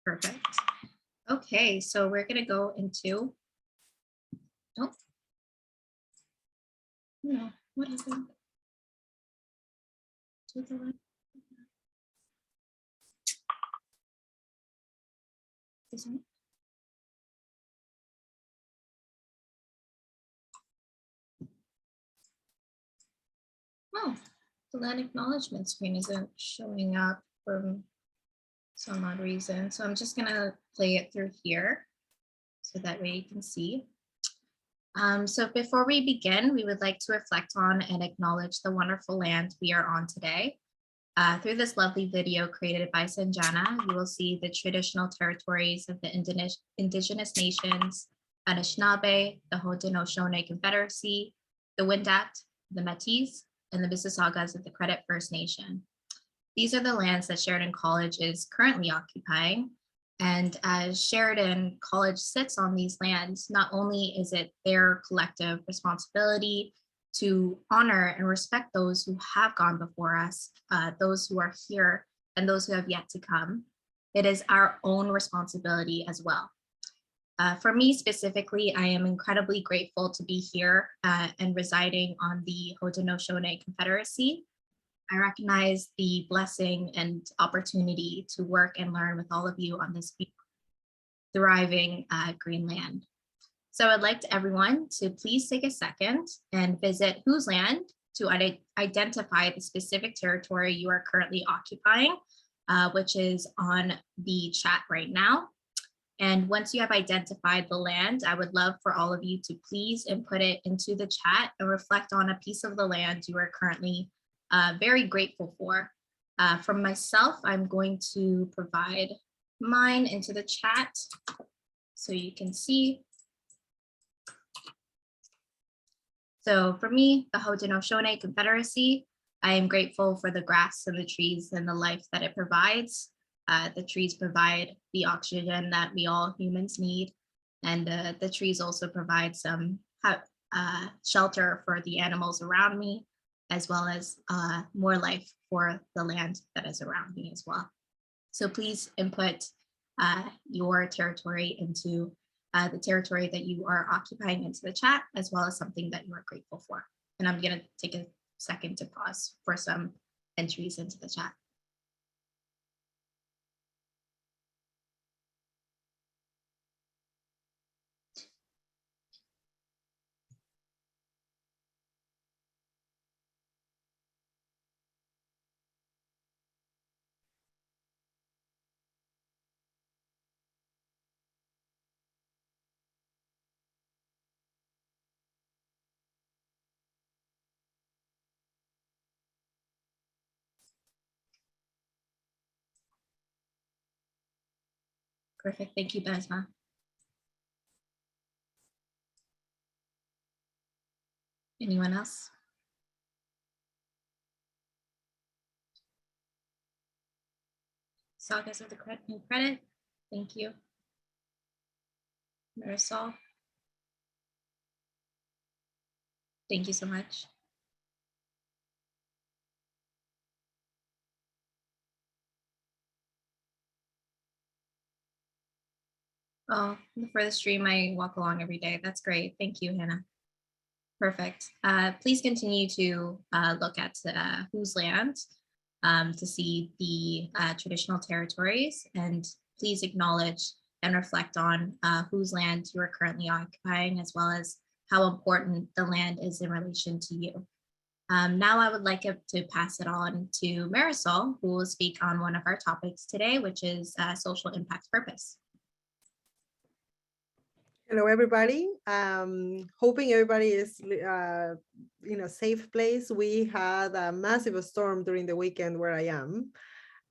Perfect. Okay, so we're going to go into, oh, no, what happened to the left? This one? Oh, the land acknowledgement screen isn't showing up for some odd reason. So I'm just going to play it through here so that way you can see. So before we begin, we would like to reflect on and acknowledge the wonderful land we are on today. Through this lovely video created by Sanjana, you will see the traditional territories of the indigenous nations, Anishinaabe, the Haudenosaunee Confederacy, the Wendat, the Métis, and the Mississaugas of the Credit First Nation. These are the lands that Sheridan College is currently occupying. And as Sheridan College sits on these lands, not only is it their collective responsibility to honor and respect those who have gone before us, those who are here and those who have yet to come, it is our own responsibility as well. For me specifically, I am incredibly grateful to be here and residing on the Haudenosaunee Confederacy. I recognize the blessing and opportunity to work and learn with all of you on this thriving green land. So I'd like everyone to please take a second and visit Whose Land to identify the specific territory you are currently occupying, which is on the chat right now. And once you have identified the land, I would love for all of you to please input it into the chat and reflect on a piece of the land you are currently very grateful for. From myself, I'm going to provide mine into the chat so you can see. So for me, the Haudenosaunee Confederacy, I am grateful for the grass and the trees and the life that it provides. The trees provide the oxygen that we all humans need. And the trees also provide some shelter for the animals around me, as well as more life for the land that is around me as well. So please input your territory into the territory that you are occupying into the chat, as well as something that you are grateful for. And I'm going to take a second to pause for some entries into the chat. Perfect. Thank you, Basma. Anyone else? Sagas of the credit. Thank you. Marisol. Thank you so much. Oh, for the stream, I walk along every day. That's great. Thank you, Hannah. Perfect. Please continue to look at Whose Land to see the traditional territories, and please acknowledge and reflect on whose land you are currently occupying, as well as how important the land is in relation to you. Now I would like to pass it on to Marisol, who will speak on one of our topics today, which is social impact purpose. Hello, everybody. Hoping everybody is in a safe place. We had a massive storm during the weekend where I am.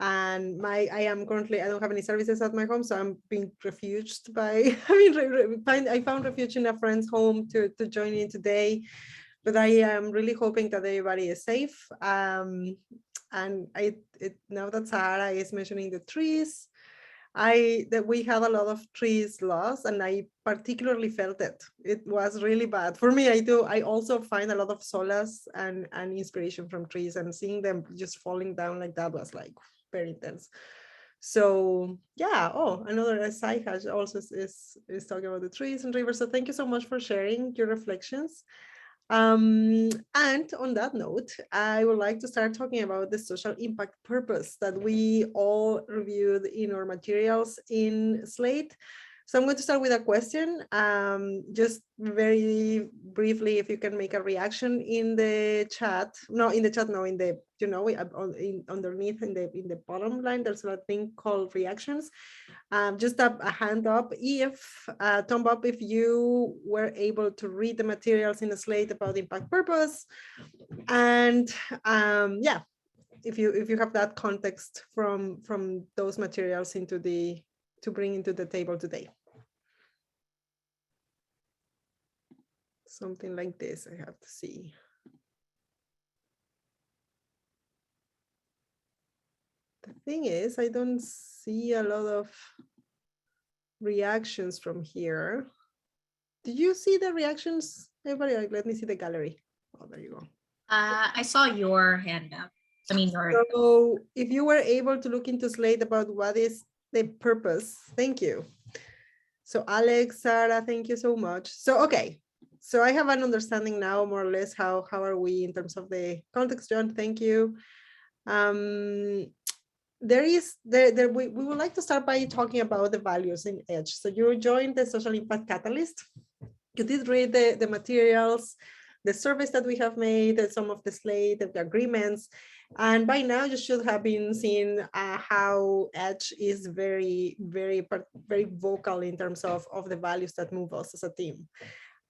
And I don't have any services at my home, so I'm being refuged by, I found refuge in a friend's home to join in today. But I am really hoping that everybody is safe. And now that Sahara is mentioning the trees, that we had a lot of trees lost, and I particularly felt it. It was really bad for me. I also find a lot of solace and inspiration from trees, and seeing them just falling down like that was like very intense. So yeah, oh, another SI hash also is talking about the trees and rivers. So thank you so much for sharing your reflections. And on that note, I would like to start talking about the social impact purpose that we all reviewed in our materials in Slate. So I'm going to start with a question. Just very briefly, if you can make a reaction in the chat. No, in the chat, no, in the, you know, underneath in the bottom line, there's a thing called reactions. Just a hand up if, thumb up if you were able to read the materials in the Slate about impact purpose. And yeah, if you have that context from those materials into the, to bring into the table today. Something like this, I have to see. The thing is, I don't see a lot of reactions from here. Did you see the reactions? Everybody, like, let me see the gallery. Oh, there you go. I saw your hand up. I mean, your. So if you were able to look into Slate about what is the purpose, thank you. So Alex, Sarah, thank you so much. So, okay. So I have an understanding now, more or less, how are we in terms of the context, John, thank you. We would like to start by talking about the values in EDGE. So you joined the Social Impact Catalyst. You did read the materials, the surveys that we have made, some of the Slate, the agreements, and by now you should have been seeing how EDGE is very vocal in terms of the values that move us as a team.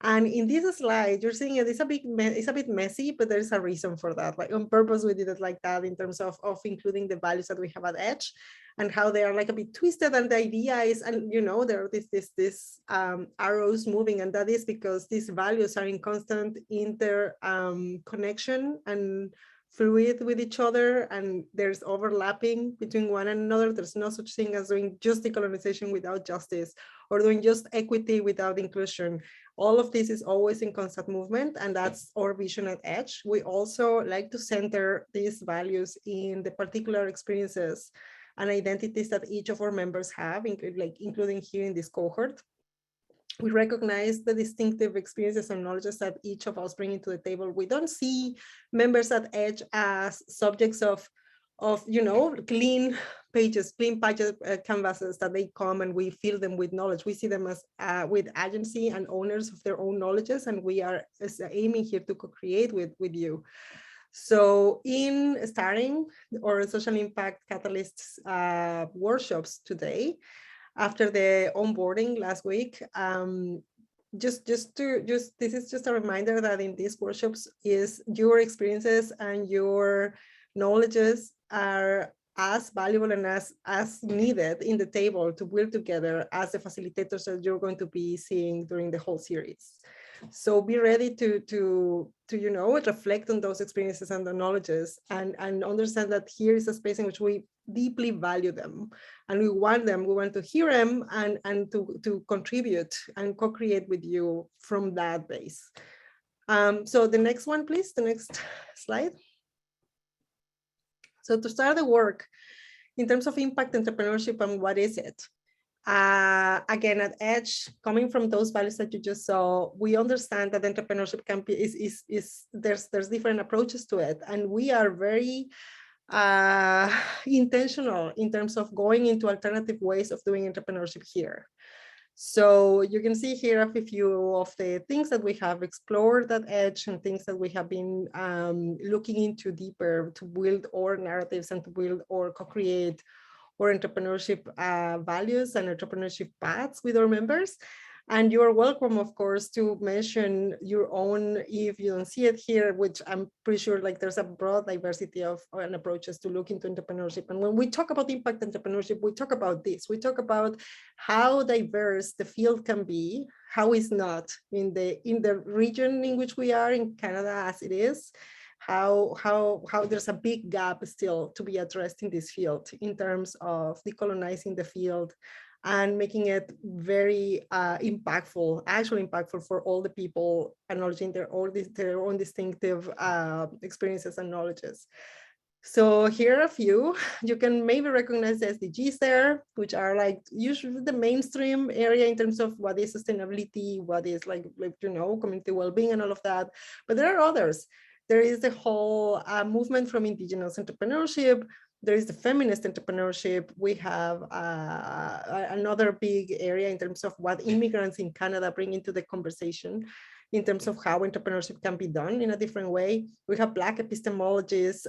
And in this slide, you're seeing it's a bit messy, but there's a reason for that. Like on purpose, we did it like that in terms of including the values that we have at EDGE and how they are like a bit twisted. And the idea is, and you know, there are these arrows moving, and that is because these values are in constant connection and fluid with each other, and there's overlapping between one and another. There's no such thing as doing just decolonization without justice or doing just equity without inclusion. All of this is always in constant movement, and that's our vision at EDGE. We also like to center these values in the particular experiences and identities that each of our members have, including here in this cohort. We recognize the distinctive experiences and knowledges that each of us bring into the table. We don't see members at EDGE as subjects of you know, clean pages, canvases that they come and we fill them with knowledge. We see them as with agency and owners of their own knowledges, and we are aiming here to co-create with you. So in starting our Social Impact Catalysts workshops today, after the onboarding last week, this is just a reminder that in these workshops is your experiences and your knowledges are as valuable and as needed in the table to build together as the facilitators that you're going to be seeing during the whole series. So be ready to you know, reflect on those experiences and the knowledges and understand that here is a space in which we deeply value them and we want to hear them and to contribute and co-create with you from that base. So the next one, please, the next slide. So to start the work in terms of impact entrepreneurship and what is it? Again, at EDGE, coming from those values that you just saw, we understand that entrepreneurship can be there's different approaches to it, and we are very intentional in terms of going into alternative ways of doing entrepreneurship here. So you can see here a few of the things that we have explored at EDGE and things that we have been looking into deeper to build our narratives and to build or co-create or entrepreneurship values and entrepreneurship paths with our members. And you are welcome, of course, to mention your own if you don't see it here, which I'm pretty sure like there's a broad diversity of approaches to look into entrepreneurship. And when we talk about impact entrepreneurship, we talk about this. We talk about how diverse the field can be, how it's not in the region in which we are in Canada as it is, how there's a big gap still to be addressed in this field in terms of decolonizing the field and making it very impactful, actually impactful for all the people acknowledging their own distinctive experiences and knowledges. So here are a few. You can maybe recognize the SDGs there, which are like usually the mainstream area in terms of what is sustainability, what is like you know, community well-being and all of that. But there are others. There is the whole movement from indigenous entrepreneurship. There is the feminist entrepreneurship. We have another big area in terms of what immigrants in Canada bring into the conversation, in terms of how entrepreneurship can be done in a different way. We have Black epistemologists,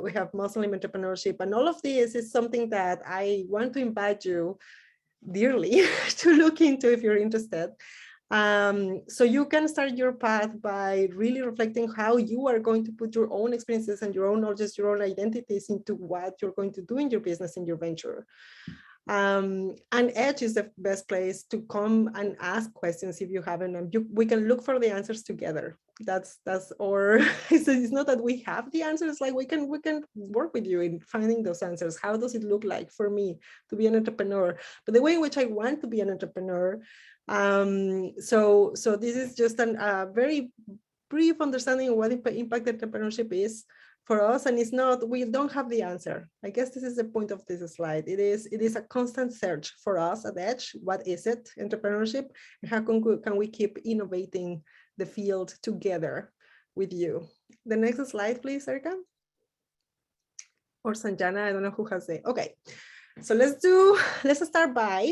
we have Muslim entrepreneurship, and all of this is something that I want to invite you dearly to look into if you're interested. So you can start your path by really reflecting how you are going to put your own experiences and your own knowledge, your own identities into what you're going to do in your business, in your venture. And Edge is the best place to come and ask questions if you haven't, and we can look for the answers together. That's or it's not that we have the answers, like we can work with you in finding those answers. How does it look like for me to be an entrepreneur, but the way in which I want to be an entrepreneur. So this is just a very brief understanding of what impact entrepreneurship is for us, and it's not, we don't have the answer. I guess this is the point of this slide. It is a constant search for us at Edge. What is it, entrepreneurship? And how can we keep innovating the field together with you? The next slide, please, Erica. Or Sanjana, I don't know who has it. Okay, so let's start by,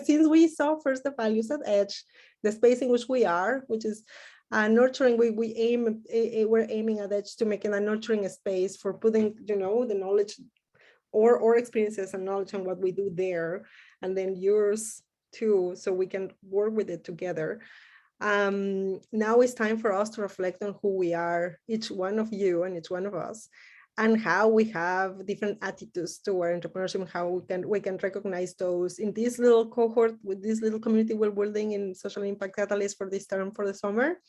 since we saw first the values at Edge, the space in which we are, which is nurturing, we're aiming at Edge to making a nurturing space for putting, you know, the knowledge or experiences and knowledge on what we do there, and then yours too, so we can work with it together. Now it's time for us to reflect on who we are, each one of you and each one of us, and how we have different attitudes toward entrepreneurship, and how we can recognize those in this little cohort with this little community we're building in Social Impact Catalyst for this term for the summer.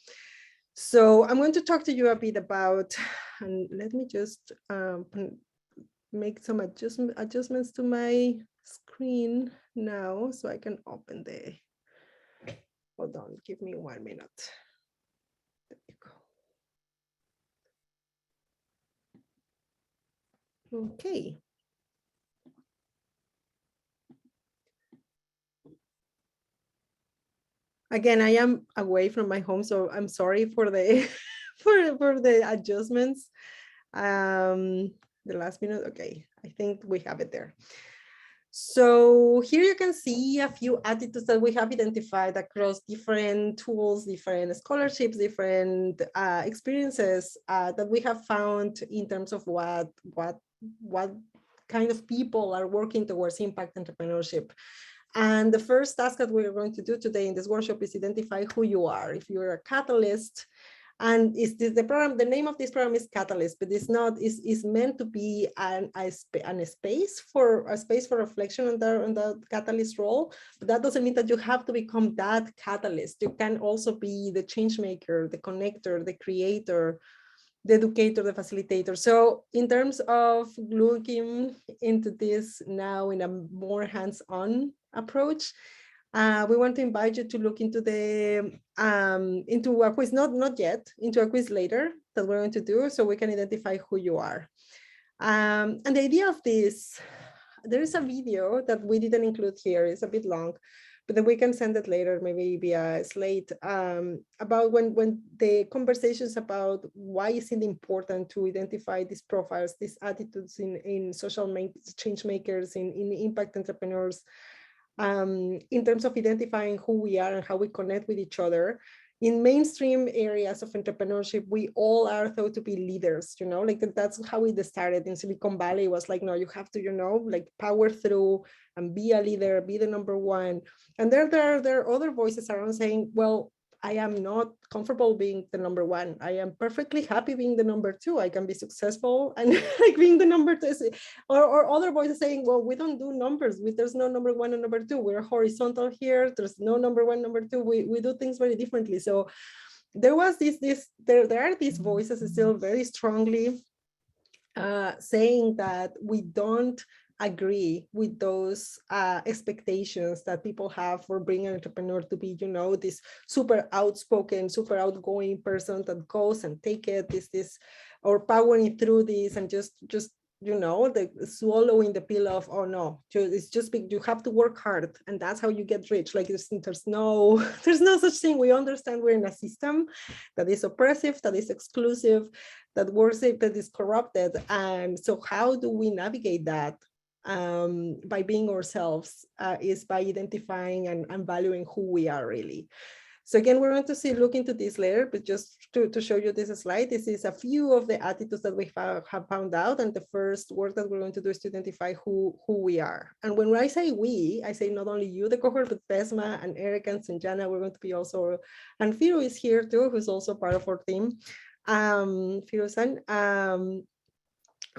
So I'm going to talk to you a bit about, and let me just make some adjustments to my screen now so I can open the, hold on, give me 1 minute. There you go. Okay. Again, I am away from my home, so I'm sorry for the for the adjustments. The last minute, okay, I think we have it there. So here you can see a few attitudes that we have identified across different tools, different scholarships, different experiences that we have found in terms of what kind of people are working towards impact entrepreneurship. And the first task that we're going to do today in this workshop is identify who you are. If you're a catalyst, and is this the program? The name of this program is Catalyst, but it's not. Is meant to be a space for reflection on the catalyst role. But that doesn't mean that you have to become that catalyst. You can also be the change maker, the connector, the creator, the educator, the facilitator. So in terms of looking into this now in a more hands-on approach, we want to invite you to look into the into a quiz, not yet, into a quiz later that we're going to do, so we can identify who you are. And the idea of this, there is a video that we didn't include here. It's a bit long, but then we can send it later, maybe via Slate, about when the conversations about why is it important to identify these profiles, these attitudes in social change makers, in impact entrepreneurs, in terms of identifying who we are and how we connect with each other. In mainstream areas of entrepreneurship, we all are thought to be leaders, you know, like that's how it started in Silicon Valley. It was like, no, you have to, you know, like power through and be a leader, be the number one. And there are other voices around saying, well, I am not comfortable being the number one. I am perfectly happy being the number two. I can be successful and like being the number two. Or other voices saying, well, we don't do numbers. There's no number one and number two. We're horizontal here. There's no number one, number two. We do things very differently. So there was there are these voices still very strongly saying that we don't agree with those expectations that people have for bringing an entrepreneur to be, you know, this super outspoken, super outgoing person that goes and take it, this or powering through this and just the swallowing the pill of, oh no, it's just you have to work hard and that's how you get rich. Like there's no there's no such thing. We understand we're in a system that is oppressive, that is exclusive, that worship, that is corrupted. And so how do we navigate that? By being ourselves, is by identifying and valuing who we are really. So again, we're going to look into this later, but just to show you this slide, this is a few of the attitudes that we have found out. And the first work that we're going to do is to identify who we are. And when I say we, I say not only you, the cohort, but Pesma and Erica and Sanjana, we're going to be also, and Firu is here too, who's also part of our team. Firu-san,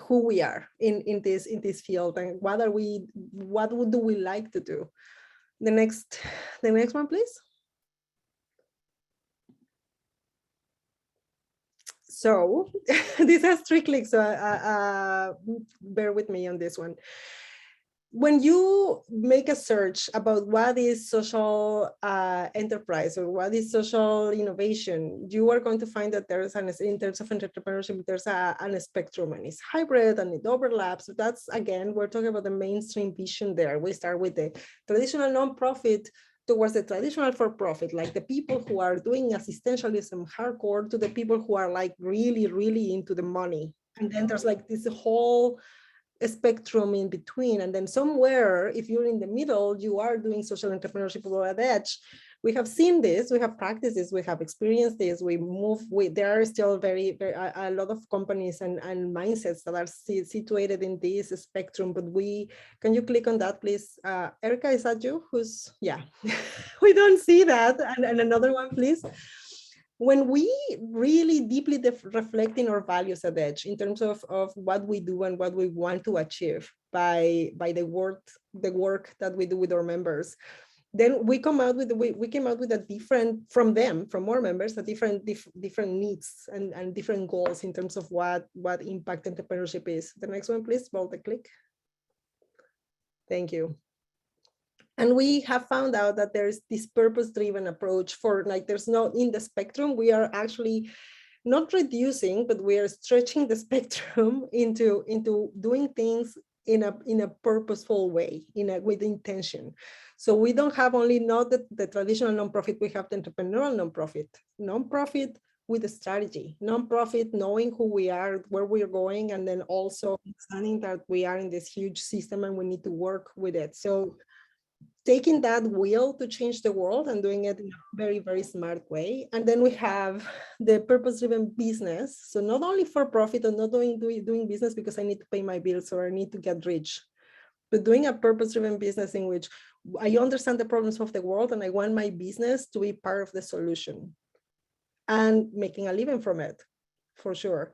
who we are in this field and what do we like to do. The next one, please. So this has 3 clicks, so bear with me on this one. When you make a search about what is social enterprise or what is social innovation, you are going to find that there's in terms of entrepreneurship, there's a spectrum, and it's hybrid and it overlaps. So that's, again, we're talking about the mainstream vision there. We start with the traditional nonprofit towards the traditional for-profit, like the people who are doing assistentialism hardcore to the people who are like really, really into the money. And then there's like this whole spectrum in between. And then somewhere, if you're in the middle, you are doing social entrepreneurship or at edge. We have seen this, we have practiced this, we have experienced this, there are still a lot of companies and mindsets that are situated in this spectrum, but can you click on that, please? Erica, is that you? Yeah, we don't see that. And another one, please. When we really deeply reflect in our values at Edge in terms of what we do and what we want to achieve by the work that we do with our members, then we came out with a different, from our members, a different needs and different goals in terms of what impact entrepreneurship is. The next one, please, hold the click. Thank you. And we have found out that there's this purpose-driven approach for, like, there's no, in the spectrum, we are actually not reducing, but we are stretching the spectrum into doing things in a purposeful way, with intention. So we don't have only not the traditional nonprofit, we have the entrepreneurial nonprofit with a strategy, nonprofit knowing who we are, where we're going, and then also understanding that we are in this huge system and we need to work with it. So taking that will to change the world and doing it in a very, very smart way. And then we have the purpose-driven business. So not only for profit or not doing business because I need to pay my bills or I need to get rich, but doing a purpose-driven business in which I understand the problems of the world and I want my business to be part of the solution and making a living from it, for sure.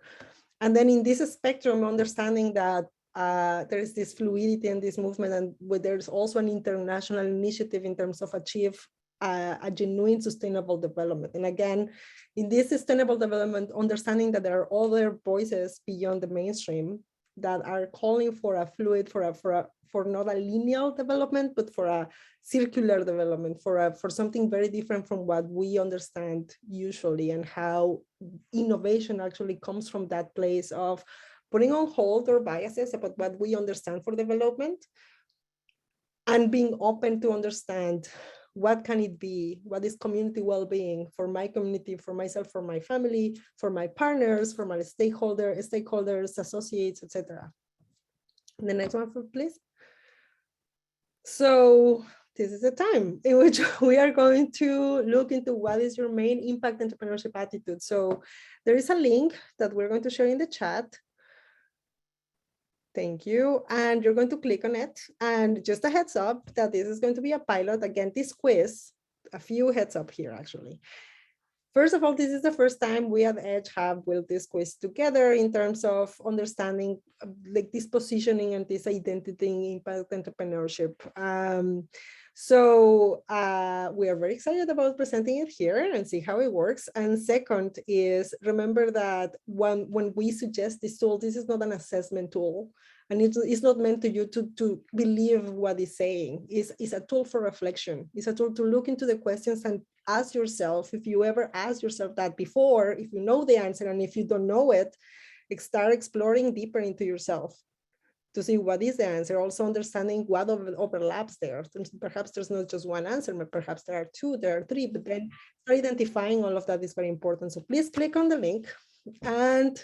And then in this spectrum, understanding that there is this fluidity and this movement, and there's also an international initiative in terms of achieve a genuine sustainable development. And again, in this sustainable development, understanding that there are other voices beyond the mainstream that are calling for a fluid, for not a linear development, but for a circular development, for something very different from what we understand usually, and how innovation actually comes from that place of putting on hold our biases about what we understand for development and being open to understand what can it be, what is community well-being for my community, for myself, for my family, for my partners, for my stakeholders, associates, etc. The next one, please. So this is the time in which we are going to look into what is your main impact entrepreneurship attitude. So there is a link that we're going to share in the chat. Thank you. And you're going to click on it. And just a heads up that this is going to be a pilot. Again, this quiz, a few heads up here, actually. First of all, this is the first time we at Edge have built this quiz together in terms of understanding like this positioning and this identity in impact entrepreneurship. So we are very excited about presenting it here and see how it works. And second is, remember that when we suggest this tool, this is not an assessment tool. And it's not meant to you to believe what it's saying. It's a tool for reflection. It's a tool to look into the questions and ask yourself, if you ever asked yourself that before, if you know the answer, and if you don't know it, start exploring deeper into yourself to see what is the answer, also understanding what overlaps there. Perhaps there's not just one answer, but perhaps there are two, there are three, but then start identifying all of that is very important. So please click on the link. And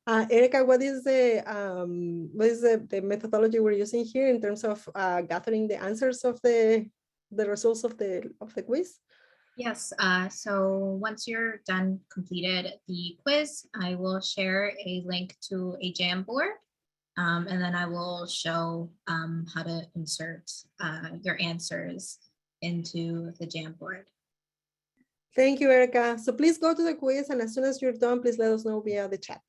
Erica, what is the methodology we're using here in terms of gathering the answers of the results of the quiz? Yes, so once you're done completed the quiz, I will share a link to a Jamboard. And then I will show how to insert your answers into the Jamboard. Thank you, Erica. So please go to the quiz, and as soon as you're done, please let us know via the chat.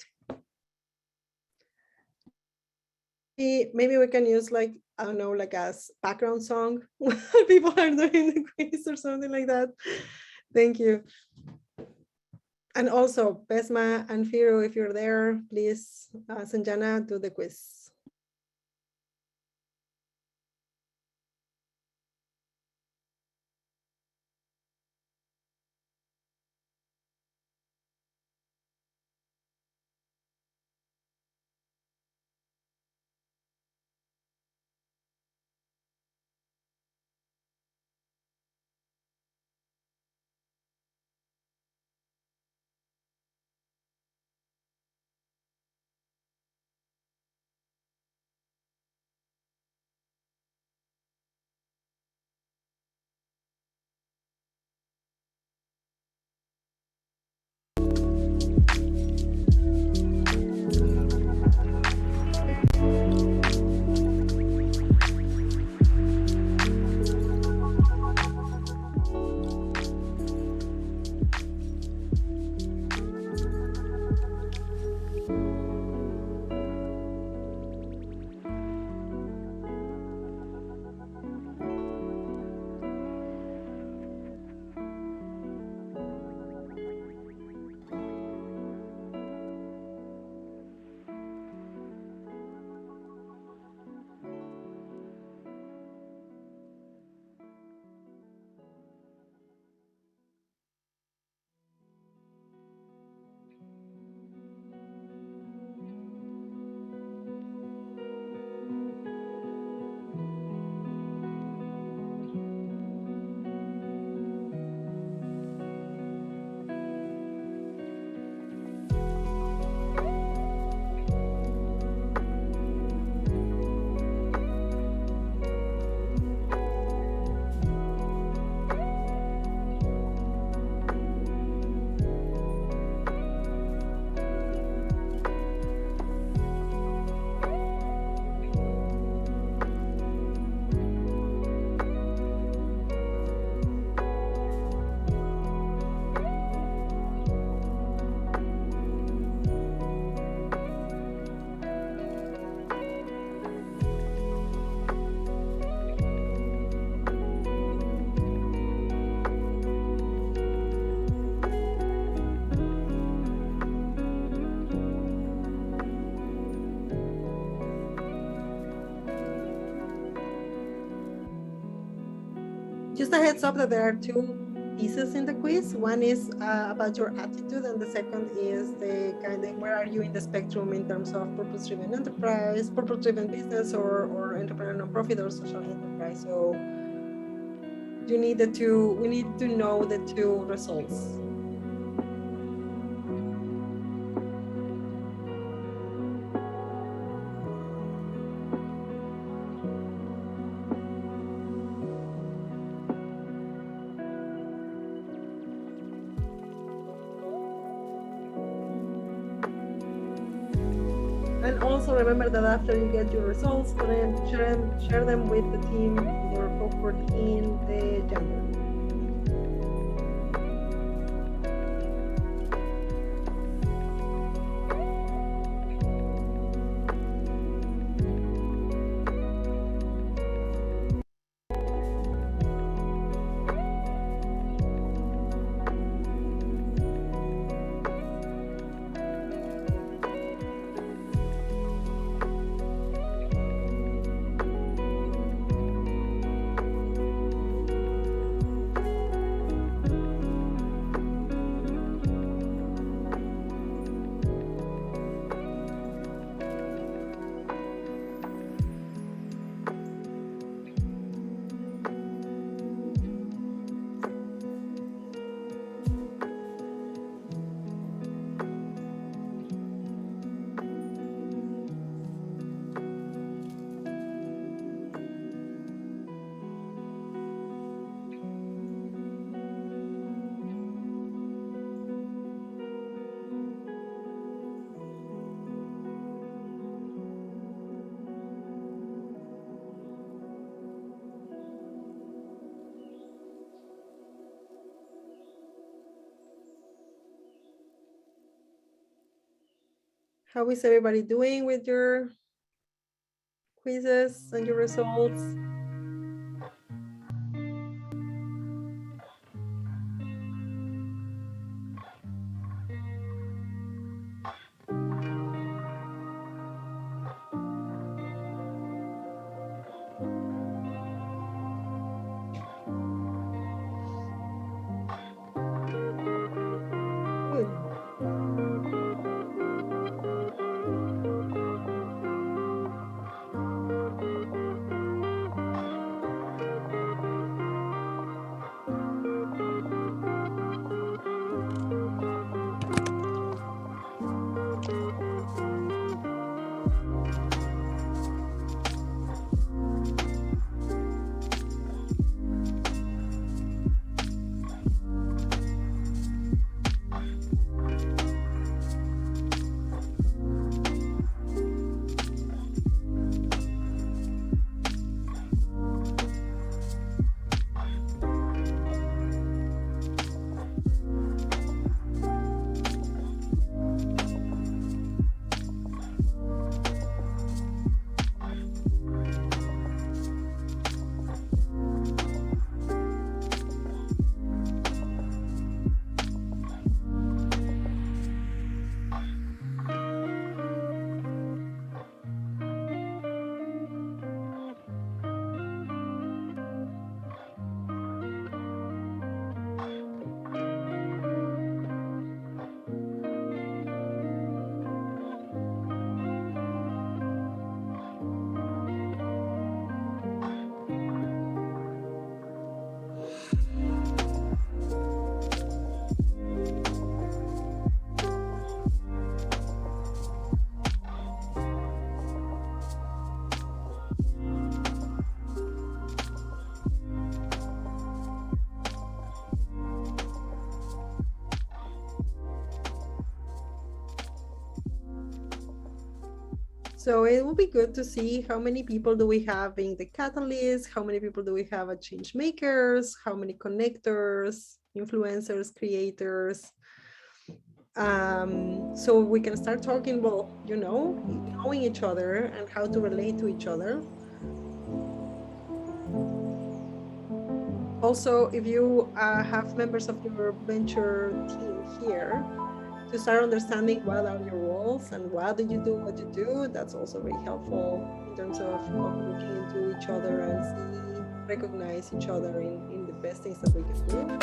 Maybe we can use, like, I don't know, like a background song while people are doing the quiz or something like that. Thank you. And also, Besma and Firo, if you're there, please, Sanjana, do the quiz. Just a heads up that there are two pieces in the quiz. One is about your attitude, and the second is the kind of where are you in the spectrum in terms of purpose-driven enterprise, purpose-driven business, or entrepreneur nonprofit or social enterprise. So you need the two. We need to know the two results. And also remember that after you get your results, share them with the team, your cohort in the Jamboard. How is everybody doing with your quizzes and your results? Good. So it will be good to see how many people do we have in the catalyst, how many people do we have at change makers, how many connectors, influencers, creators. So we can start talking, well, you know, knowing each other and how to relate to each other. Also, if you have members of your venture team here, to start understanding what are your roles and why do you do what you do, that's also very helpful in terms of looking into each other and see, recognize each other in the best things that we can do.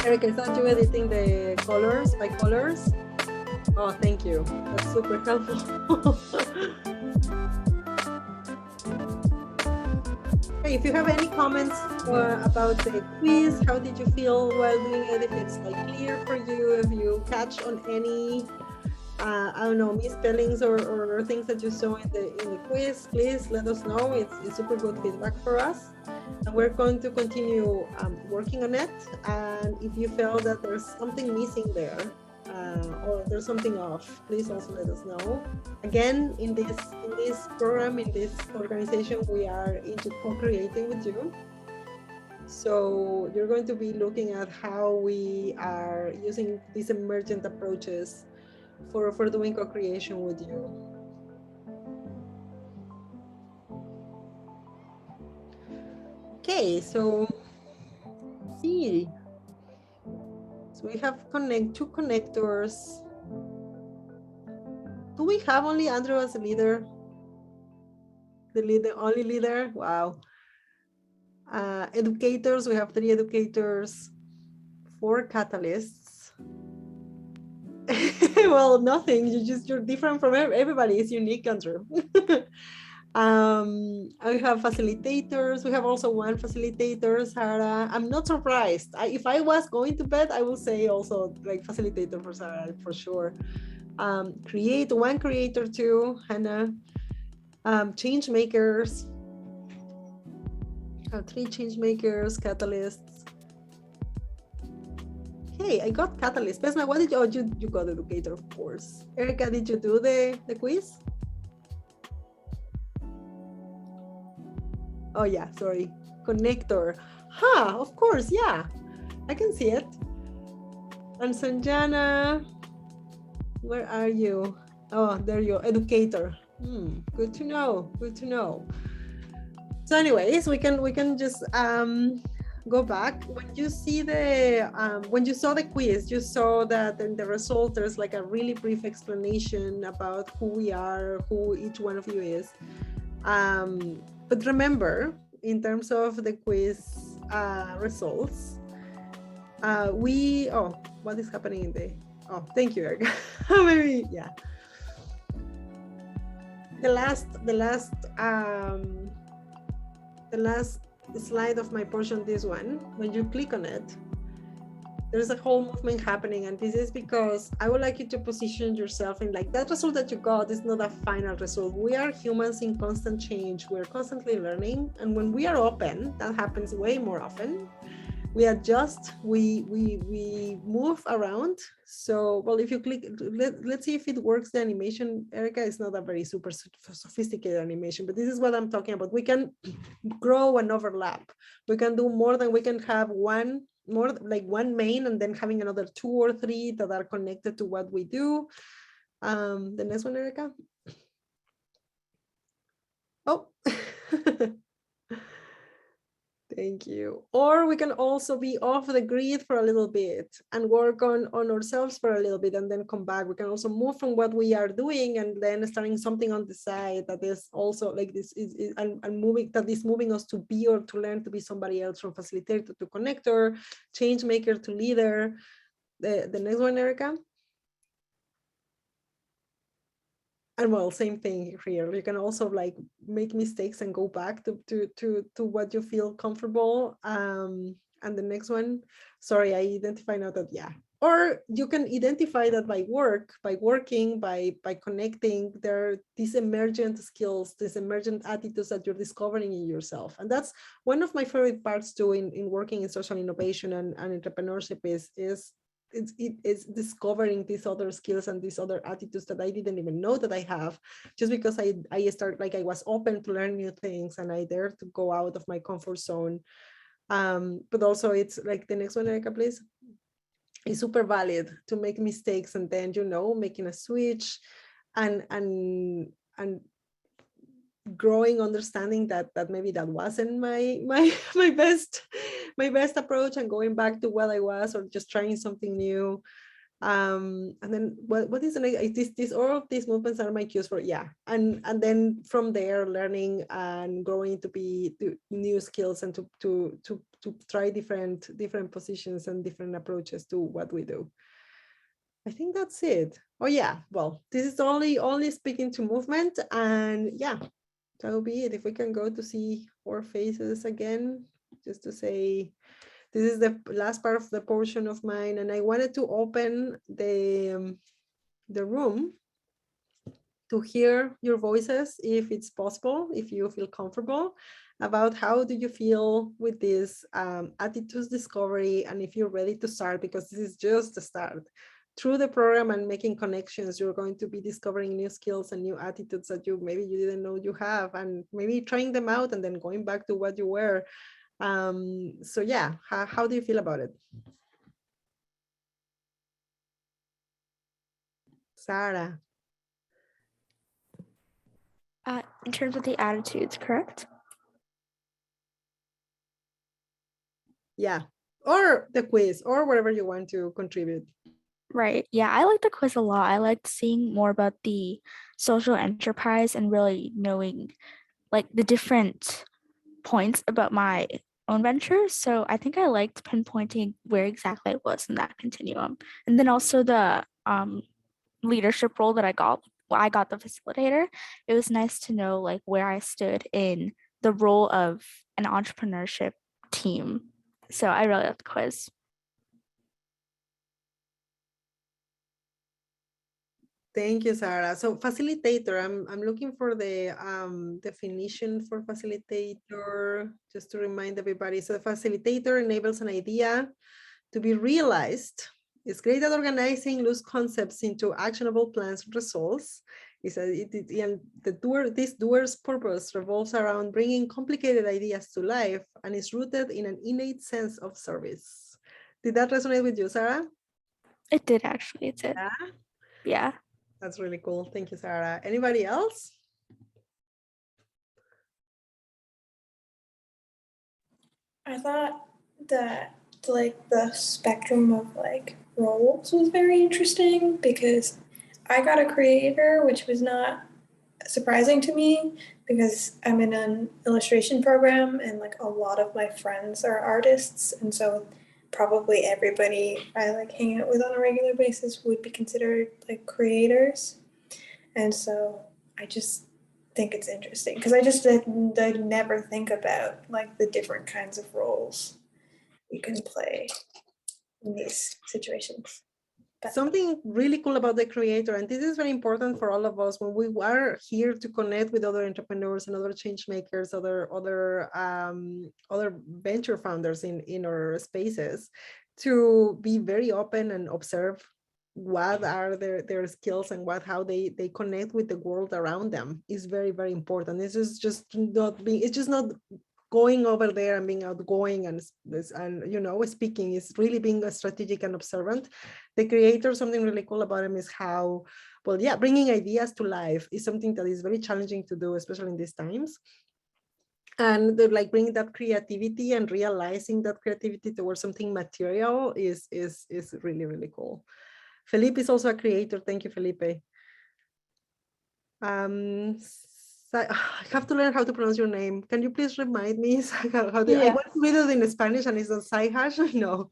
Eric, is that you editing the colors by colors? Oh, thank you. That's super helpful. Hey, if you have any comments about the quiz, how did you feel while doing it? If it's like clear for you, if you catch on any, I don't know, misspellings or things that you saw in the quiz, please let us know. It's super good feedback for us. And we're going to continue working on it. And if you feel that there's something missing there or there's something off, please also let us know. Again, in this program, in this organization, we are into co-creating with you. So you're going to be looking at how we are using these emergent approaches for doing co-creation with you. Okay, so see. So we have two connectors. Do we have only Andrew as a leader? The only leader? Wow. Educators, we have 3 educators, 4 catalysts. Well, nothing. You're different from everybody. It's unique, Andrew. I have facilitators. We have also 1 facilitator, Sarah. I'm not surprised. If I was going to bet, I will say also like facilitator for Sarah for sure. Create 1 creator too, Hannah. Change makers. 3 change makers, catalysts. Hey, I got catalyst. Pesma, what did you? Oh, you got educator, of course. Erica, did you do the quiz? Oh yeah, sorry. Connector. Huh, of course, yeah. I can see it. And Sanjana, where are you? Oh, there you are, educator. Good to know. Good to know. So anyways, we can just go back. When you see the when you saw the quiz, you saw that in the result there's like a really brief explanation about who we are, who each one of you is. But remember, in terms of the quiz results, what is happening in the, thank you, Erica. Maybe, yeah. The last slide of my portion, this one, when you click on it, there's a whole movement happening, and this is because I would like you to position yourself in like that result that you got is not a final result. We are humans in constant change. We're constantly learning, and when we are open, that happens way more often. We adjust, we move around. So, well, if you click, let's see if it works. The animation, Erica, is not a very super sophisticated animation, but this is what I'm talking about. We can grow and overlap. We can do more than, we can have one main and then having another 2 or 3 that are connected to what we do. The next one, Erica. Oh. Thank you. Or we can also be off the grid for a little bit and work on ourselves for a little bit and then come back. We can also move from what we are doing and then starting something on the side that is also like this and moving, that is moving us to be or to learn to be somebody else, from facilitator to connector, change maker to leader. The next one, Erica. And well, same thing here. You can also like make mistakes and go back to what you feel comfortable. And the next one, sorry, I identify now that, yeah. Or you can identify that by working, by connecting, there are these emergent skills, these emergent attitudes that you're discovering in yourself. And that's one of my favorite parts too in working in social innovation and entrepreneurship is it's discovering these other skills and these other attitudes that I didn't even know that I have, just because I started, like I was open to learn new things and I dared to go out of my comfort zone. But also it's like the next one, Erica, please. It's super valid to make mistakes and then, making a switch and growing, understanding that maybe that wasn't my best approach, and going back to what I was, or just trying something new. And then what is the next? All of these movements are my cues for, yeah. And then from there, learning and growing to new skills and to try different positions and different approaches to what we do. I think that's it. Oh yeah, well, this is only speaking to movement, and yeah, that will be it. If we can go to see our faces again, just to say, this is the last part of the portion of mine, and I wanted to open the room to hear your voices, if it's possible, if you feel comfortable, about how do you feel with this attitudes discovery, and if you're ready to start, because this is just the start. Through the program and making connections, you're going to be discovering new skills and new attitudes that maybe you didn't know you have, and maybe trying them out and then going back to what you were. So yeah, how do you feel about it? Sarah. In terms of the attitudes, correct? Yeah, or the quiz, or whatever you want to contribute. Right. Yeah, I like the quiz a lot. I liked seeing more about the social enterprise and really knowing like the different points about my own ventures. So I think I liked pinpointing where exactly I was in that continuum. And then also the leadership role that I got, well, I got the facilitator. It was nice to know like where I stood in the role of an entrepreneurship team. So I really liked the quiz. Thank you, Sarah. So facilitator, I'm looking for the definition for facilitator, just to remind everybody. So facilitator enables an idea to be realized. It's great at organizing loose concepts into actionable plans and results. And this doer's purpose revolves around bringing complicated ideas to life and is rooted in an innate sense of service. Did that resonate with you, Sarah? It did actually. It did. Yeah. Yeah. That's really cool. Thank you, Sarah. Anybody else? I thought that like the spectrum of like roles was very interesting because I got a creator, which was not surprising to me because I'm in an illustration program and like a lot of my friends are artists, and so probably everybody I like hang out with on a regular basis would be considered like creators. And so I just think it's interesting because I just did never think about like the different kinds of roles you can play in these situations. Something really cool about the creator, and this is very important for all of us when we are here to connect with other entrepreneurs and other change makers, other venture founders in our spaces, to be very open and observe what are their skills and how they connect with the world around them is very, very important. This is just not being, it's just not going over there and being outgoing and speaking. Is really being a strategic and observant. The creator, something really cool about him is how, well, yeah, bringing ideas to life is something that is very challenging to do, especially in these times. And like bringing that creativity and realizing that creativity towards something material is really, really cool. Felipe is also a creator. Thank you, Felipe. I have to learn how to pronounce your name. Can you please remind me? I want to read it in Spanish, and it's on Saihash. No.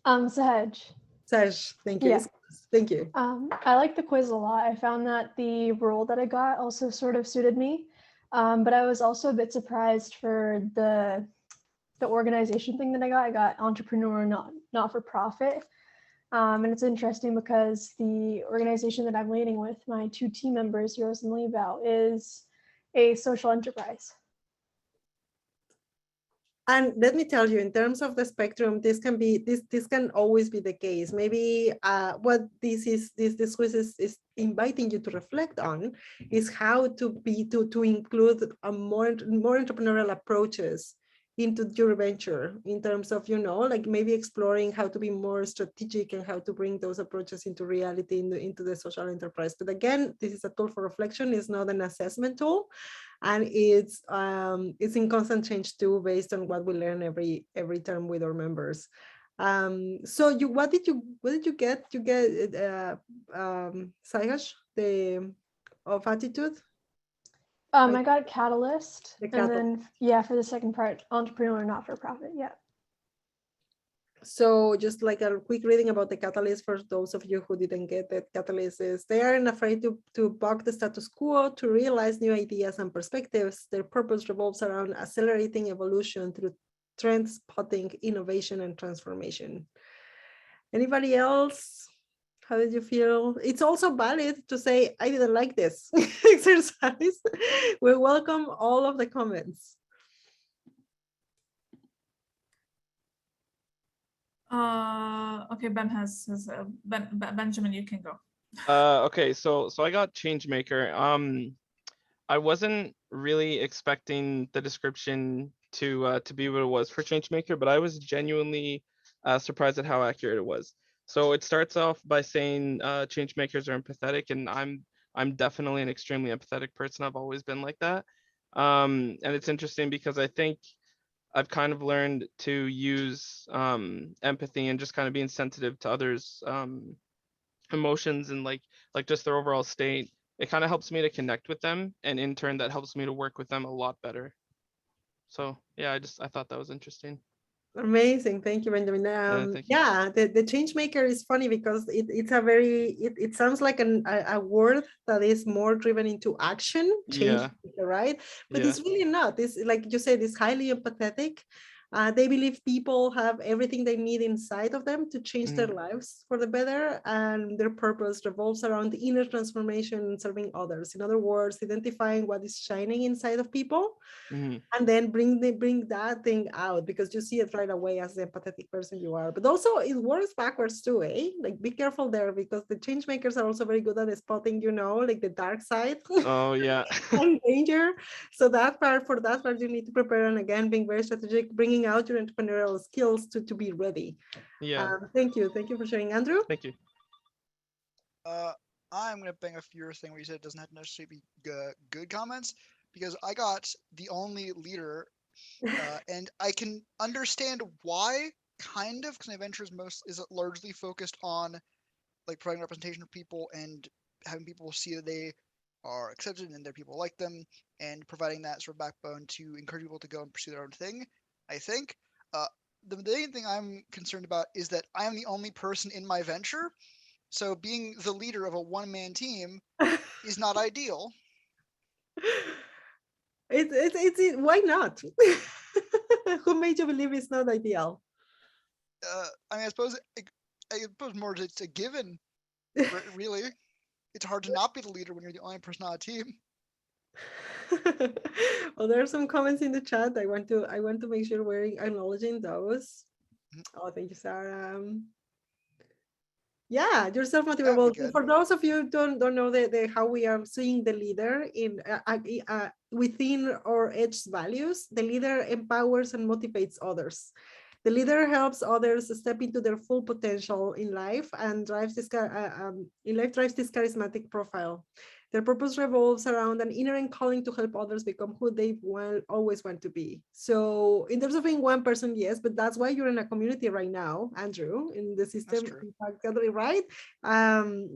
Sahaj. Saj, thank you. Yeah. Thank you. I like the quiz a lot. I found that the role that I got also sort of suited me. But I was also a bit surprised for the organization thing that I got. I got entrepreneur, not for profit. And it's interesting because the organization that I'm leading with my 2 team members, Rose and Liebau, is a social enterprise. And let me tell you, in terms of the spectrum, this can always be the case. Maybe what this quiz is inviting you to reflect on is how to include a more entrepreneurial approaches into your venture, in terms of, like maybe exploring how to be more strategic and how to bring those approaches into reality into the social enterprise. But again, this is a tool for reflection. It's not an assessment tool. And it's in constant change too, based on what we learn every term with our members. So what did you get? You get Saihash, of attitude? I got Catalyst, The and then yeah, for the second part, entrepreneur, not for profit. Yeah. So just like a quick reading about the catalyst for those of you who didn't get it. Catalyst is they aren't afraid to buck the status quo, to realize new ideas and perspectives. Their purpose revolves around accelerating evolution through trend spotting, innovation, and transformation. Anybody else? How did you feel? It's also valid to say, I didn't like this exercise. We welcome all of the comments. Okay, Benjamin, you can go. Okay, so I got Changemaker. I wasn't really expecting the description to be what it was for Changemaker, but I was genuinely surprised at how accurate it was. So it starts off by saying changemakers are empathetic, and I'm definitely an extremely empathetic person. I've always been like that. And it's interesting because I think I've kind of learned to use empathy and just kind of being sensitive to others' emotions and like just their overall state, it kind of helps me to connect with them, and in turn that helps me to work with them a lot better. So yeah, I thought that was interesting. Amazing. Thank you, Benjamin. Thank you. Yeah, the change maker is funny because it's a very, it sounds like a word that is more driven into action, change Yeah. maker, right? But Yeah. it's really not. It's like you said, it's highly empathetic. They believe people have everything they need inside of them to change their lives for the better, and their purpose revolves around the inner transformation and serving others. In other words, identifying what is shining inside of people, and then bring that thing out, because you see it right away as the empathetic person you are. But also it works backwards too, eh? Like, be careful there, because the change makers are also very good at spotting, like the dark side. Oh yeah. And danger. So for that part, you need to prepare, and again, being very strategic, bringing out your entrepreneurial skills to be ready. Yeah. Thank you for sharing, Andrew. Thank you. I'm gonna bang off your thing where you said it doesn't have to necessarily be good comments, because I got the only leader, and I can understand why, kind of, because my venture is largely focused on like providing representation of people and having people see that they are accepted and there are people like them, and providing that sort of backbone to encourage people to go and pursue their own thing. I think the main thing I'm concerned about is that I am the only person in my venture, so being the leader of a one-man team is not ideal. Why not? Who made you believe it's not ideal? I mean, I suppose more it's a given. Really, it's hard to not be the leader when you're the only person on a team. Well, there are some comments in the chat. I want to make sure we're acknowledging those. Oh, thank you, Sarah. Yeah, you're self-motivated. Well, for those of you who don't know how we are seeing the leader in within our edge values, the leader empowers and motivates others. The leader helps others step into their full potential in life and drives this charismatic profile. Their purpose revolves around an inherent calling to help others become who they always want to be. So in terms of being one person, yes, but that's why you're in a community right now, Andrew, in the system impact gathering, right?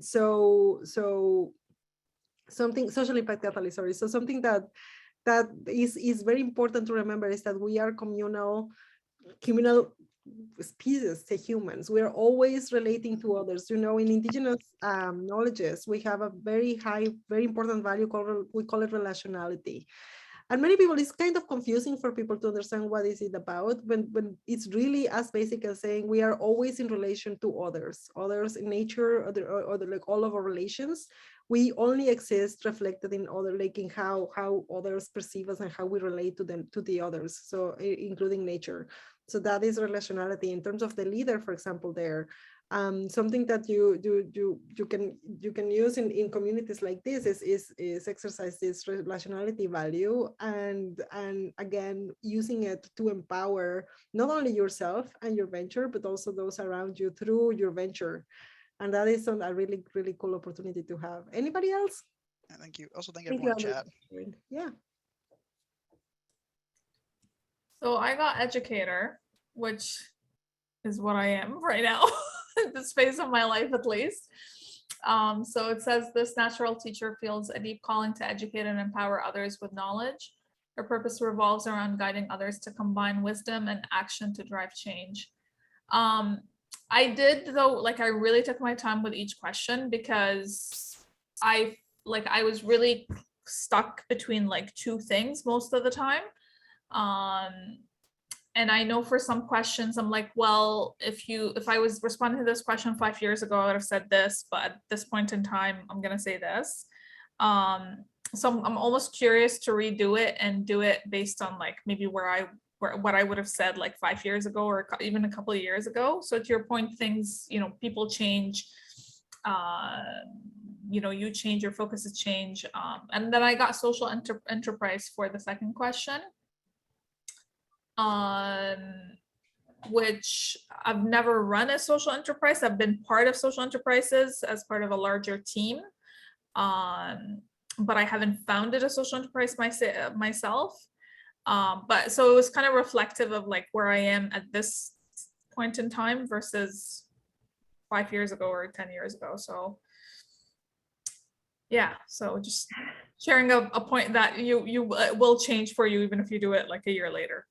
So something social impact catalyst, sorry. So something that is very important to remember is that we are communal species, the humans. We're always relating to others. In indigenous knowledges, we have a very important value called, we call it relationality. And many people, it's kind of confusing for people to understand what is it about, when it's really as basic as saying we are always in relation to others in nature, or like all of our relations. We only exist reflected in other, like in how others perceive us and how we relate to them, to the others. So including nature. So that is relationality. In terms of the leader, for example, there, something that you can use in communities like this is exercise this relationality value, and again using it to empower not only yourself and your venture, but also those around you through your venture. And that is a really cool opportunity to have. Anybody else? Thank you. Also, thank everyone in chat. Yeah. So I got educator, which is what I am right now, in this phase of my life at least. So it says this natural teacher feels a deep calling to educate and empower others with knowledge. Her purpose revolves around guiding others to combine wisdom and action to drive change. I did, though, like I really took my time with each question, because I was really stuck between like two things most of the time. And I know for some questions, I'm like, well, if I was responding to this question 5 years ago, I would have said this, but at this point in time, I'm gonna say this. So I'm almost curious to redo it and do it based on like maybe what I would have said like 5 years ago, or even a couple of years ago. So to your point, things, people change, you change, your focuses change. And then I got social enterprise for the second question. Which I've never run a social enterprise. I've been part of social enterprises as part of a larger team, but I haven't founded a social enterprise myself. But so it was kind of reflective of like where I am at this point in time versus 5 years ago or 10 years ago. So yeah, so just sharing a point that you will change for you even if you do it like a year later.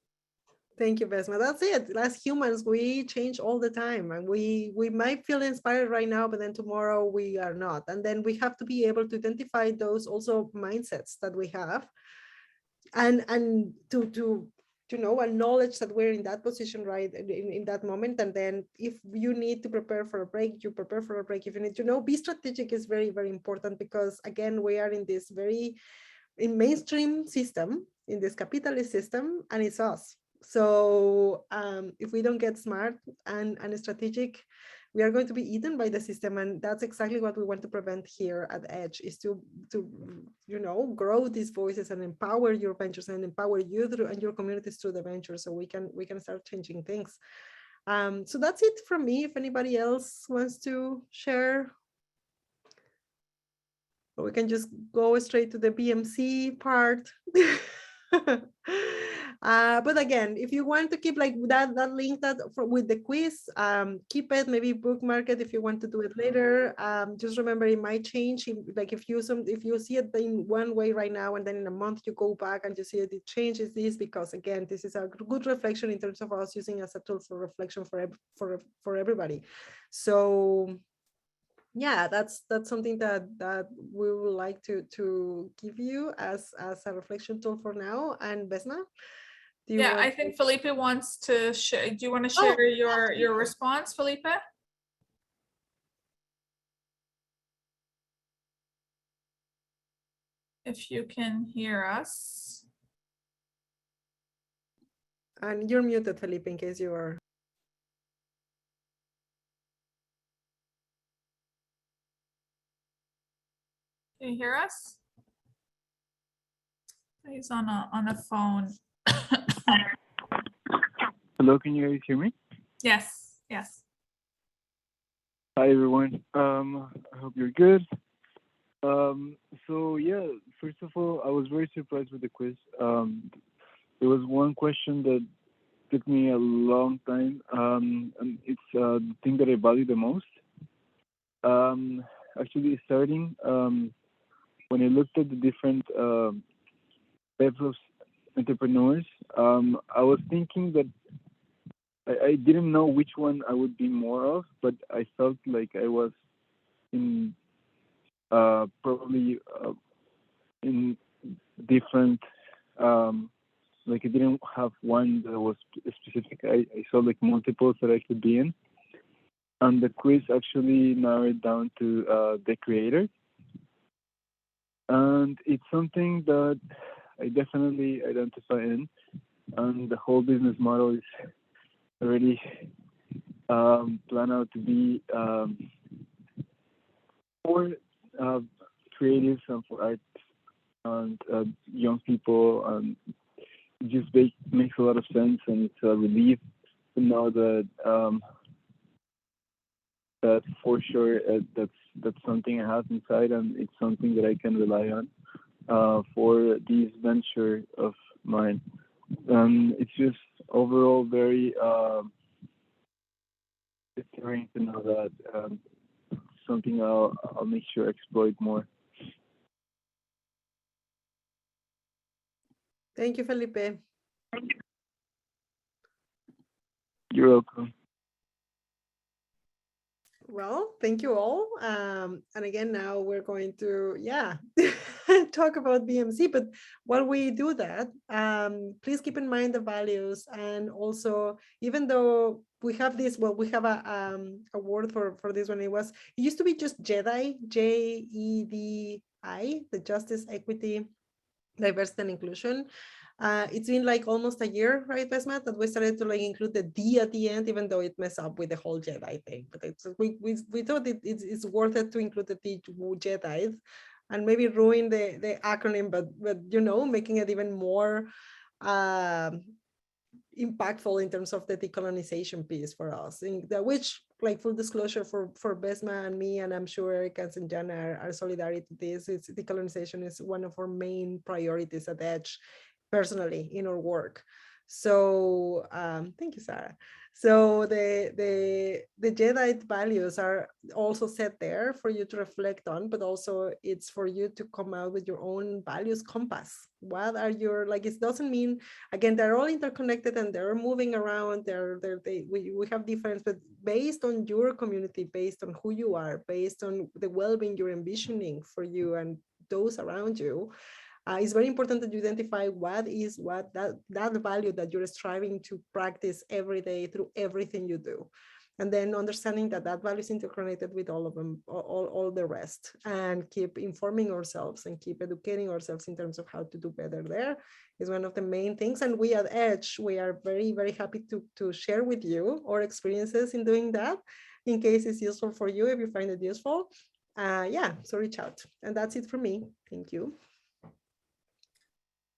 Thank you, Besma. That's it. As humans, we change all the time, and we might feel inspired right now, but then tomorrow we are not. And then we have to be able to identify those also mindsets that we have, and to know and knowledge that we're in that position right in that moment. And then if you need to prepare for a break, you prepare for a break. If you need to know, be strategic is very, very important, because again, we are in this very mainstream system, in this capitalist system, and it's us. So if we don't get smart and strategic, we are going to be eaten by the system. And that's exactly what we want to prevent here at Edge, is to grow these voices and empower your ventures and empower you through and your communities through the ventures, so we can start changing things. So that's it from me. If anybody else wants to share, or we can just go straight to the BMC part. But again, if you want to keep like that link with the quiz, keep it, maybe bookmark it if you want to do it later. Just remember, it might change. Like if you see it in one way right now, and then in a month you go back and you see it changes, this because again, this is a good reflection in terms of us using as a tool for reflection for everybody. So yeah, that's something that we would like to give you as a reflection tool for now. And Besma, Yeah, I think Felipe wants to share. Do you want to share your response, Felipe? If you can hear us. And you're muted, Felipe, in case you are. Can you hear us? He's on a phone. Hello, can you guys hear me? Yes, yes. Hi everyone. I hope you're good. So yeah, first of all, I was very surprised with the quiz. There was one question that took me a long time, and it's the thing that I value the most. Actually, starting when I looked at the different types of entrepreneurs, I was thinking that I didn't know which one I would be more of, but I felt like I was in probably in different, like I didn't have one that was specific. I saw like multiples that I could be in. And the quiz actually narrowed down to the creator. And it's something that I definitely identify in. And the whole business model is already planned out to be for creatives and for artists and young people. And it just makes a lot of sense, and it's a relief to know that that for sure that's something I have inside, and it's something that I can rely on for this venture of mine. It's just overall very stirring to know that something I'll make sure I exploit more. Thank you, Felipe. You're welcome. Well, thank you all. And again, now we're going to, talk about BMC. But while we do that, please keep in mind the values. And also, even though we have this, we have a word for this one. It used to be just JEDI, JEDI, the Justice, Equity, Diversity and Inclusion. It's been like almost a year, right, Besma, that we started to like include the D at the end, even though it messed up with the whole Jedi thing. But we thought it's worth it to include the D Jedi, and maybe ruin the acronym, but making it even more impactful in terms of the decolonization piece for us. Which, like, full disclosure for Besma and me, and I'm sure Erica and Jan are solidarity to this. Decolonization is one of our main priorities at Edge, personally, in our work. So thank you, Sarah. So the Jedi values are also set there for you to reflect on, but also it's for you to come out with your own values compass. What are your, like, it doesn't mean, again, they're all interconnected and they're moving around. We have difference, but based on your community, based on who you are, based on the well-being you're envisioning for you and those around you, it's very important that you identify what that value that you're striving to practice every day through everything you do. And then understanding that that value is interconnected with all of them, all the rest, and keep informing ourselves and keep educating ourselves in terms of how to do better there is one of the main things. And we at Edge, we are very, very happy to share with you our experiences in doing that in case it's useful for you, if you find it useful. Yeah, so reach out. And that's it for me. Thank you.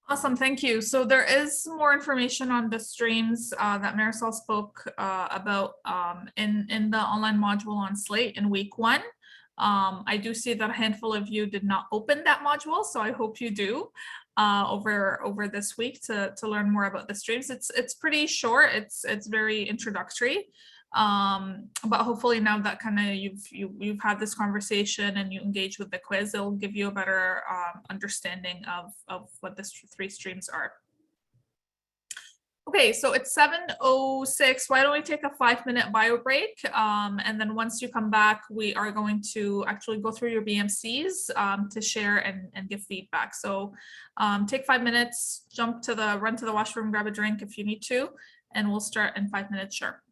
Awesome, thank you. So there is more information on the streams that Marisol spoke about in the online module on Slate in week 1. I do see that a handful of you did not open that module, so I hope you do over this week to learn more about the streams. It's pretty short. It's very introductory. But hopefully now that kind of you've had this conversation and you engage with the quiz, it'll give you a better understanding of what the 3 streams are. Okay, so it's 7:06. Why don't we take a 5-minute bio break? And then once you come back, we are going to actually go through your BMCs to share and give feedback. So take 5 minutes, run to the washroom, grab a drink if you need to, and we'll start in 5 minutes, sure.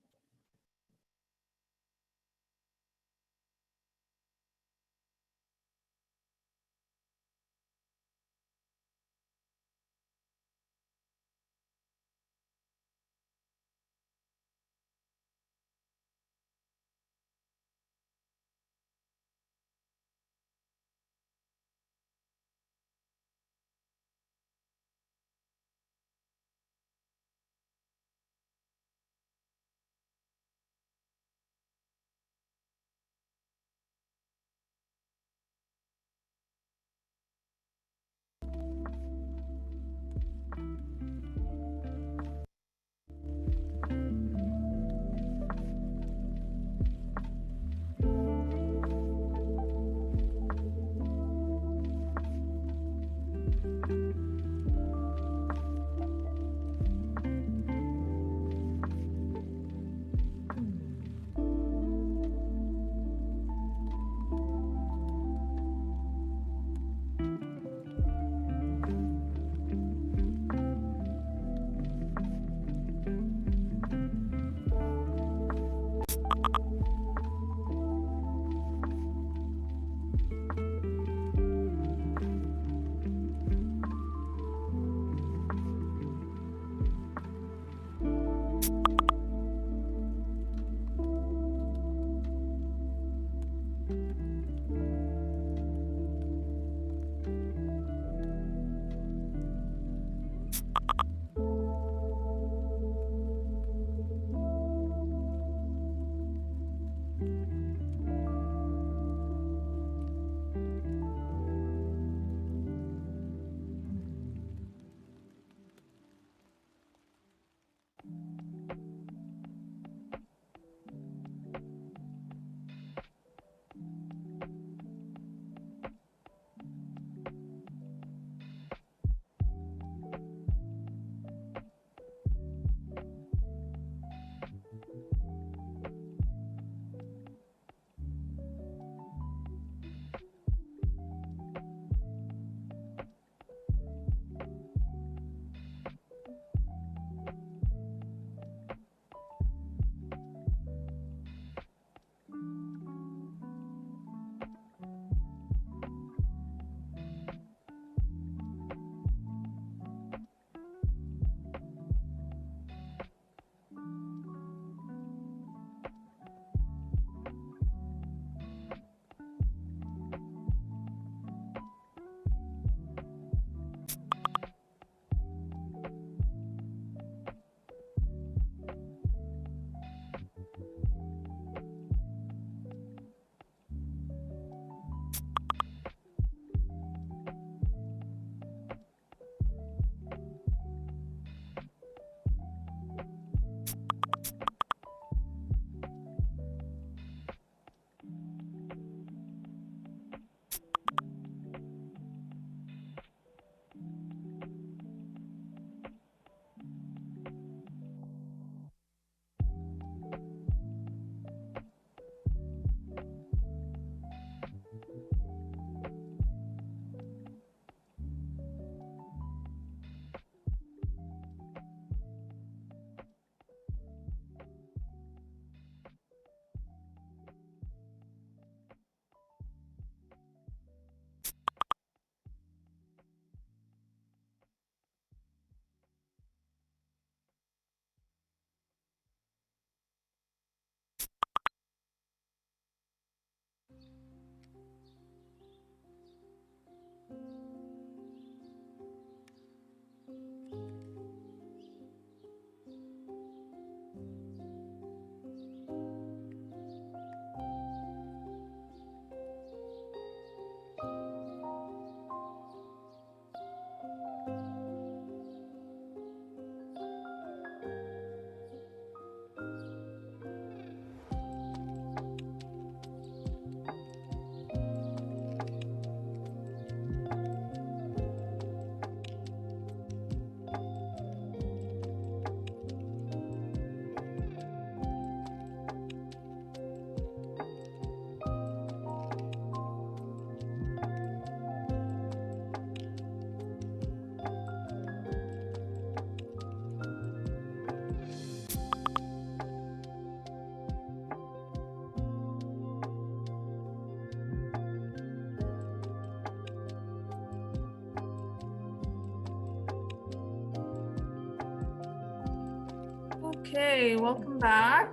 Okay, welcome back.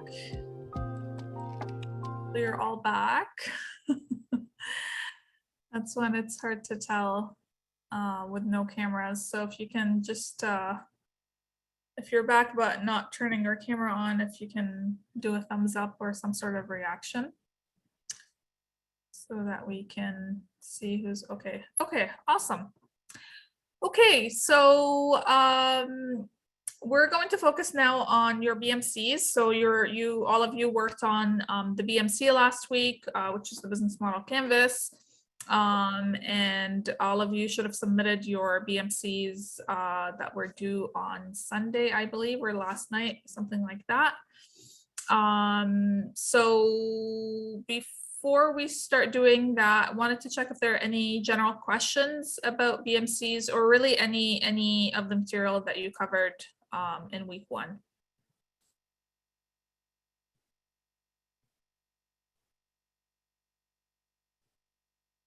We're all back. That's when it's hard to tell with no cameras. So if you can just, if you're back but not turning your camera on, if you can do a thumbs up or some sort of reaction so that we can see who's okay. Okay, awesome. Okay, so we're going to focus now on your BMCs. So all of you worked on the BMC last week, which is the business model canvas. And all of you should have submitted your BMCs that were due on Sunday, I believe, or last night, something like that. So before we start doing that, I wanted to check if there are any general questions about BMCs or really any of the material that you covered in week 1.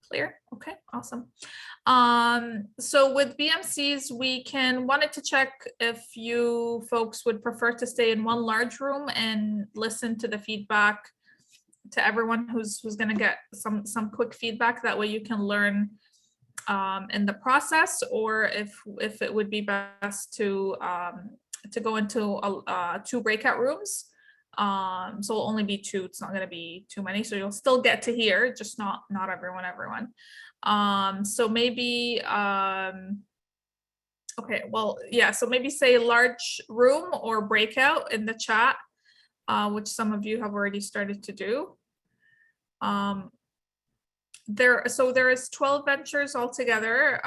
Clear? Okay, awesome. So with BMCs, we wanted to check if you folks would prefer to stay in one large room and listen to the feedback to everyone who's going to get some quick feedback. That way you can learn in the process, or if it would be best to go into 2 breakout rooms. So it'll only be 2. It's not going to be too many, so you'll still get to hear, just not everyone. So maybe okay, well, yeah, so maybe say large room or breakout in the chat, which some of you have already started to do. There is 12 ventures altogether.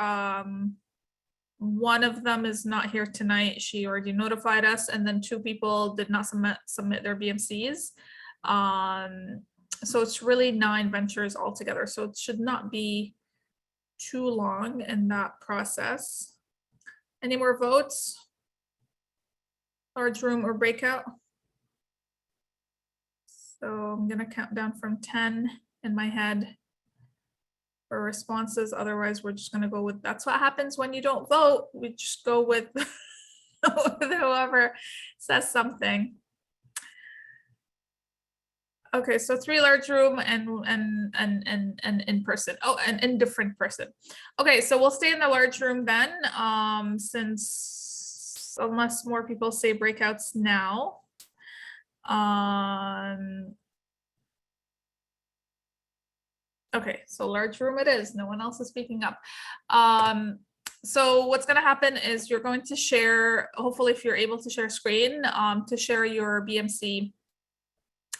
One of them is not here tonight. She already notified us, and then 2 people did not submit their BMCs. So it's really 9 ventures altogether. So it should not be too long in that process. Any more votes? Large room or breakout? So I'm gonna count down from 10 in my head for responses. Otherwise, we're just gonna go with, that's what happens when you don't vote. We just go with, with whoever says something. Okay, so 3 large room and in person. Oh, and in different person. Okay, so we'll stay in the large room then, since unless more people say breakouts now. Okay, so large room it is. No one else is speaking up. So what's going to happen is you're going to share, hopefully if you're able to share screen, to share your BMC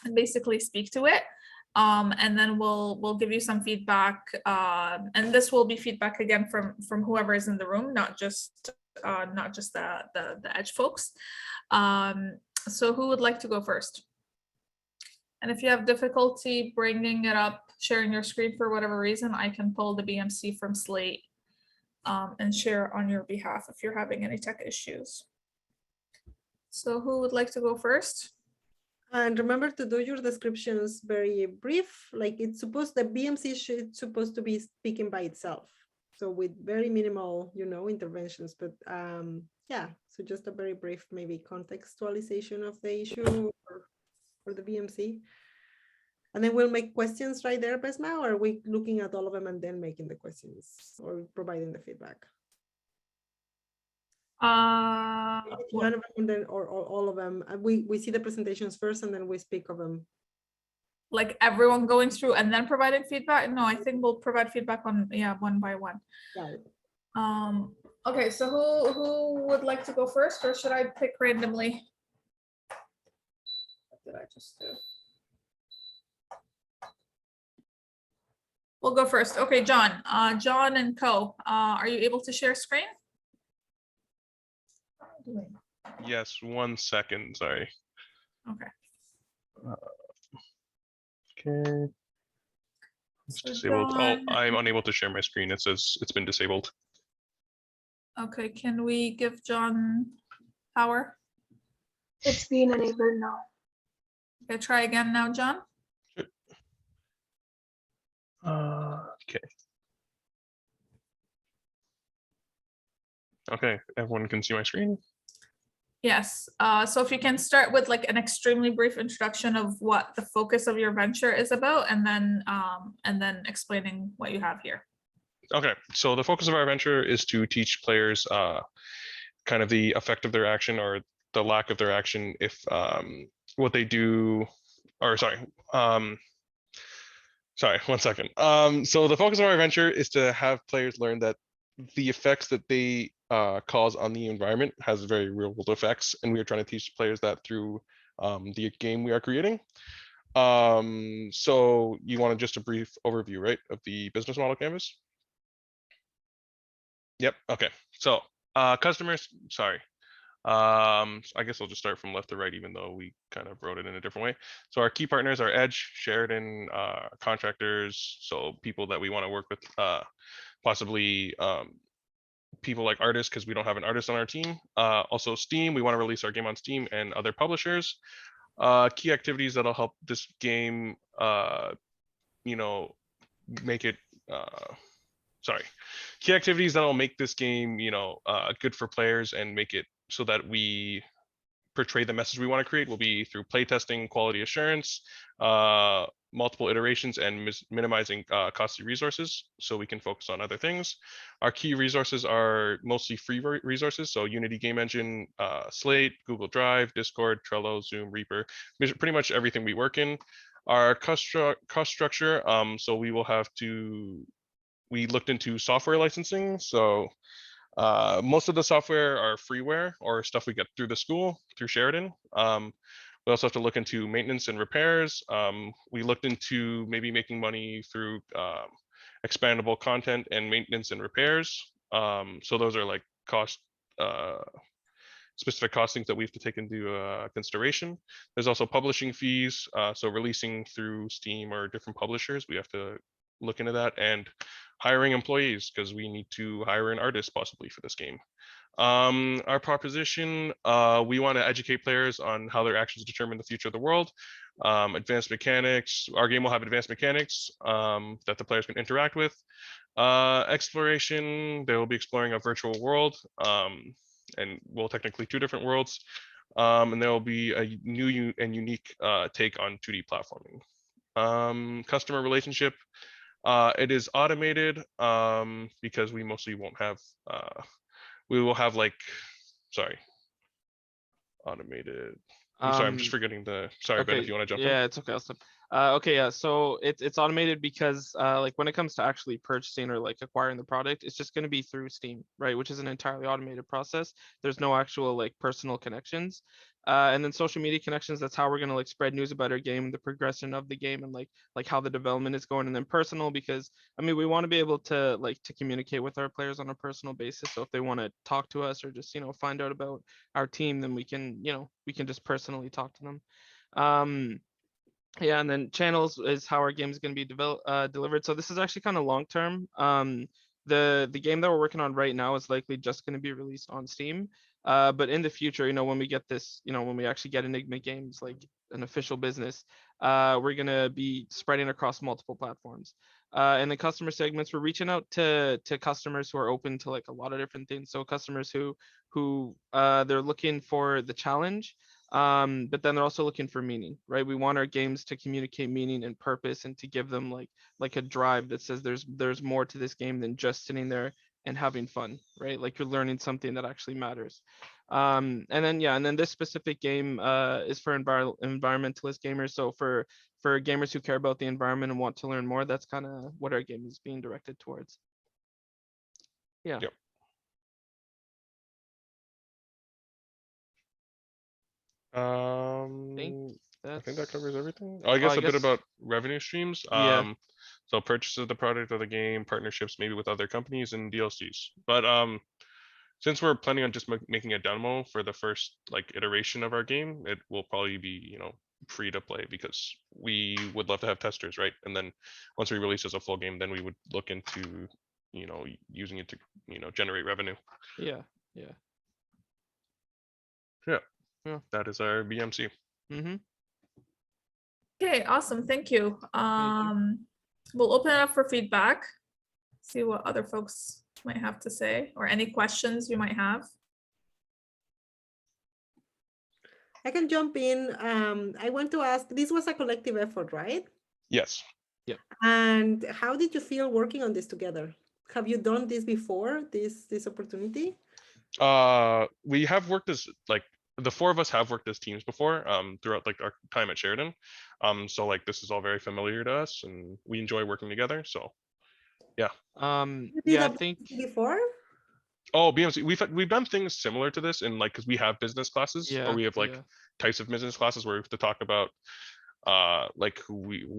and basically speak to it. And then we'll give you some feedback. And this will be feedback again from whoever is in the room, not just the Edge folks. So who would like to go first? And if you have difficulty bringing it up, sharing your screen for whatever reason, I can pull the BMC from Slate and share on your behalf if you're having any tech issues. So who would like to go first? And remember to do your descriptions very brief, like the BMC should supposed to be speaking by itself. So with very minimal, interventions, but yeah, so just a very brief, maybe contextualization of the issue or the BMC. And then we'll make questions right there, Besma, or are we looking at all of them and then making the questions or providing the feedback? One of them and then or all of them. We see the presentations first and then we speak of them. Like everyone going through and then providing feedback? No, I think we'll provide feedback on one by one. Got it. Okay, so who would like to go first, or should I pick randomly? What did I just do? We'll go first. Okay, John. John and Co. Are you able to share screen? Yes, 1 second, sorry. Okay. Okay. It's So disabled. John, Oh, I'm unable to share my screen. It says it's been disabled. okay, can we give John power? It's being enabled now. Okay, try again now, John. Okay. Okay, everyone can see my screen? Yes. So if you can start with like an extremely brief introduction of what the focus of your venture is about, and then explaining what you have here. Okay, so the focus of our venture is to teach players kind of the effect of their action or the lack of their action if what they do, or sorry, one second. So the focus of our venture is to have players learn that the effects that they cause on the environment has very real world effects, and we are trying to teach players that through the game we are creating. So you wanted just a brief overview, right, of the business model canvas? Yep. Okay. So customers, sorry. I guess I'll just start from left to right, even though we kind of wrote it in a different way. So our key partners are Edge, Sheridan, contractors, so people that we want to work with, possibly people like artists, because we don't have an artist on our team. Also Steam, we want to release our game on Steam, and other publishers. Key activities that'll help this game, make it, key activities that'll make this game, good for players and make it so that we portray the message we want to create will be through playtesting, quality assurance, multiple iterations, and minimizing costly resources so we can focus on other things. Our key resources are mostly free resources, so Unity Game Engine, Slate, Google Drive, Discord, Trello, Zoom, Reaper, pretty much everything we work in. Our cost structure, so we looked into software licensing, so most of the software are freeware or stuff we get through the school, through Sheridan. We also have to look into maintenance and repairs. We looked into maybe making money through expandable content and maintenance and repairs. So those are like specific costings that we have to take into consideration. There's also publishing fees. So releasing through Steam or different publishers, we have to look into that, and hiring employees, because we need to hire an artist possibly for this game. Our proposition, we want to educate players on how their actions determine the future of the world. Advanced mechanics, our game will have advanced mechanics that the players can interact with. Exploration, they will be exploring a virtual world, and well, technically 2 different worlds. And there will be a new and unique take on 2D platforming. Customer relationship, it is automated because we mostly won't have, we will have automated. I'm sorry, I'm just forgetting sorry, Ben, if you want to jump in. Yeah, it's okay. I'll stop. Okay, yeah. So it's automated because like when it comes to actually purchasing or like acquiring the product, it's just going to be through Steam, right? Which is an entirely automated process. There's no actual like personal connections. And then social media connections, that's how we're going to like spread news about our game, the progression of the game, and like how the development is going. And then personal, because I mean, we want to be able to communicate with our players on a personal basis. So if they want to talk to us or just, find out about our team, then we can just personally talk to them. Yeah, and then channels is how our game is going to be delivered. So this is actually kind of long term. The game that we're working on right now is likely just going to be released on Steam. But in the future, when we get this, when we actually get Enigma Games like an official business, we're going to be spreading across multiple platforms. And the customer segments, we're reaching out to customers who are open to like a lot of different things. So customers who they're looking for the challenge, but then they're also looking for meaning, right? We want our games to communicate meaning and purpose, and to give them like a drive that says there's more to this game than just sitting there and having fun, right? Like you're learning something that actually matters. And then this specific game is for environmentalist gamers. So for gamers who care about the environment and want to learn more, that's kind of what our game is being directed towards. Yeah. Yep. I think that covers everything. Oh, I guess a bit about revenue streams. Yeah. So purchases of the product of the game, partnerships maybe with other companies, and DLCs. But since we're planning on just making a demo for the first iteration of our game, it will probably be free to play, because we would love to have testers, right? And then once we release as a full game, then we would look into using it to generate revenue. Yeah. That is our BMC. Mm-hmm. Okay, awesome. Thank you. We'll open it up for feedback, see what other folks might have to say, or any questions you might have. I can jump in. I want to ask, this was a collective effort, right? Yes. And how did you feel working on this together? Have you done this before, this opportunity? We have worked as like the four of us have worked as teams before throughout like our time at Sheridan. So like this is all very familiar to us and we enjoy working together. So yeah. You did Yeah, I a think before? Oh, BMC, we've done things similar to this in like because we have business classes or yeah, we have like yeah, types of business classes where we have to talk about like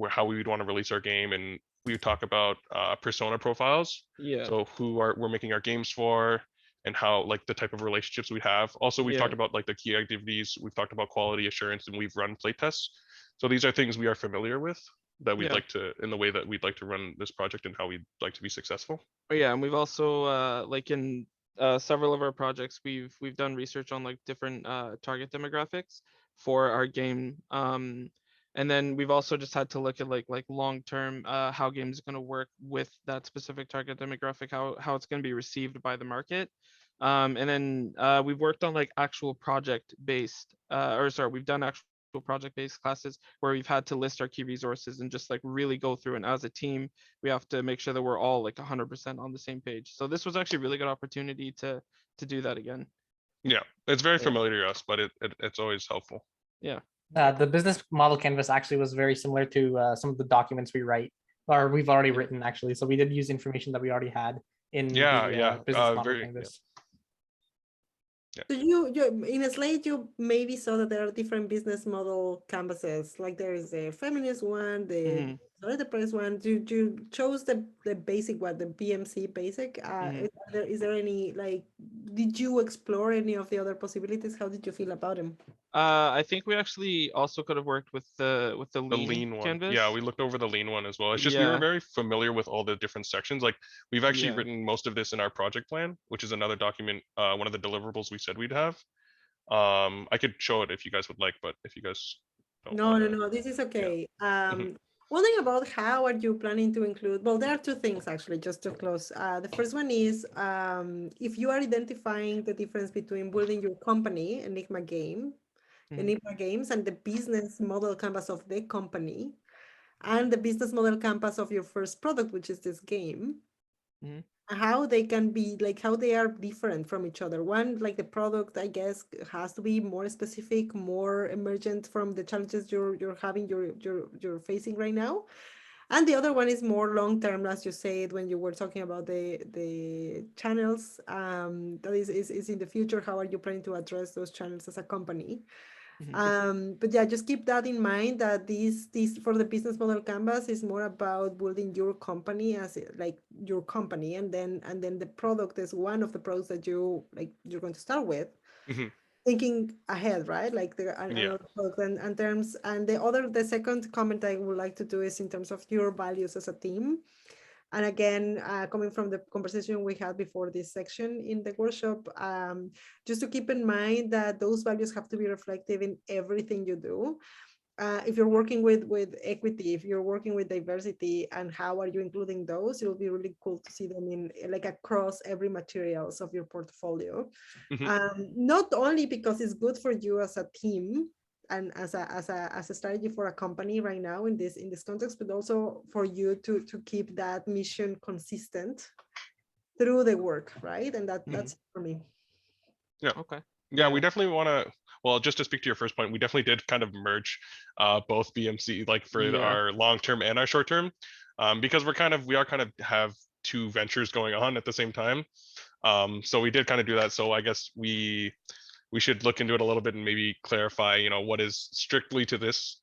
how we would want to release our game, and we would talk about persona profiles. yeah, So we're making our games for, and how like the type of relationships we have. Also, we've yeah. talked about like the key activities. We've talked about quality assurance, and we've run playtests. So these are things we are familiar with that we'd Yeah. like to in the way that we'd like to run this project and how we'd like to be successful. Oh, yeah, and we've also like in several of our projects, we've done research on like different target demographics for our game. And then we've also just had to look at like long term how games are going to work with that specific target demographic, how it's going to be received by the market. And then we've worked on like actual project based or sorry, we've done actual project based classes where we've had to list our key resources and just like really go through, and as a team we have to make sure that we're all like 100% on the same page. So this was actually a really good opportunity to do that again. Yeah, it's very Yeah. familiar to us, but it's always helpful. Yeah. The business model canvas actually was very similar to some of the documents we write, or we've already written actually. So we did use information that we already had in the business model very canvas. So you in a slate you maybe saw that there are different business model canvases. Like there is a feminist one, the enterprise one. You chose the basic one, the BMC basic. Is there any like? Did you explore any of the other possibilities? How did you feel about them? I think we actually also could have worked with the The lean one. canvas. Yeah, we looked over the lean one as well. It's just we were very familiar with all the different sections. Like we've actually written most of this in our project plan, which is another document, one of the deliverables we said we'd have. I could show it if you guys would like, but if you guys don't No, this is okay. One thing about how are you planning to include, well, there are two things actually, just to close. The first one is if you are identifying the difference between building your company, Enigma Games, and the business model canvas of the company, and the business model canvas of your first product, which is this game, how they can be, like how they are different from each other. One, like the product, I guess, has to be more specific, more emergent from the challenges you're having, you're facing right now. And the other one is more long term, as you said when you were talking about the channels. That is in the future. How are you planning to address those channels as a company? But yeah, just keep that in mind that this for the business model canvas is more about building your company as like your company, and then the product is one of the products that you're going to start with. Thinking ahead, right? Like another product and terms. And the second comment I would like to do is in terms of your values as a team. And again, coming from the conversation we had before this section in the workshop, just to keep in mind that those values have to be reflective in everything you do. If you're working with equity, if you're working with diversity, and how are you including those, it will be really cool to see them in like across every materials of your portfolio. Not only because it's good for you as a team and as a strategy for a company right now in this context, but also for you to keep that mission consistent through the work, right? And that's for me. Yeah. Okay. Yeah, we definitely want to. Well, just to speak to your first point, we definitely did kind of merge both BMC, like for our long term and our short term, because we are kind of have two ventures going on at the same time. So we did kind of do that. So I guess we should look into it a little bit and maybe clarify, what is strictly to this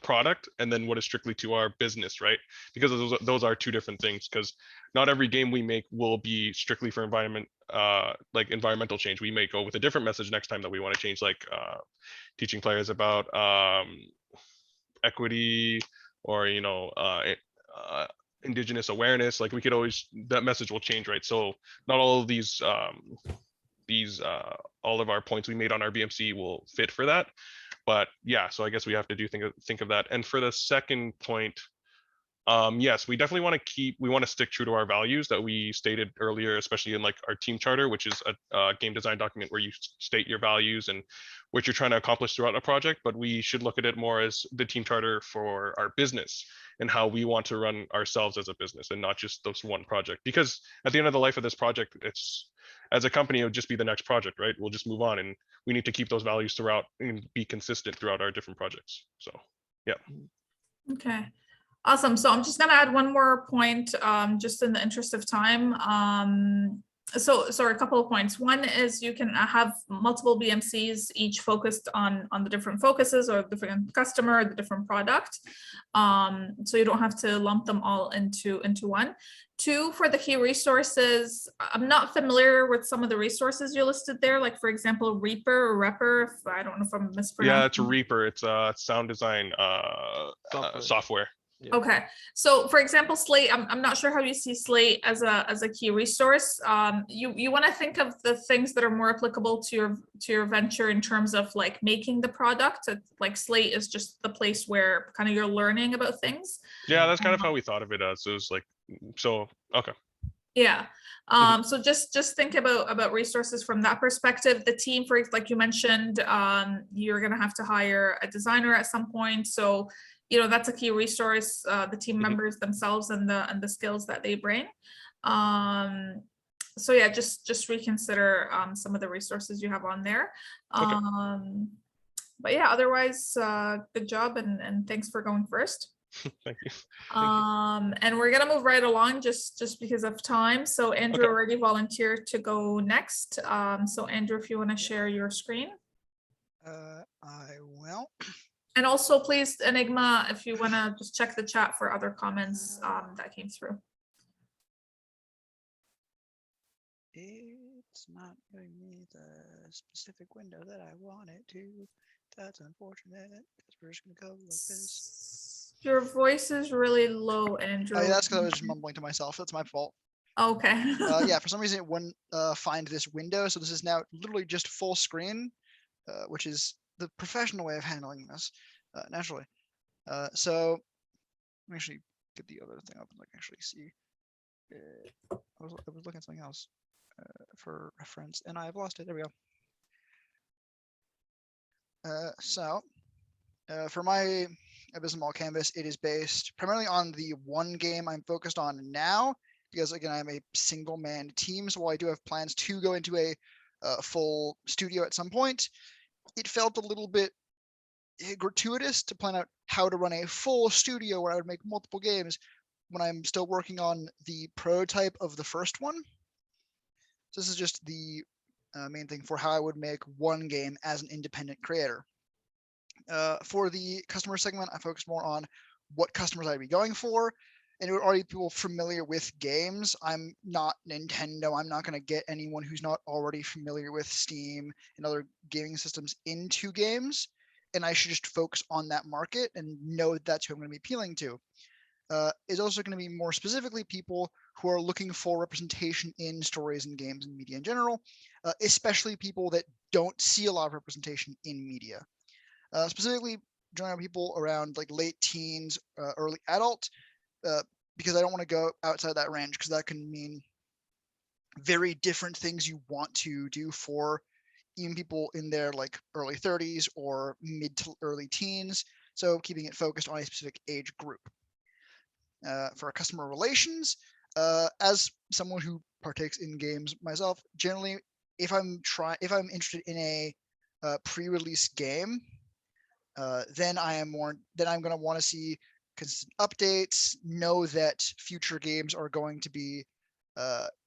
product and then what is strictly to our business, right? Because those are two different things, because not every game we make will be strictly for like environmental change. We may go with a different message next time that we want to change, like teaching players about equity or indigenous awareness. Like we could always, that message will change, right? So not all of these all of our points we made on our BMC will fit for that. But yeah, so I guess we have to think of that. And for the second point, yes, we definitely want to stick true to our values that we stated earlier, especially in like our team charter, which is a game design document where you state your values and what you're trying to accomplish throughout a project. But we should look at it more as the team charter for our business and how we want to run ourselves as a business, and not just this one project. Because at the end of the life of this project, it's, as a company, it would just be the next project, right? We'll just move on, and we need to keep those values throughout and be consistent throughout our different projects. So yeah. Okay. Awesome. So I'm just going to add one more point, just in the interest of time. So sorry, a couple of points. One is you can have multiple BMCs, each focused on the different focuses or the different customer, or the different product. So you don't have to lump them all into one. Two, for the key resources, I'm not familiar with some of the resources you listed there, like for example, Reaper or Repper, if I don't know if I'm mispronouncing. Yeah, it's a Reaper. It's a sound design software. Yeah. Okay, so for example, Slate, I'm not sure how you see Slate as a key resource. You want to think of the things that are more applicable to your venture in terms of like making the product. Like Slate is just the place where kind of you're learning about things. Yeah, that's kind of how we thought of it as. It was like, so okay. Yeah. So just think about resources from that perspective. The team, for like you mentioned, you're gonna have to hire a designer at some point. So that's a key resource, the team members themselves and the skills that they bring. So yeah, just reconsider some of the resources you have on there. But yeah, otherwise, good job and thanks for going first. Thank you. And we're gonna move right along just because of time. So Andrew already volunteered to go next. So Andrew, if you want to share your screen. I will. And also, please, Enigma, if you want to just check the chat for other comments that came through. It's not giving me the specific window that I want it to. That's unfortunate, because we're just going to go like this. Your voice is really low, Andrew. Oh, yeah, that's because I was just mumbling to myself. That's my fault. Okay. Yeah, for some reason it wouldn't find this window. So this is now literally just full screen, which is the professional way of handling this, naturally. So let me actually get the other thing up and like actually see. I was looking at something else for reference, and I've lost it. There we go. So for my Abysmal canvas, it is based primarily on the one game I'm focused on now, because again, I'm a single man team. So while I do have plans to go into a full studio at some point, it felt a little bit gratuitous to plan out how to run a full studio where I would make multiple games when I'm still working on the prototype of the first one. So this is just the main thing for how I would make one game as an independent creator. For the customer segment, I focus more on what customers I'd be going for, and it would already be people familiar with games. I'm not Nintendo. I'm not going to get anyone who's not already familiar with Steam and other gaming systems into games, and I should just focus on that market and know that that's who I'm going to be appealing to. Is also going to be more specifically people who are looking for representation in stories and games and media in general, especially people that don't see a lot of representation in media. Specifically, joining people around like late teens, early adult, because I don't want to go outside that range, because that can mean very different things you want to do for even people in their like early 30s or mid to early teens. So keeping it focused on a specific age group. For customer relations, as someone who partakes in games myself, generally, if I'm interested in a pre-release game, then I'm going to want to see consistent updates, know that future games are going to be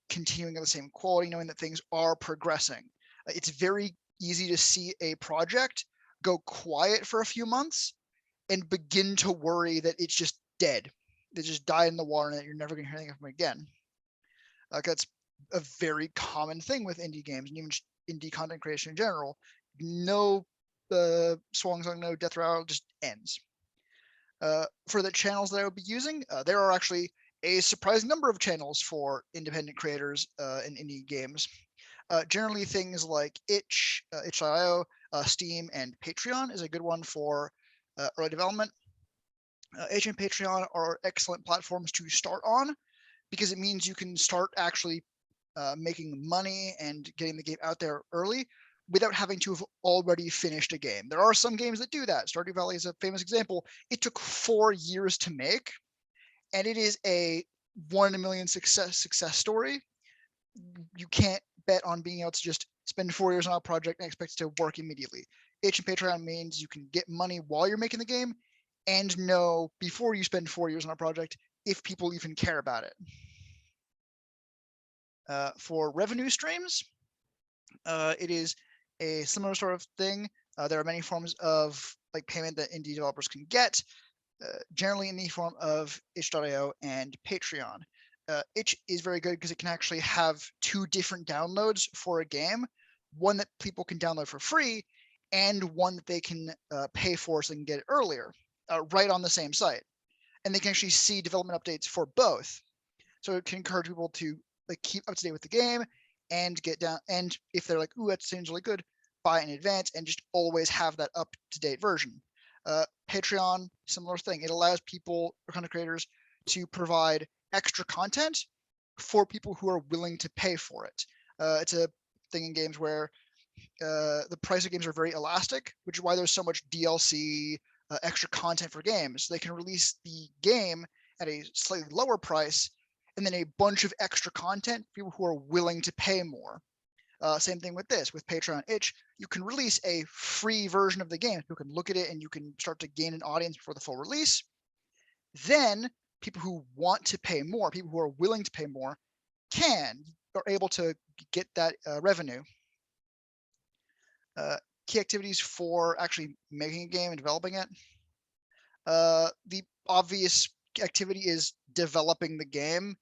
continuing at the same quality, knowing that things are progressing. It's very easy to see a project go quiet for a few months and begin to worry that it's just dead. They just died in the water and that you're never going to hear anything from them again. That's a very common thing with indie games and even just indie content creation in general. No swan song, no death rattle, just ends. For the channels that I would be using, there are actually a surprising number of channels for independent creators in indie games. Generally, things like itch.io, Steam, and Patreon is a good one for early development. Itch and Patreon are excellent platforms to start on because it means you can start actually making money and getting the game out there early without having to have already finished a game. There are some games that do that. Stardew Valley is a famous example. It took 4 years to make, and it is a 1 in a million success story. You can't bet on being able to just spend 4 years on a project and expect it to work immediately. Itch and Patreon means you can get money while you're making the game and know before you spend 4 years on a project if people even care about it. For revenue streams, it is a similar sort of thing. There are many forms of like payment that indie developers can get, generally in the form of itch.io and Patreon. Itch is very good because it can actually have 2 different downloads for a game, one that people can download for free and one that they can pay for so they can get it earlier, right on the same site. And they can actually see development updates for both. So it can encourage people to like keep up to date with the game and get down. And if they're like, ooh, that seems really good, buy it in advance and just always have that up to date version. Patreon, similar thing. It allows people or content creators to provide extra content for people who are willing to pay for it. It's a thing in games where the price of games are very elastic, which is why there's so much DLC, extra content for games. They can release the game at a slightly lower price and then a bunch of extra content for people who are willing to pay more. Same thing with this, with Patreon Itch, you can release a free version of the game. You can look at it and you can start to gain an audience before the full release. Then people who want to pay more, people who are willing to pay more, are able to get that revenue. Key activities for actually making a game and developing it. The obvious activity is developing the game.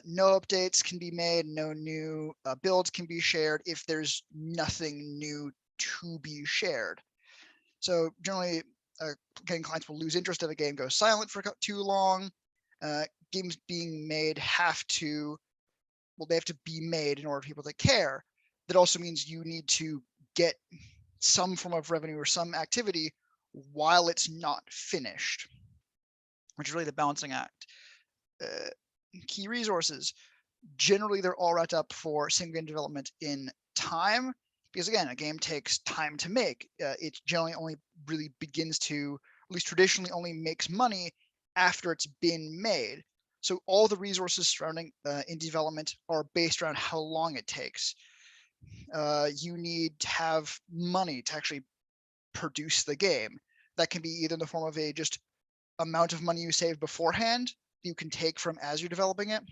No updates can be made, no new builds can be shared if there's nothing new to be shared. So generally, game clients will lose interest if a game goes silent for too long. Games being made they have to be made in order for people to care. That also means you need to get some form of revenue or some activity while it's not finished, which is really the balancing act. Key resources. Generally, they're all wrapped up for single game development in time, because again, a game takes time to make. It generally only really begins to, at least traditionally, only makes money after it's been made. So all the resources surrounding indie development are based around how long it takes. You need to have money to actually produce the game. That can be either in the form of a just amount of money you save beforehand you can take from as you're developing it.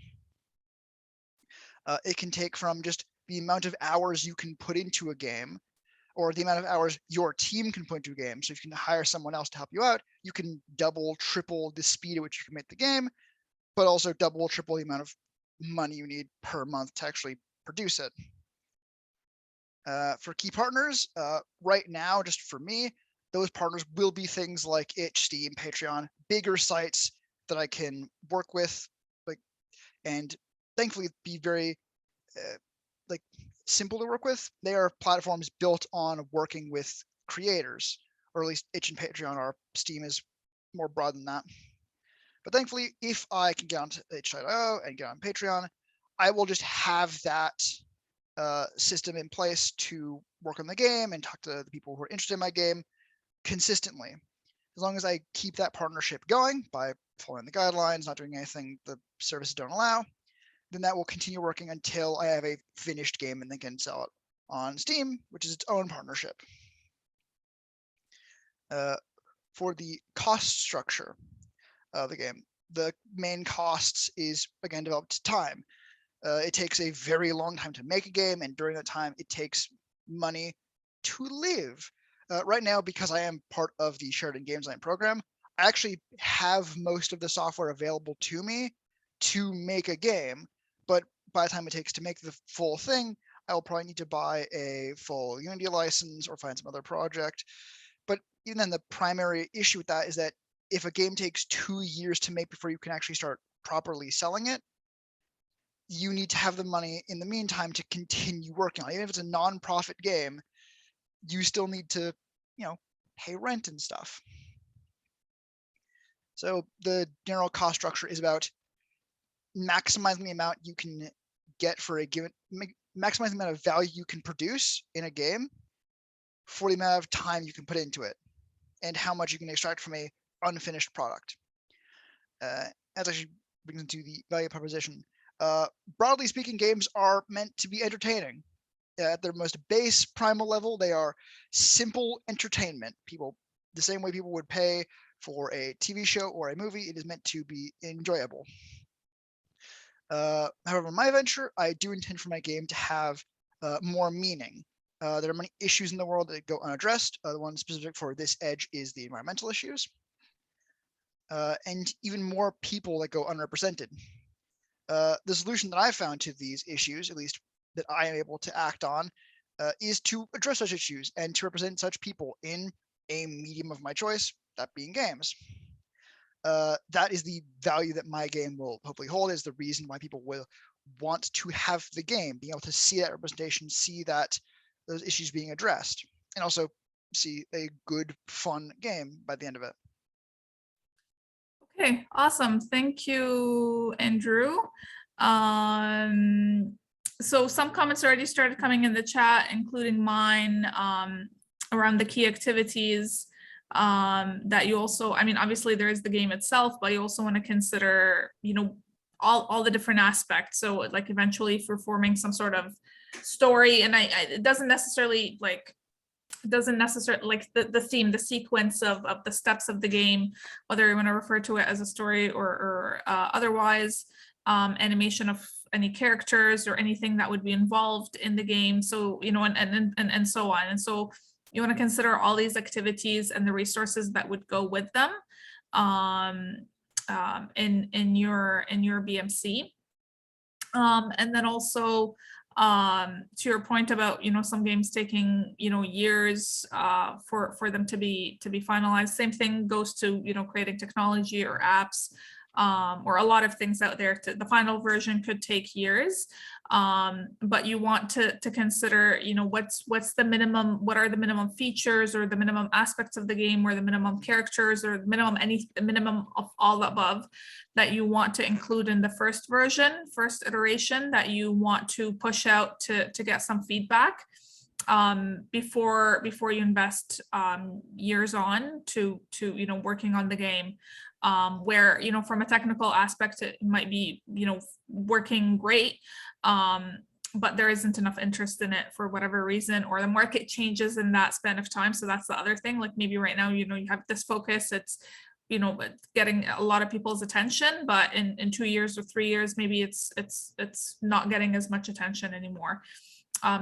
It can take from just the amount of hours you can put into a game, or the amount of hours your team can put into a game. So if you can hire someone else to help you out, you can double, triple the speed at which you can make the game, but also double, triple the amount of money you need per month to actually produce it. For key partners, right now, just for me, those partners will be things like Itch, Steam, Patreon, bigger sites that I can work with, and thankfully be very simple to work with. They are platforms built on working with creators, or at least Itch and Patreon are. Steam is more broad than that. But thankfully, if I can get onto itch.io and get on Patreon, I will just have that system in place to work on the game and talk to the people who are interested in my game consistently. As long as I keep that partnership going by following the guidelines, not doing anything the services don't allow, then that will continue working until I have a finished game and then can sell it on Steam, which is its own partnership. For the cost structure of the game, the main costs is, again, developed time. It takes a very long time to make a game, and during that time, it takes money to live. Right now, because I am part of the Sheridan Games Design program, I actually have most of the software available to me to make a game, but by the time it takes to make the full thing, I will probably need to buy a full Unity license or find some other project. But even then, the primary issue with that is that if a game takes 2 years to make before you can actually start properly selling it, you need to have the money in the meantime to continue working on it. Even if it's a non-profit game, you still need to, pay rent and stuff. So the general cost structure is about maximizing the amount you can get for a given, maximizing the amount of value you can produce in a game for the amount of time you can put into it, and how much you can extract from a unfinished product. That actually brings into the value proposition. Broadly speaking, games are meant to be entertaining. At their most base primal level, they are simple entertainment. The same way people would pay for a TV show or a movie, it is meant to be enjoyable. However, in my venture, I do intend for my game to have more meaning. There are many issues in the world that go unaddressed. The one specific for this edge is the environmental issues. And even more people that go unrepresented. The solution that I found to these issues, at least that I am able to act on, is to address such issues and to represent such people in a medium of my choice, that being games. That is the value that my game will hopefully hold, is the reason why people will want to have the game, being able to see that representation, see that those issues being addressed, and also see a good, fun game by the end of it. Okay, awesome. Thank you, Andrew. So some comments already started coming in the chat, including mine, around the key activities that you also, I mean, obviously there is the game itself, but you also want to consider, all the different aspects. So like eventually for forming some sort of story, and it doesn't necessarily like the theme, the sequence of the steps of the game, whether you want to refer to it as a story or otherwise, animation of any characters or anything that would be involved in the game. So, and so on. And so you want to consider all these activities and the resources that would go with them in your BMC. And then also, to your point about some games taking years for them to be finalized. Same thing goes to creating technology or apps, or a lot of things out there. The final version could take years, but you want to consider what's the minimum, what are the minimum features or the minimum aspects of the game, or the minimum characters, or the minimum of all the above that you want to include in the first iteration, that you want to push out to get some feedback before you invest years on to working on the game, where from a technical aspect it might be working great, but there isn't enough interest in it for whatever reason, or the market changes in that span of time. So that's the other thing. Like maybe right now you have this focus, it's getting a lot of people's attention, but in 2 years or 3 years, maybe it's not getting as much attention anymore.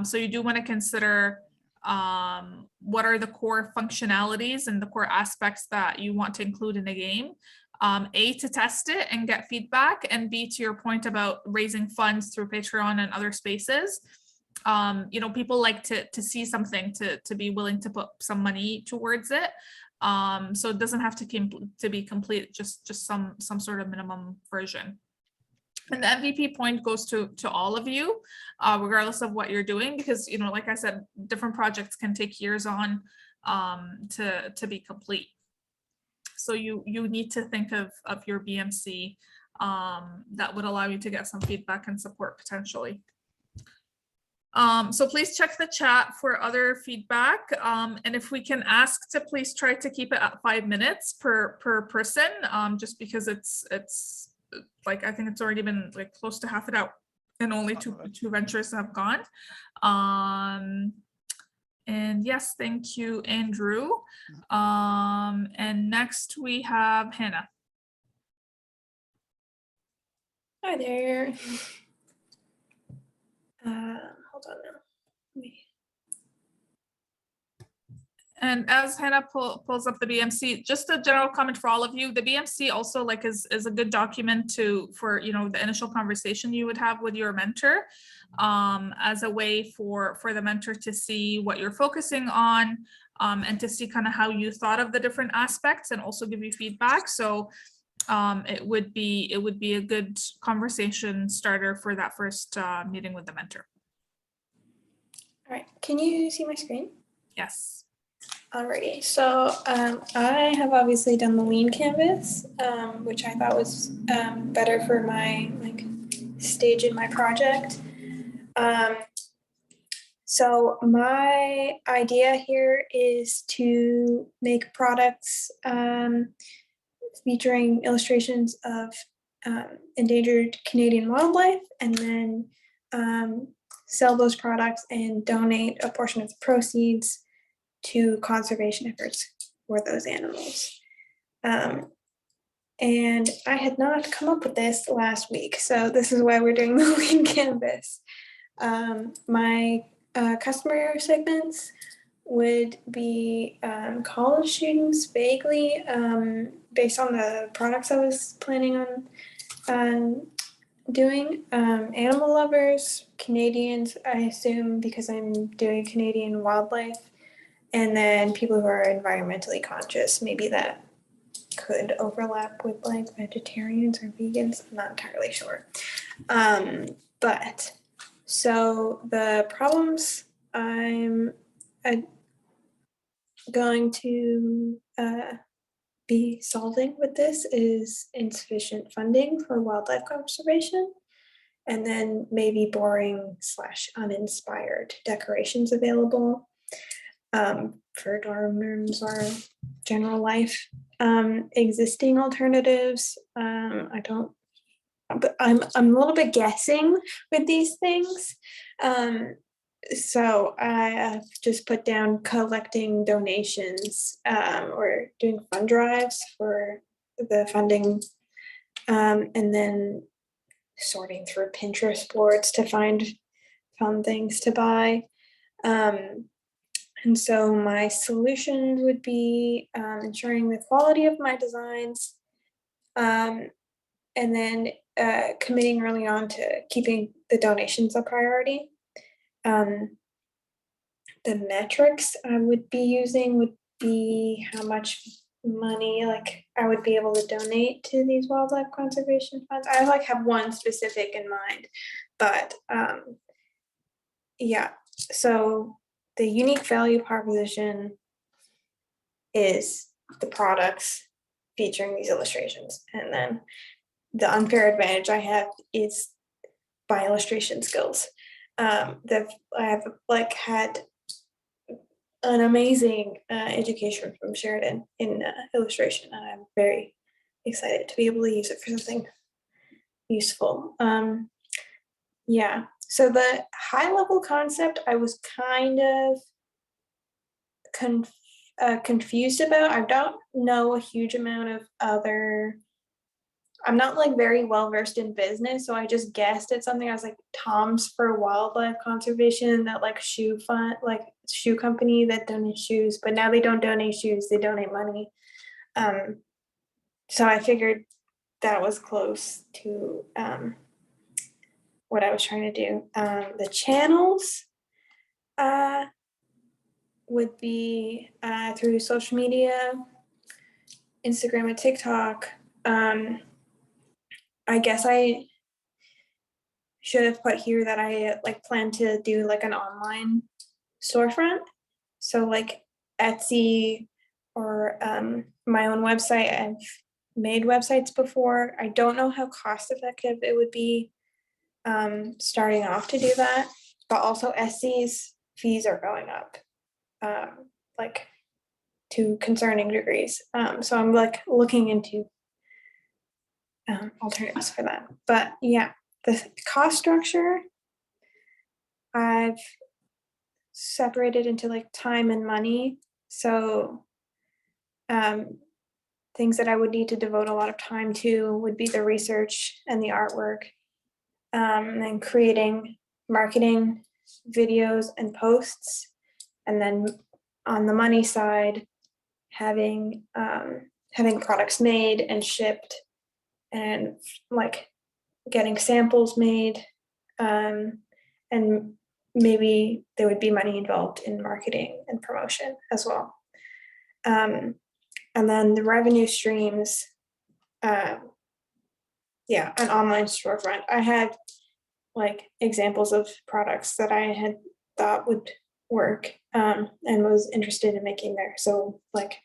So you do want to consider what are the core functionalities and the core aspects that you want to include in a game. A, to test it and get feedback, and B, to your point about raising funds through Patreon and other spaces. People like to see something to be willing to put some money towards it. So it doesn't have to be complete, just some sort of minimum version. And the MVP point goes to all of you, regardless of what you're doing, because like I said, different projects can take years on to be complete. So you need to think of your BMC that would allow you to get some feedback and support potentially. So please check the chat for other feedback. And if we can ask to please try to keep it at 5 minutes per person, just because it's like, I think it's already been like close to half an hour and only two ventures have gone. And yes, thank you, Andrew. And next we have Hannah. Hi there. Hold on now. And as Hannah pulls up the BMC, just a general comment for all of you, the BMC also is a good document for the initial conversation you would have with your mentor, as a way for the mentor to see what you're focusing on, and to see kind of how you thought of the different aspects, and also give you feedback. So it would be a good conversation starter for that first meeting with the mentor. All right, can you see my screen? Yes. Alrighty, so I have obviously done the lean canvas, which I thought was better for my like stage in my project. So my idea here is to make products featuring illustrations of endangered Canadian wildlife, and then sell those products and donate a portion of the proceeds to conservation efforts for those animals. And I had not come up with this last week, so this is why we're doing the lean canvas. My customer segments would be college students vaguely, based on the products I was planning on doing, animal lovers, Canadians, I assume, because I'm doing Canadian wildlife, and then people who are environmentally conscious. Maybe that could overlap with like vegetarians or vegans. I'm not entirely sure. But so the problems I'm going to be solving with this is insufficient funding for wildlife conservation, and then maybe boring / uninspired decorations available for dorm rooms or general life. Existing alternatives, but I'm a little bit guessing with these things. So I've just put down collecting donations or doing fund drives for the funding, and then sorting through Pinterest boards to find fun things to buy. And so my solutions would be ensuring the quality of my designs, and then committing early on to keeping the donations a priority. The metrics I would be using would be how much money like I would be able to donate to these wildlife conservation funds. I like have one specific in mind, but yeah, so the unique value proposition is the products featuring these illustrations, and then the unfair advantage I have is my illustration skills. That I have like had an amazing education from Sheridan in illustration, and I'm very excited to be able to use it for something useful. Yeah, so the high level concept I was kind of confused about. I don't know a huge amount of other, I'm not like very well versed in business, so I just guessed at something. I was like, Tom's for Wildlife Conservation, that like shoe fund, like shoe company that donates shoes, but now they don't donate shoes, they donate money. So I figured that was close to what I was trying to do. The channels would be through social media, Instagram and TikTok. I guess I should have put here that I like plan to do like an online storefront. So like Etsy or my own website. I've made websites before. I don't know how cost effective it would be starting off to do that, but also SC's fees are going up like to concerning degrees. So I'm like looking into alternatives for that. But yeah, the cost structure I've separated into like time and money. So things that I would need to devote a lot of time to would be the research and the artwork, and creating marketing videos and posts. And then on the money side, having products made and shipped, and like getting samples made, and maybe there would be money involved in marketing and promotion as well. And then the revenue streams, yeah, an online storefront. I had like examples of products that I had thought would work and was interested in making there. So like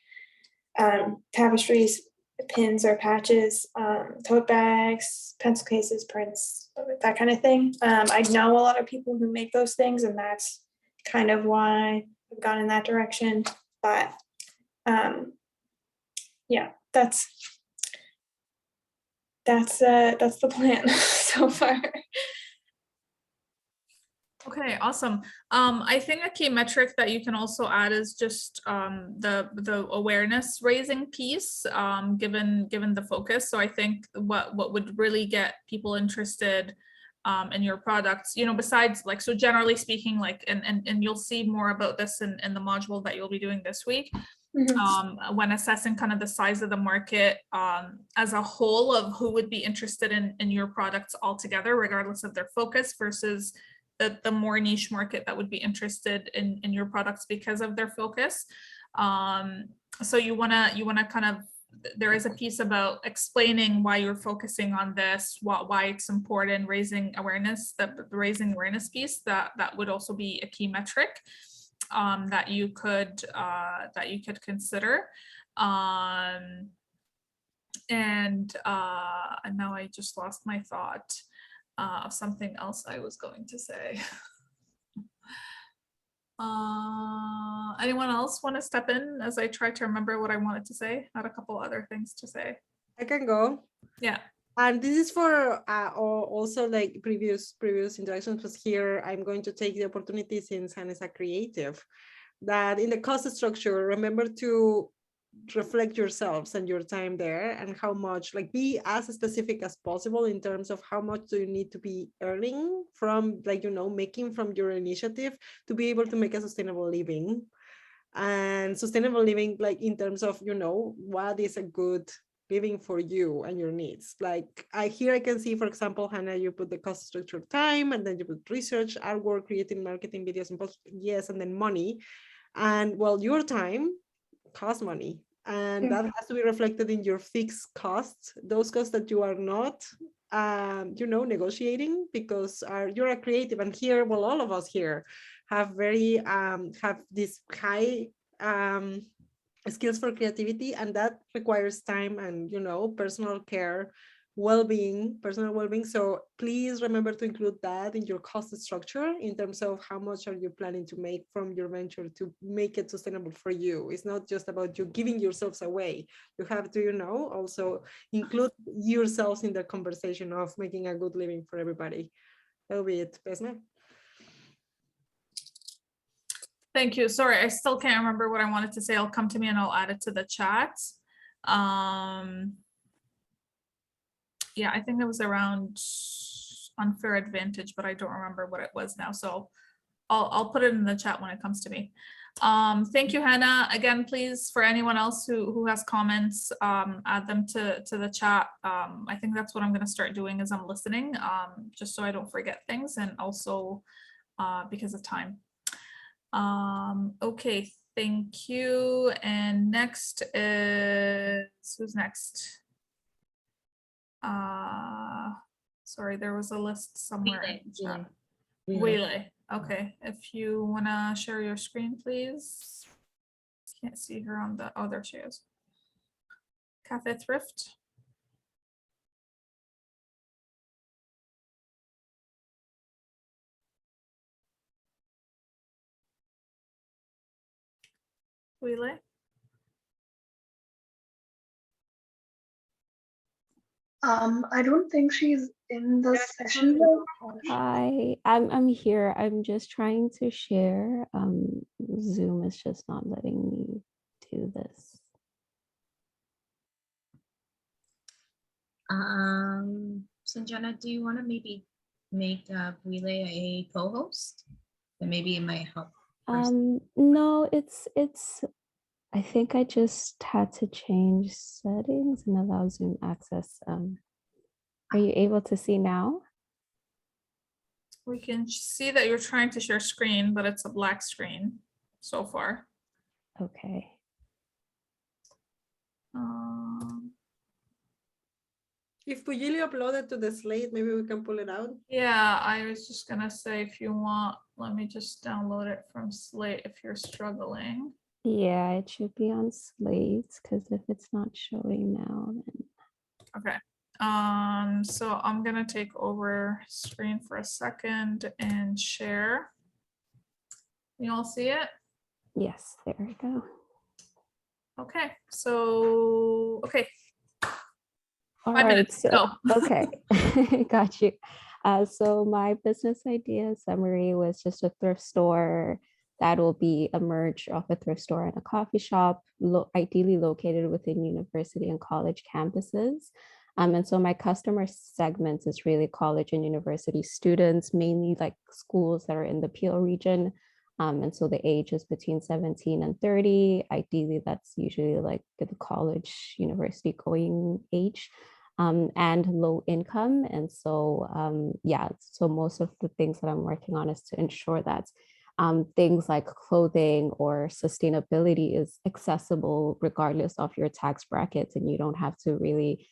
tapestries, pins or patches, tote bags, pencil cases, prints, that kind of thing. I know a lot of people who make those things, and that's kind of why I've gone in that direction. But yeah, that's the plan so far. Okay, awesome. I think a key metric that you can also add is just the awareness raising piece, given the focus. So I think what would really get people interested in your products, you know, besides like, so generally speaking, like, and you'll see more about this in the module that you'll be doing this week. When assessing kind of the size of the market as a whole of who would be interested in your products altogether, regardless of their focus, versus the more niche market that would be interested in your products because of their focus. So you wanna kind of, there is a piece about explaining why you're focusing on this, why it's important, raising awareness, the raising awareness piece, that would also be a key metric that you could consider. And now I just lost my thought of something else I was going to say. Anyone else want to step in as I try to remember what I wanted to say? I had a couple other things to say. I can go. Yeah. And this is for also like previous interactions, because here I'm going to take the opportunity, since Hannah is a creative, that in the cost structure, remember to reflect yourselves and your time there, and how much, like, be as specific as possible in terms of how much do you need to be earning from, like, you know, making from your initiative to be able to make a sustainable living. And sustainable living, like, in terms of, you know, what is a good living for you and your needs. Like, I can see, for example, Hannah, you put the cost structure time, and then you put research, artwork, creating marketing videos, and post, yes, and then money. And well, your time costs money, and that has to be reflected in your fixed costs, those costs that you are not you know, negotiating, because you're a creative. And here, well, all of us here have very have this high skills for creativity, and that requires time and, you know, personal care, personal well-being. So please remember to include that in your cost structure, in terms of how much are you planning to make from your venture to make it sustainable for you. It's not just about you giving yourselves away. You have to, you know, also include yourselves in the conversation of making a good living for everybody. That'll be it, Pesna. Thank you. Sorry, I still can't remember what I wanted to say. I'll come to me and I'll add it to the chat. Yeah, I think it was around unfair advantage, but I don't remember what it was now. So I'll put it in the chat when it comes to me. Thank you, Hannah. Again, please, for anyone else who has comments, add them to the chat. I think that's what I'm going to start doing as I'm listening, just so I don't forget things, and also because of time. Okay, thank you. And next is, who's next? Sorry, there was a list somewhere. Wele. Okay, if you wanna share your screen, please. Can't see her on the, oh, there she is. Cafe Thrift. Wele. I don't think she's in the session though. Hi, I'm here. I'm just trying to share. Zoom is just not letting me do this. Sanjana, do you want to maybe make Wele a co-host? And maybe it might help. No, it's I think I just had to change settings and allow Zoom access. Are you able to see now? We can see that you're trying to share screen, but it's a black screen so far. Okay. If Pujili uploaded to the slate, maybe we can pull it out. Yeah, I was just gonna say, if you want, let me just download it from Slate if you're struggling. Yeah, it should be on Slate because if it's not showing now, then Okay. So I'm gonna take over screen for a second and share. You all see it? yes, there we go. Okay, so, okay, All 5 right, minutes, so go. okay, got you. So my business idea summary was just a thrift store that will be a merge of a thrift store and a coffee shop, ideally located within university and college campuses. And so my customer segments is really college and university students, mainly like schools that are in the Peel region. And so the age is between 17 and 30. Ideally, that's usually like the college, university going age. And low income. And so, yeah, so most of the things that I'm working on is to ensure that things like clothing or sustainability is accessible regardless of your tax brackets, and you don't have to really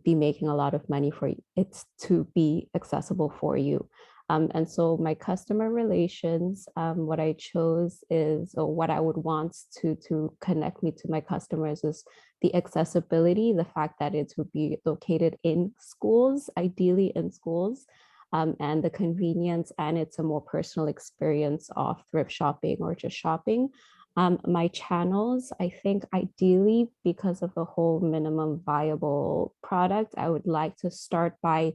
be making a lot of money for it to be accessible for you. And so my customer relations, what I chose is, or what I would want to connect me to my customers is the accessibility, the fact that it would be located in schools, ideally in schools, and the convenience, and it's a more personal experience of thrift shopping or just shopping. My channels, I think ideally, because of the whole minimum viable product, I would like to start by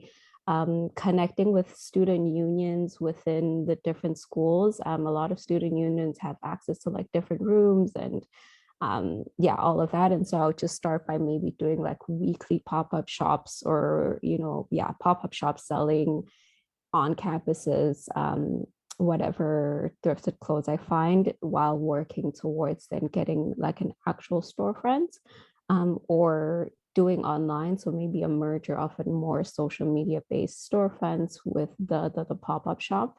connecting with student unions within the different schools. A lot of student unions have access to like different rooms and yeah, all of that. And so I would just start by maybe doing like weekly pop-up shops or, yeah, pop-up shops selling on campuses, whatever thrifted clothes I find, while working towards then getting like an actual storefront, or doing online. So maybe a merger of a more social media based storefronts with the pop-up shop.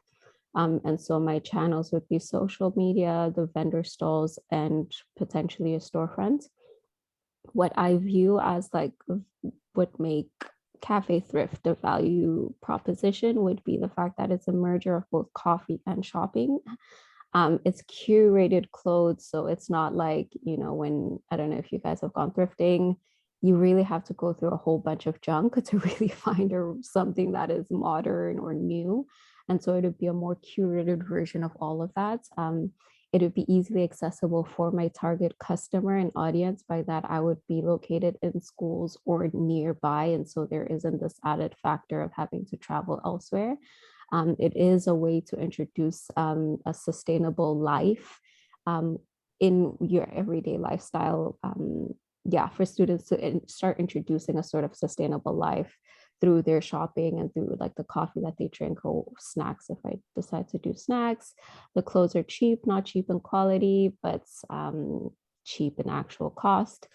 And so my channels would be social media, the vendor stalls, and potentially a storefront. What I view as like would make Cafe Thrift a value proposition would be the fact that it's a merger of both coffee and shopping. It's curated clothes, so it's not like, when, I don't know if you guys have gone thrifting, you really have to go through a whole bunch of junk to really find something that is modern or new. And so it would be a more curated version of all of that. It would be easily accessible for my target customer and audience. By that, I would be located in schools or nearby. And so there isn't this added factor of having to travel elsewhere. It is a way to introduce a sustainable life in your everyday lifestyle. Yeah, for students to start introducing a sort of sustainable life through their shopping and through like the coffee that they drink or snacks. If I decide to do snacks, the clothes are cheap, not cheap in quality, but cheap in actual cost.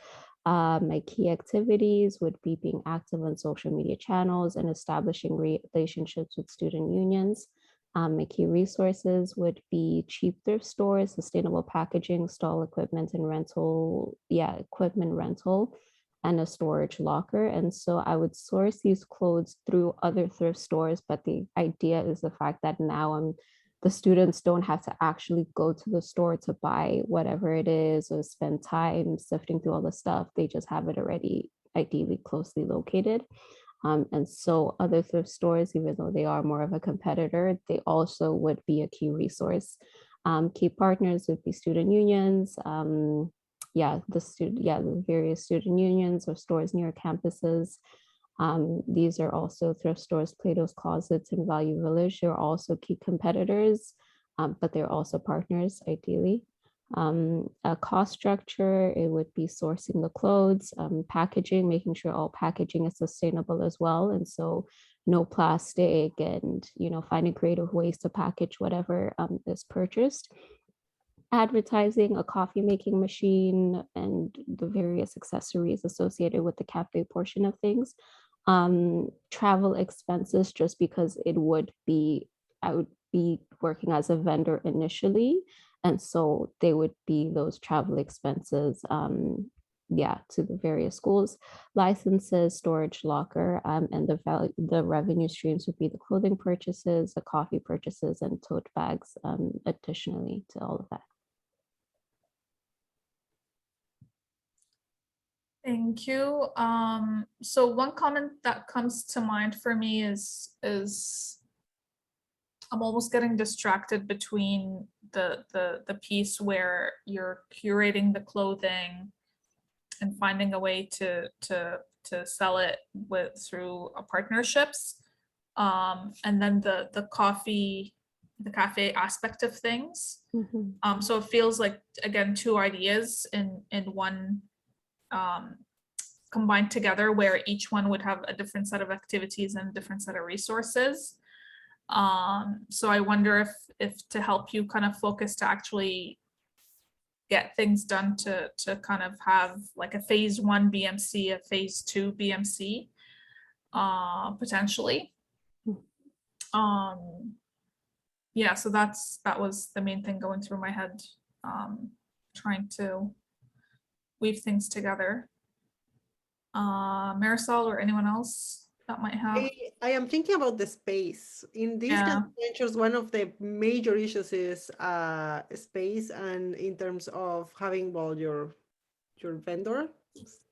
My key activities would be being active on social media channels and establishing relationships with student unions. My key resources would be cheap thrift stores, sustainable packaging, stall equipment and rental, equipment rental, and a storage locker. And so I would source these clothes through other thrift stores, but the idea is the fact that now the students don't have to actually go to the store to buy whatever it is or spend time sifting through all the stuff. They just have it already, ideally closely located. And so other thrift stores, even though they are more of a competitor, they also would be a key resource. Key partners would be student unions, the various student unions or stores near campuses. These are also thrift stores, Plato's Closets and Value Village. They're also key competitors, but they're also partners, ideally. A cost structure, it would be sourcing the clothes, packaging, making sure all packaging is sustainable as well. And so no plastic and, finding creative ways to package whatever is purchased. Advertising, a coffee making machine, and the various accessories associated with the cafe portion of things. Travel expenses, just because I would be working as a vendor initially. And so they would be those travel expenses, to the various schools. Licenses, storage, locker, and the revenue streams would be the clothing purchases, the coffee purchases, and tote bags, additionally to all of that. Thank you. So one comment that comes to mind for me is I'm almost getting distracted between the piece where you're curating the clothing and finding a way to sell it through partnerships, and then the cafe aspect of things. So it feels like, again, two ideas in one, combined together, where each one would have a different set of activities and a different set of resources. So I wonder if to help you kind of focus to actually get things done to kind of have like a phase 1 BMC, a phase 2 BMC, potentially. Yeah, so that was the main thing going through my head, trying to weave things together. Marisol or anyone else that might have? I am thinking about the space. In these kind of ventures, one of the major issues is space, and in terms of having, well, your vendor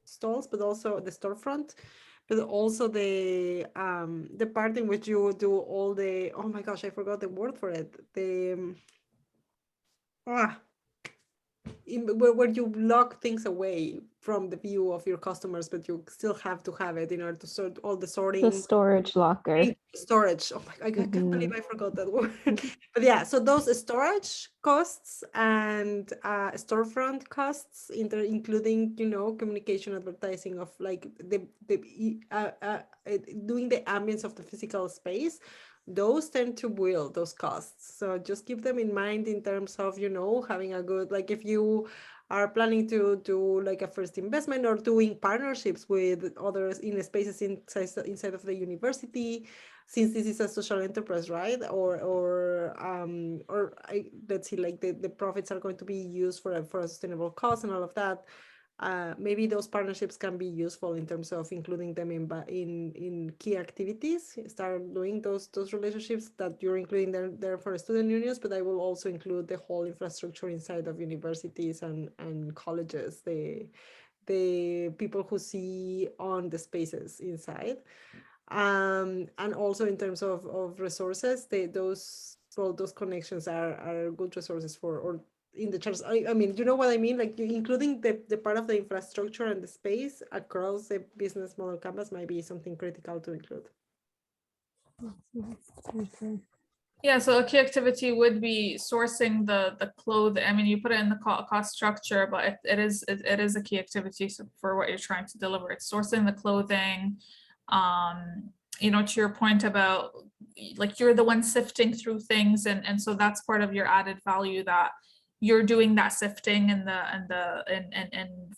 stalls, but also the storefront, but also the part in which you do all the, oh my gosh, I forgot the word for it. Where you lock things away from the view of your customers, but you still have to have it in order to sort all the sorting. The storage locker. Storage. Oh my, I can't believe I forgot that word. But yeah, so those storage costs and storefront costs, including, communication, advertising of like doing the ambience of the physical space. Those tend to build those costs. So just keep them in mind in terms of, having a good, like if you are planning to do like a first investment or doing partnerships with others in spaces inside of the university, since this is a social enterprise, right? Let's see, like the profits are going to be used for a sustainable cause and all of that. Maybe those partnerships can be useful in terms of including them in key activities. Start doing those relationships that you're including there for student unions, but I will also include the whole infrastructure inside of universities and colleges, the people who see on the spaces inside. And also in terms of resources, those connections are good resources or in the charts. I mean, you know what I mean? Like including the part of the infrastructure and the space across the business model canvas might be something critical to include. Yeah, so a key activity would be sourcing the clothing. I mean, you put it in the cost structure, but it is a key activity for what you're trying to deliver. It's sourcing the clothing. To your point about like you're the one sifting through things, and so that's part of your added value, that you're doing that sifting and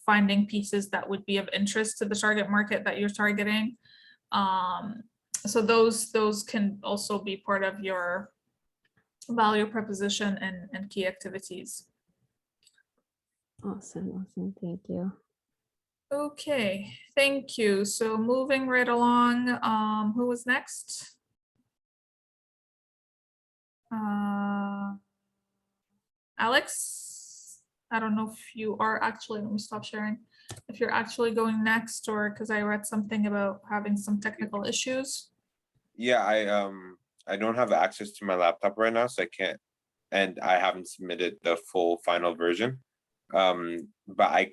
finding pieces that would be of interest to the target market that you're targeting. So those can also be part of your value proposition and key activities. Awesome, thank you. Okay, thank you. So moving right along, who was next? Alex, I don't know if you are actually, let me stop sharing, if you're actually going next, or because I read something about having some technical issues. Yeah, I don't have access to my laptop right now, so I can't, and I haven't submitted the full final version. But I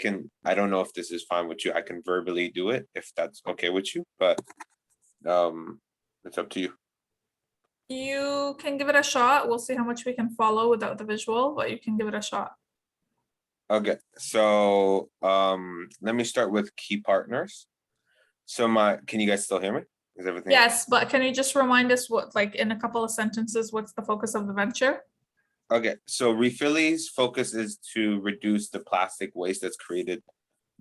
don't know if this is fine with you. I can verbally do it if that's okay with you, but it's up to you. You can give it a shot. We'll see how much we can follow without the visual, but you can give it a shot. Okay, so let me start with key partners. So can you guys still hear me? Is everything? Yes, but can you just remind us what, like in a couple of sentences, what's the focus of the venture? Okay, so Refilly's focus is to reduce the plastic waste that's created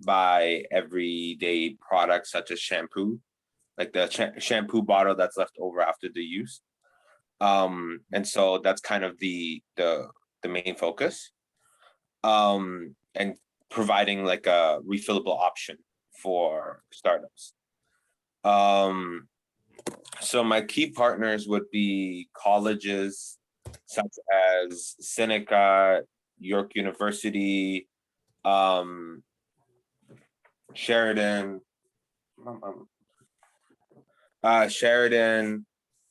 by everyday products such as shampoo, like the shampoo bottle that's left over after the use. And so that's kind of the main focus. And providing like a refillable option for startups. So my key partners would be colleges such as Seneca, York University, Sheridan, Sheridan,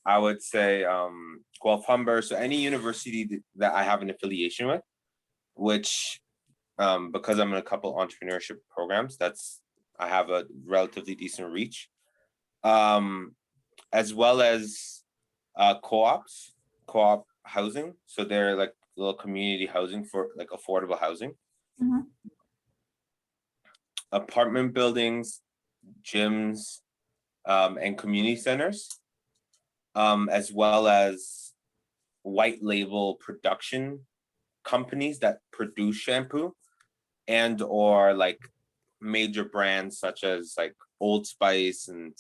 I would say Guelph Humber. So any university that I have an affiliation with, which because I'm in a couple entrepreneurship programs, I have a relatively decent reach. As well as co-op housing. So they're like little community housing for like affordable housing. Apartment buildings, gyms, and community centers, as well as white label production companies that produce shampoo and or like major brands such as like Old Spice and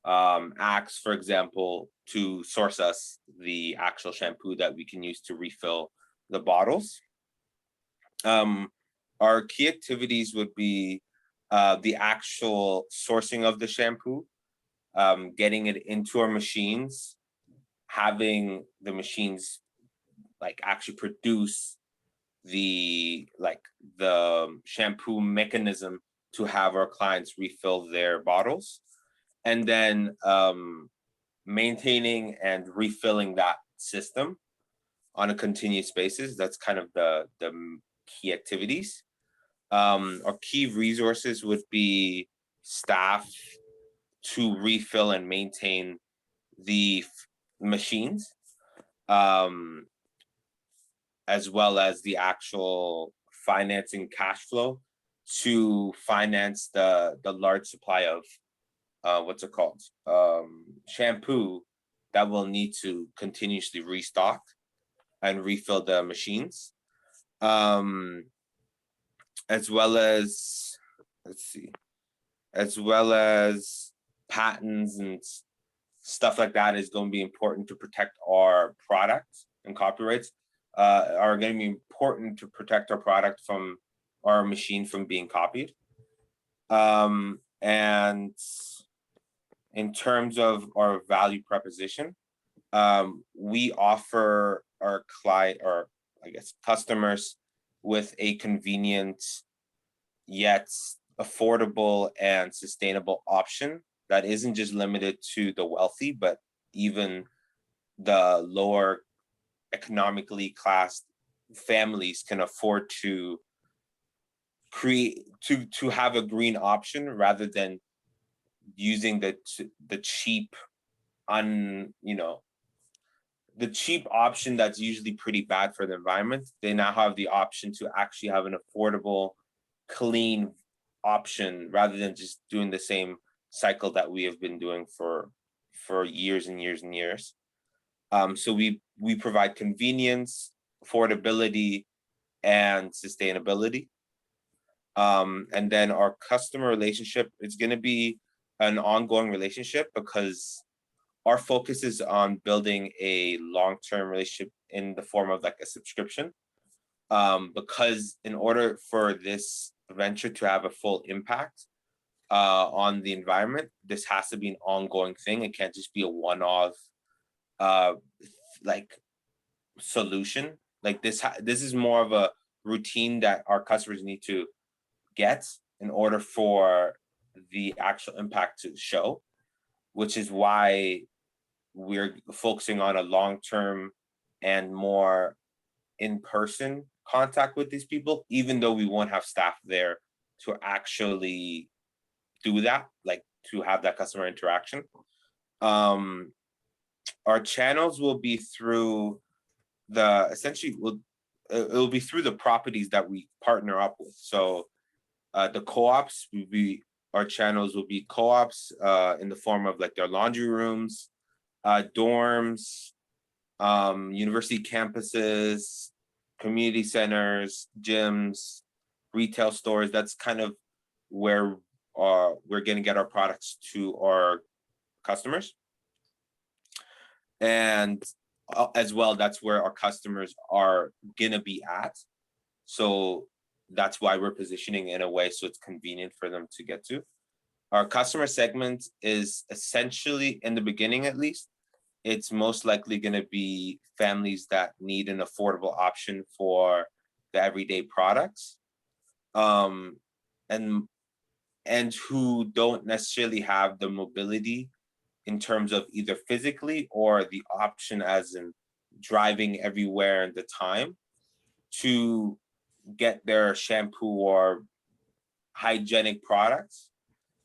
Axe, for example, to source us the actual shampoo that we can use to refill the bottles. Our key activities would be the actual sourcing of the shampoo, getting it into our machines, having the machines like actually produce the shampoo mechanism to have our clients refill their bottles, and then maintaining and refilling that system on a continuous basis. That's kind of the key activities. Our key resources would be staff to refill and maintain the machines, as well as the actual financing cash flow to finance the large supply of what's it called? Shampoo that will need to continuously restock and refill the machines. As well as, as well as patents and stuff like that is going to be important to protect our product, and copyrights are going to be important to protect our product from our machine from being copied. And in terms of our value proposition, we offer our client, or I guess customers, with a convenient yet affordable and sustainable option that isn't just limited to the wealthy, but even the lower economically classed families can afford to to have a green option rather than using the cheap the cheap option that's usually pretty bad for the environment. They now have the option to actually have an affordable, clean option rather than just doing the same cycle that we have been doing for years and years and years. So we provide convenience, affordability, and sustainability. And then our customer relationship is going to be an ongoing relationship because our focus is on building a long-term relationship in the form of like a subscription. Because in order for this venture to have a full impact on the environment, this has to be an ongoing thing. It can't just be a one-off like solution. Like this is more of a routine that our customers need to get in order for the actual impact to show, which is why we're focusing on a long-term and more in-person contact with these people, even though we won't have staff there to actually do that, like to have that customer interaction. Our channels will be through it'll be through the properties that we partner up with. So the co-ops our channels will be co-ops in the form of like their laundry rooms, dorms, university campuses, community centers, gyms, retail stores. That's kind of where we're going to get our products to our customers. And as well, that's where our customers are going to be at. So that's why we're positioning in a way so it's convenient for them to get to. Our customer segment is essentially, in the beginning at least, it's most likely going to be families that need an affordable option for the everyday products, and who don't necessarily have the mobility in terms of either physically or the option as in driving everywhere and the time to get their shampoo or hygienic products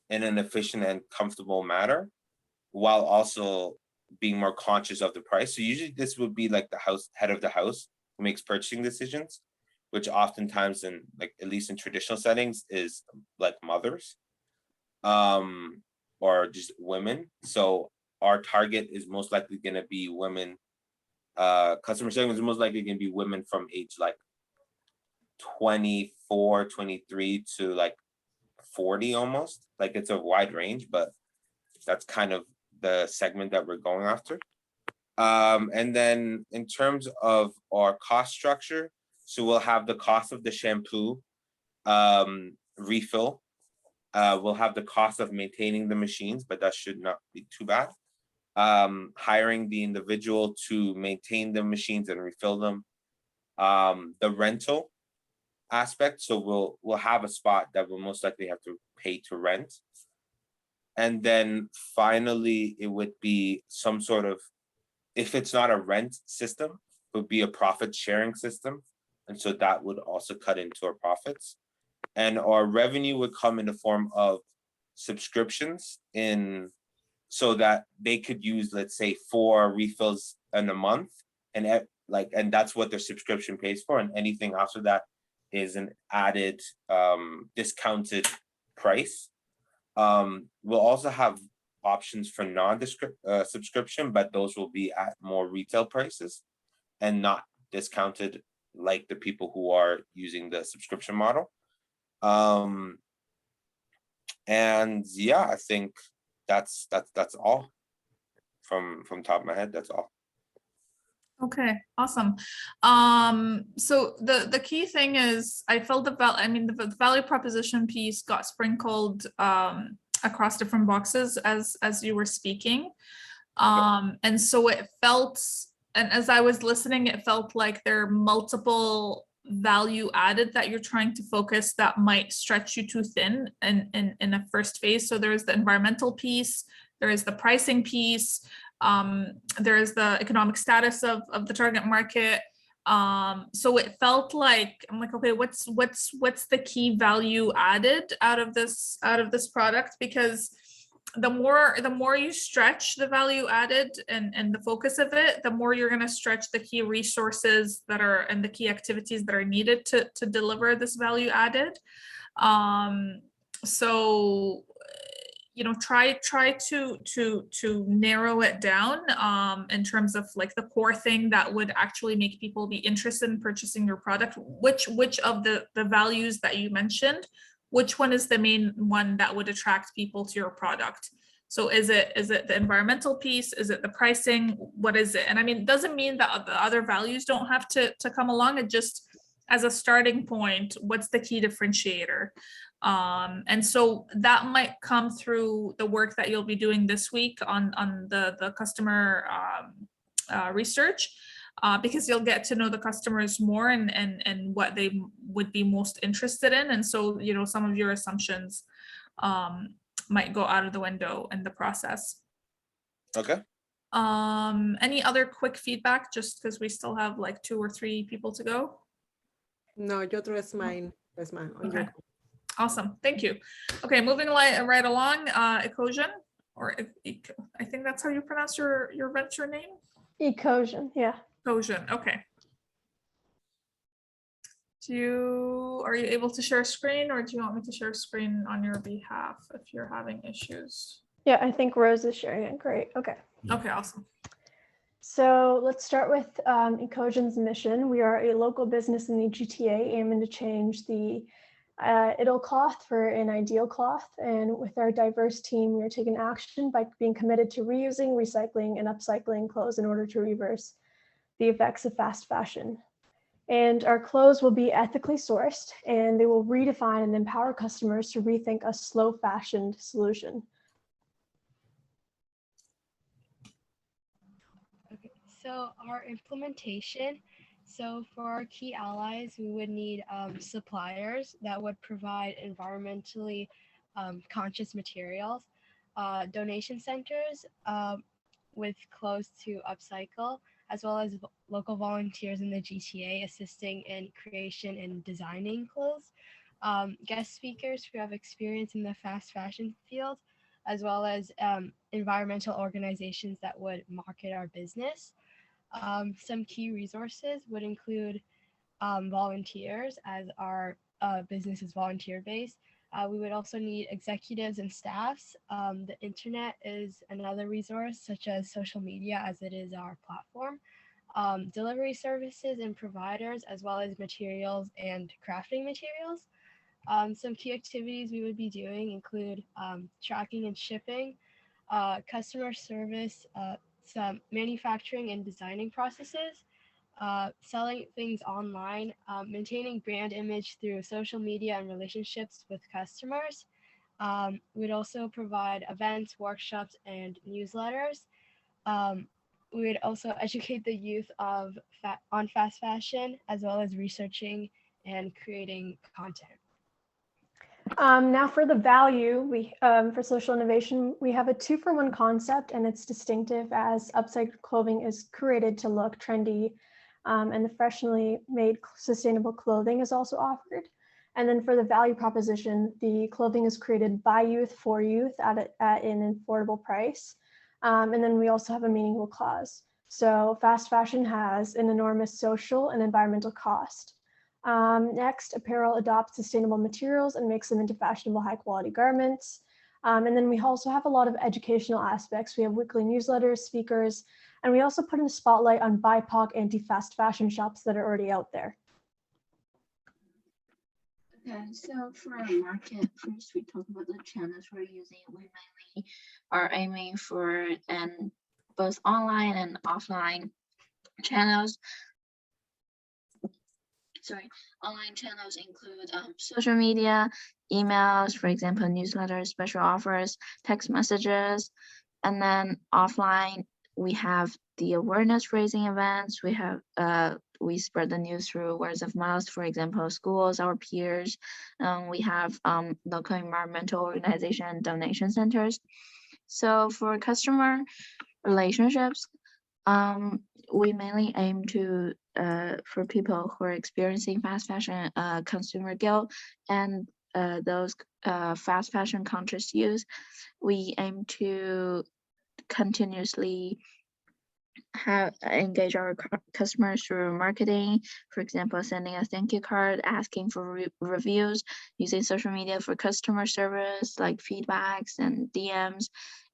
in an efficient and comfortable manner, while also being more conscious of the price. So usually this would be like the head of the house who makes purchasing decisions, which oftentimes in, like, at least in traditional settings, is like mothers, or just women. So our target is most likely going to be women. Customer segment is most likely going to be women from age like 24, 23 to like 40 almost. Like, it's a wide range, but that's kind of the segment that we're going after. And then in terms of our cost structure, so we'll have the cost of the shampoo refill. We'll have the cost of maintaining the machines, but that should not be too bad. Hiring the individual to maintain the machines and refill them. The rental aspect, so we'll have a spot that we'll most likely have to pay to rent. And then finally, it would be some sort of, if it's not a rent system, it would be a profit sharing system. And so that would also cut into our profits. And our revenue would come in the form of subscriptions so that they could use, let's say, 4 refills in a month. And that's what their subscription pays for. And anything after that is an added discounted price. We'll also have options for non-subscription, but those will be at more retail prices and not discounted like the people who are using the subscription model. And yeah, I think that's all from top of my head. That's all. Okay, awesome. So the key thing is, I felt the value proposition piece got sprinkled across different boxes as you were speaking. And so it felt, and as I was listening, it felt like there are multiple value added that you're trying to focus that might stretch you too thin in a first phase. So there's the environmental piece, there is the pricing piece, there is the economic status of the target market. So it felt like, I'm like, okay, what's the key value added out of this product? Because the more you stretch the value added and the focus of it, the more you're going to stretch the key resources that are and the key activities that are needed to deliver this value added. So try to narrow it down in terms of like the core thing that would actually make people be interested in purchasing your product. Which of the values that you mentioned, which one is the main one that would attract people to your product? So is it the environmental piece? Is it the pricing? What is it? And I mean, it doesn't mean that the other values don't have to come along. It just, as a starting point, what's the key differentiator? And so that might come through the work that you'll be doing this week on the customer research. Because you'll get to know the customers more and what they would be most interested in. And so, some of your assumptions might go out of the window in the process. Okay. Any other quick feedback, just because we still have like 2 or 3 people to go? No, yo trust mine. Okay. Awesome. Thank you. Okay, moving right along, Ecosion, or I think that's how you pronounce your venture name? Ecosion, yeah. Ecosion, okay. Are you able to share screen, or do you want me to share screen on your behalf if you're having issues? Yeah, I think Rose is sharing it. Great. Okay. Okay, awesome. So let's start with Ecosion's mission. We are a local business in the GTA aiming to change the idle cloth for an ideal cloth. And with our diverse team, we are taking action by being committed to reusing, recycling, and upcycling clothes in order to reverse the effects of fast fashion. And our clothes will be ethically sourced, and they will redefine and empower customers to rethink a slow fashioned solution. Okay, so our implementation. So for our key allies, we would need suppliers that would provide environmentally conscious materials, donation centers with clothes to upcycle, as well as local volunteers in the GTA assisting in creation and designing clothes, guest speakers who have experience in the fast fashion field, as well as environmental organizations that would market our business. Some key resources would include volunteers, as our business is volunteer based. We would also need executives and staffs. The internet is another resource, such as social media, as it is our platform. Delivery services and providers, as well as materials and crafting materials. Some key activities we would be doing include tracking and shipping, customer service, some manufacturing and designing processes, selling things online, maintaining brand image through social media and relationships with customers. We'd also provide events, workshops, and newsletters. We would also educate the youth on fast fashion, as well as researching and creating content. Now for the value, for social innovation, we have a 2-for-1 concept, and it's distinctive as upcycled clothing is curated to look trendy, and the freshly made sustainable clothing is also offered. And then for the value proposition, the clothing is created by youth for youth at an affordable price. And then we also have a meaningful cause. So fast fashion has an enormous social and environmental cost. Next, apparel adopts sustainable materials and makes them into fashionable, high quality garments. And then we also have a lot of educational aspects. We have weekly newsletters, speakers, and we also put in a spotlight on BIPOC anti-fast fashion shops that are already out there. Okay, so for our market, first we talk about the channels we're using. We mainly are aiming for both online and offline channels. Online channels include social media, emails, for example, newsletters, special offers, text messages, and then offline we have the awareness raising events. We spread the news through words of mouth, for example, schools, our peers. We have local environmental organization donation centers. So for customer relationships, we mainly aim to for people who are experiencing fast fashion consumer guilt and those fast fashion conscious youth. We aim to continuously engage our customers through marketing, for example, sending a thank you card, asking for reviews, using social media for customer service like feedbacks and DMs,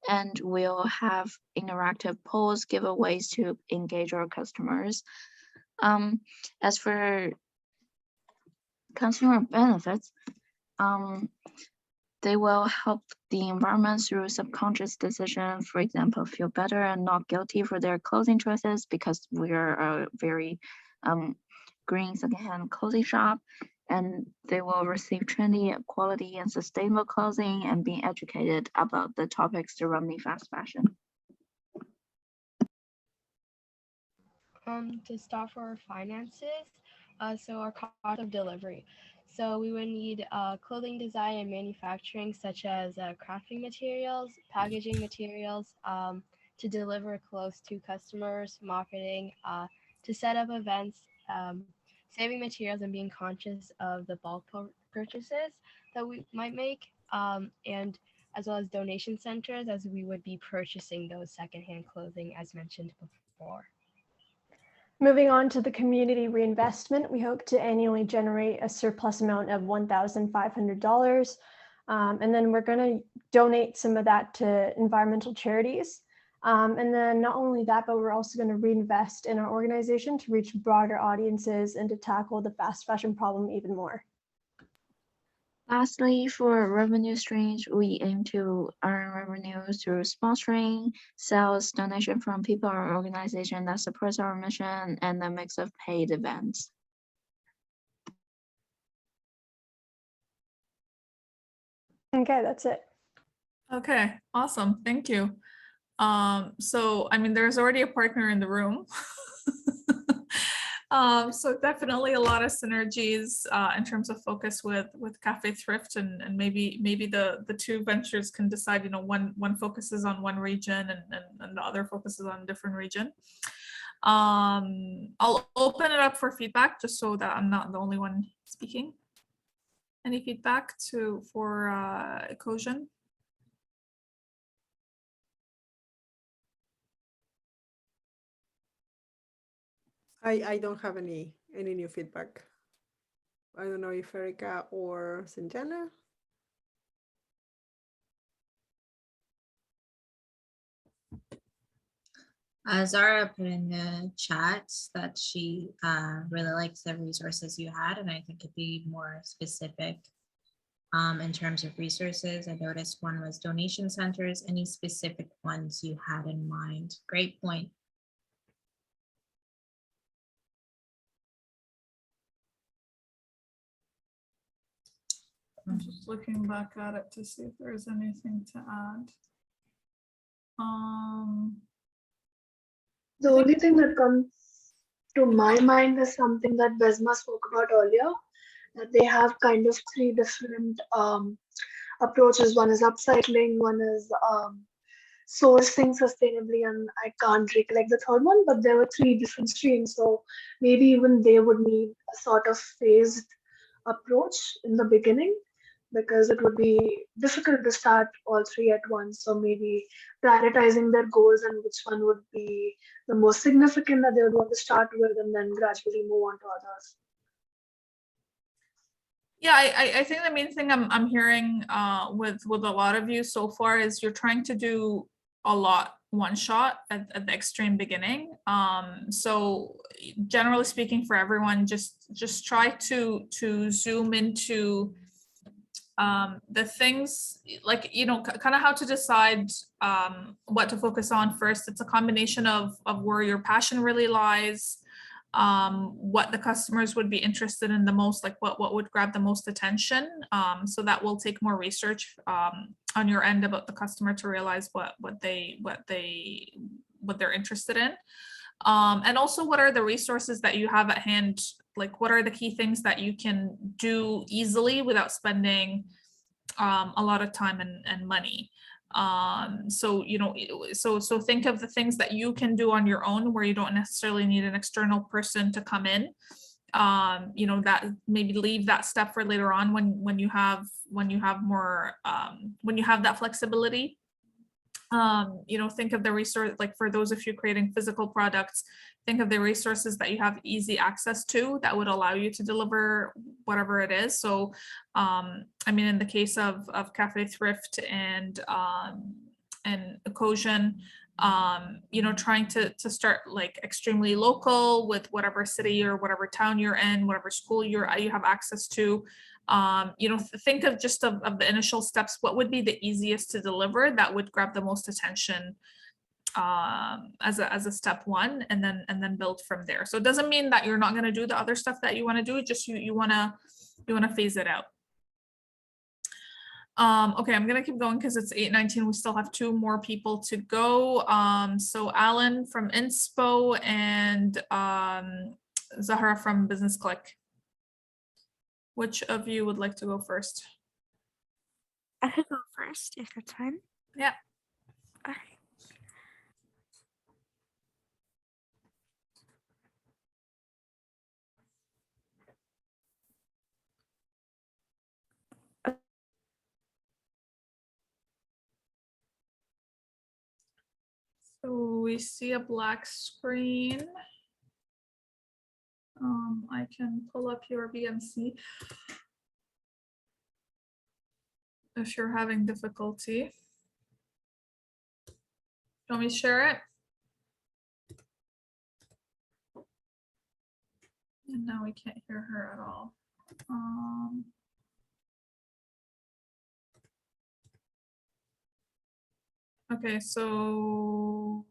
and we'll have interactive polls, giveaways to engage our customers. As for consumer benefits, they will help the environment through subconscious decision, for example, feel better and not guilty for their clothing choices, because we are a very green secondhand clothing shop, and they will receive trendy, quality, and sustainable clothing and be educated about the topics surrounding fast fashion. To start for our finances, so our cost of delivery. So we would need clothing design and manufacturing, such as crafting materials, packaging materials, to deliver clothes to customers, marketing, to set up events, saving materials and being conscious of the bulk purchases that we might make, and as well as donation centers, as we would be purchasing those secondhand clothing as mentioned before. Moving on to the community reinvestment, we hope to annually generate a surplus amount of $1,500. And then we're going to donate some of that to environmental charities. And then not only that, but we're also going to reinvest in our organization to reach broader audiences and to tackle the fast fashion problem even more. Lastly, for revenue streams, we aim to earn revenue through sponsoring, sales, donation from people or organization that supports our mission, and a mix of paid events. Okay, that's it. Okay, awesome. Thank you. So I mean, there's already a partner in the room. So definitely a lot of synergies in terms of focus with Cafe Thrift, and maybe the two ventures can decide, you know, one focuses on one region and the other focuses on a different region. I'll open it up for feedback just so that I'm not the only one speaking. Any feedback for Ecosion? I don't have any new feedback. I don't know if Erica or Sanjana. Zara put in the chat that she really likes the resources you had, and I think it'd be more specific in terms of resources. I noticed one was donation centers. Any specific ones you had in mind? Great point. I'm just looking back at it to see if there's anything to add. The only thing that comes to my mind is something that Besma spoke about earlier, that they have kind of three different approaches. One is upcycling, one is sourcing sustainably, and I can't recollect the third one, but there were three different streams. So maybe even they would need a sort of phased approach in the beginning, because it would be difficult to start all three at once. So maybe prioritizing their goals and which one would be the most significant that they would want to start with, and then gradually move on to others. Yeah, I think the main thing I'm hearing with a lot of you so far is you're trying to do a lot one shot at the extreme beginning. So generally speaking, for everyone, just try to zoom into the things, like, you know, kind of how to decide what to focus on first. It's a combination of where your passion really lies, what the customers would be interested in the most, like what would grab the most attention. So that will take more research on your end about the customer to realize what they're interested in. And also, what are the resources that you have at hand? Like, what are the key things that you can do easily without spending a lot of time and money? So, you know, so think of the things that you can do on your own, where you don't necessarily need an external person to come in. You know, that maybe leave that step for later on when you have more when you have that flexibility. You know, think of the resource, like for those of you creating physical products, think of the resources that you have easy access to that would allow you to deliver whatever it is. So, I mean, in the case of Cafe Thrift and Ecosion, you know, trying to start like extremely local with whatever city or whatever town you're in, whatever school you have access to. You know, think of just of the initial steps. What would be the easiest to deliver that would grab the most attention as a step one, and then build from there. So it doesn't mean that you're not going to do the other stuff that you want to do. Just you want to phase it out. Okay, I'm gonna keep going because it's 8:19. We still have two more people to go. So Alan from Inspo and Zahra from Business Click. Which of you would like to go first? I could go first if that's fine. Yeah. All right. So we see a black screen. I can pull up your BMC if you're having difficulty. Do you want me to share it? And now we can't hear her at all. Okay, so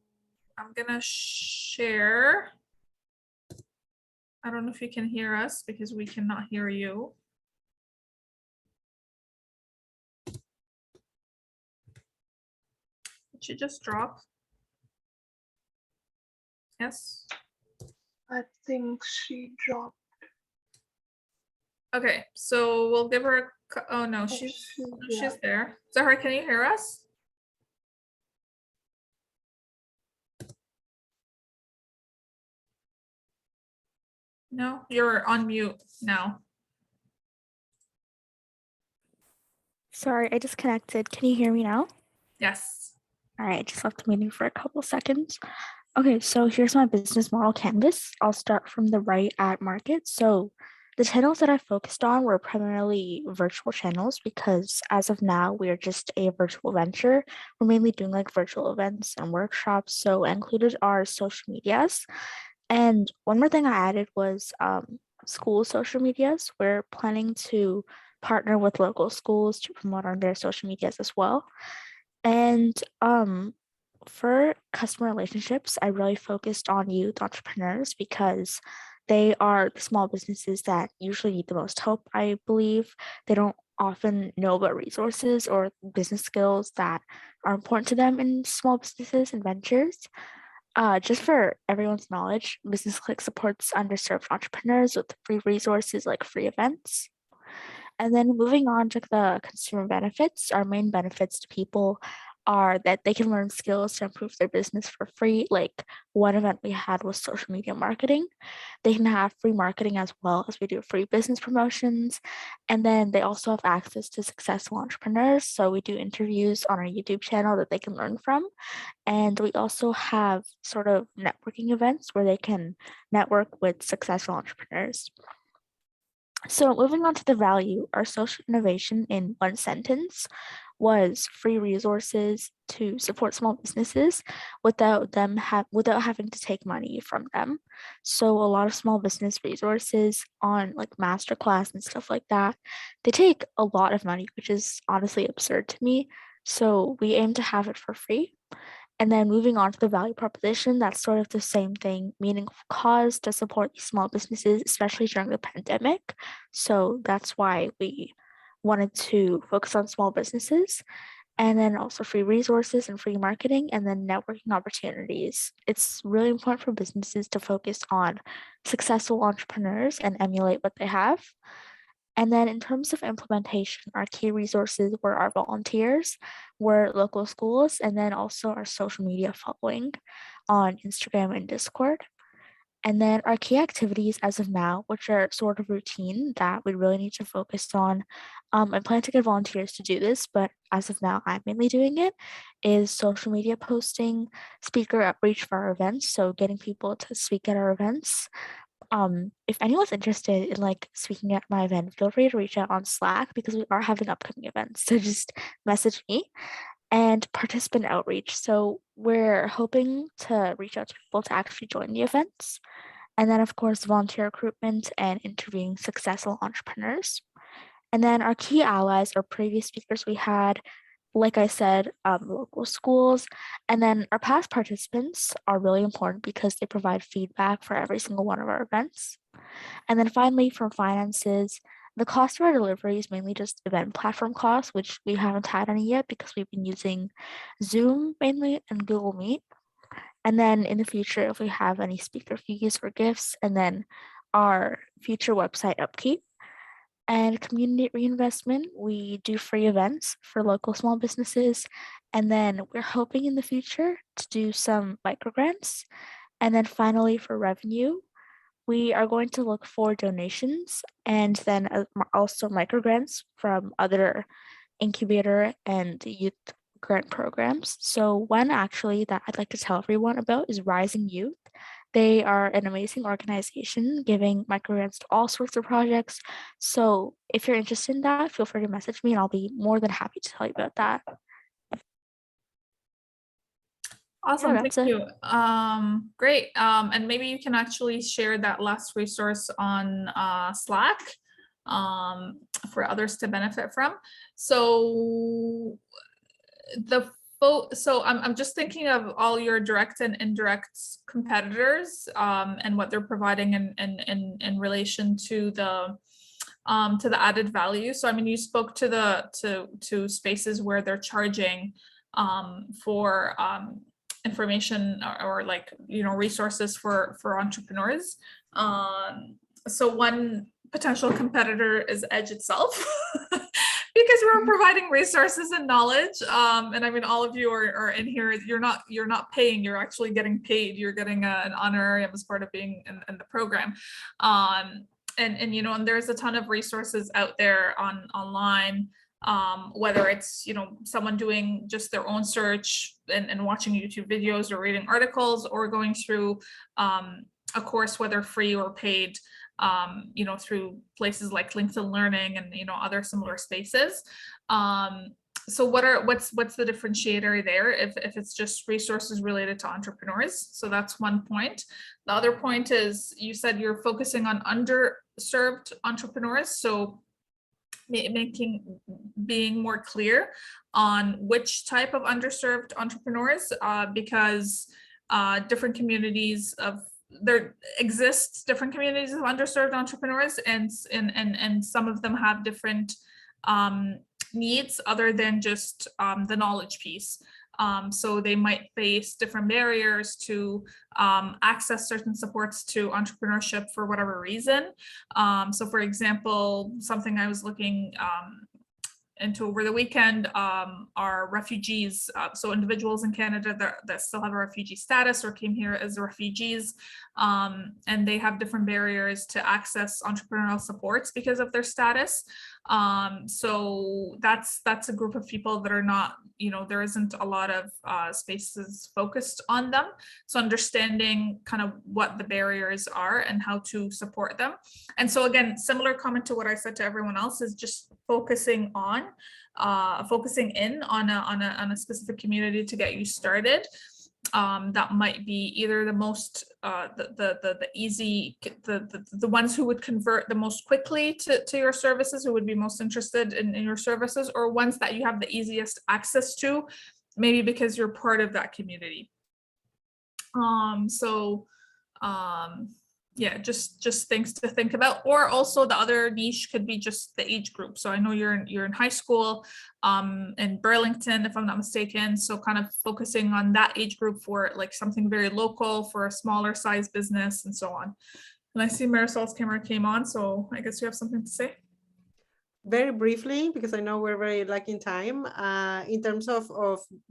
I'm gonna share. I don't know if you can hear us because we cannot hear you. Did she just drop? Yes. I think she dropped. Okay, so we'll give her. Oh no, she's there. Zahra, can you hear us? No, you're on mute now. Sorry, I disconnected. Can you hear me now? Yes. All right, I just left the meeting for a couple seconds. Okay, so here's my business model canvas. I'll start from the right at market. So the channels that I focused on were primarily virtual channels because as of now, we are just a virtual venture. We're mainly doing like virtual events and workshops. So I included our social medias. And one more thing I added was school social medias. We're planning to partner with local schools to promote on their social medias as well. And for customer relationships, I really focused on youth entrepreneurs because they are the small businesses that usually need the most help, I believe. They don't often know about resources or business skills that are important to them in small businesses and ventures. Just for everyone's knowledge, Business Click supports underserved entrepreneurs with free resources like free events. And then moving on to the consumer benefits, our main benefits to people are that they can learn skills to improve their business for free. Like one event we had was social media marketing. They can have free marketing as well as we do free business promotions. And then they also have access to successful entrepreneurs. So we do interviews on our YouTube channel that they can learn from. And we also have sort of networking events where they can network with successful entrepreneurs. So moving on to the value, our social innovation in one sentence was free resources to support small businesses without having to take money from them. So a lot of small business resources on like masterclass and stuff like that, they take a lot of money, which is honestly absurd to me. So we aim to have it for free. And then moving on to the value proposition, that's sort of the same thing, meaningful cause to support these small businesses, especially during the pandemic. So that's why we wanted to focus on small businesses and then also free resources and free marketing and then networking opportunities. It's really important for businesses to focus on successful entrepreneurs and emulate what they have. And then in terms of implementation, our key resources were our volunteers, were local schools, and then also our social media following on Instagram and Discord. And then our key activities as of now, which are sort of routine that we really need to focus on. I plan to get volunteers to do this, but as of now, I'm mainly doing it, is social media posting, speaker outreach for our events. So getting people to speak at our events. If anyone's interested in like speaking at my event, feel free to reach out on Slack because we are having upcoming events. So just message me. And participant outreach. So we're hoping to reach out to people to actually join the events. And then of course, volunteer recruitment and interviewing successful entrepreneurs. And then our key allies or previous speakers we had, like I said, local schools. And then our past participants are really important because they provide feedback for every single one of our events. And then finally, from finances, the cost of our delivery is mainly just event platform costs, which we haven't had any yet because we've been using Zoom mainly and Google Meet. And then in the future, if we have any speaker fees or gifts, and then our future website upkeep. And community reinvestment, we do free events for local small businesses. And then we're hoping in the future to do some microgrants. And then finally, for revenue, we are going to look for donations and then also microgrants from other incubator and youth grant programs. So one actually that I'd like to tell everyone about is Rising Youth. They are an amazing organization giving microgrants to all sorts of projects. So if you're interested in that, feel free to message me and I'll be more than happy to tell you about that. Awesome, Yeah, thank that's it. you. Great. And maybe you can actually share that last resource on Slack for others to benefit from. So I'm just thinking of all your direct and indirect competitors and what they're providing in relation to the added value. So I mean, you spoke to spaces where they're charging for information or like, you know, resources for entrepreneurs. So one potential competitor is Edge itself. Because we're providing resources and knowledge. And I mean, all of you are in here, you're not paying, you're actually getting paid. You're getting an honorarium as part of being in the program. And you know, and there's a ton of resources out there online, whether it's, you know, someone doing just their own search and watching YouTube videos or reading articles, or going through a course, whether free or paid, you know, through places like LinkedIn Learning and, you know, other similar spaces. So what's the differentiator there if it's just resources related to entrepreneurs? So that's one point. The other point is, you said you're focusing on underserved entrepreneurs. So being more clear on which type of underserved entrepreneurs, because different communities of there exists different communities of underserved entrepreneurs, and some of them have different needs other than just the knowledge piece. So they might face different barriers to access certain supports to entrepreneurship for whatever reason. So for example, something I was looking into over the weekend are refugees. So individuals in Canada that still have a refugee status or came here as refugees, and they have different barriers to access entrepreneurial supports because of their status. So that's a group of people that are not, you know, there isn't a lot of spaces focused on them. So understanding kind of what the barriers are and how to support them. And so again, similar comment to what I said to everyone else, is just focusing in on a specific community to get you started. That might be either the most the easy, the ones who would convert the most quickly to your services, who would be most interested in your services, or ones that you have the easiest access to, maybe because you're part of that community. Yeah, just things to think about. Or also the other niche could be just the age group. So I know you're in high school in Burlington, if I'm not mistaken. So kind of focusing on that age group for like something very local for a smaller size business and so on. And I see Marisol's camera came on, so I guess you have something to say. Very briefly, because I know we're very lacking time, in terms of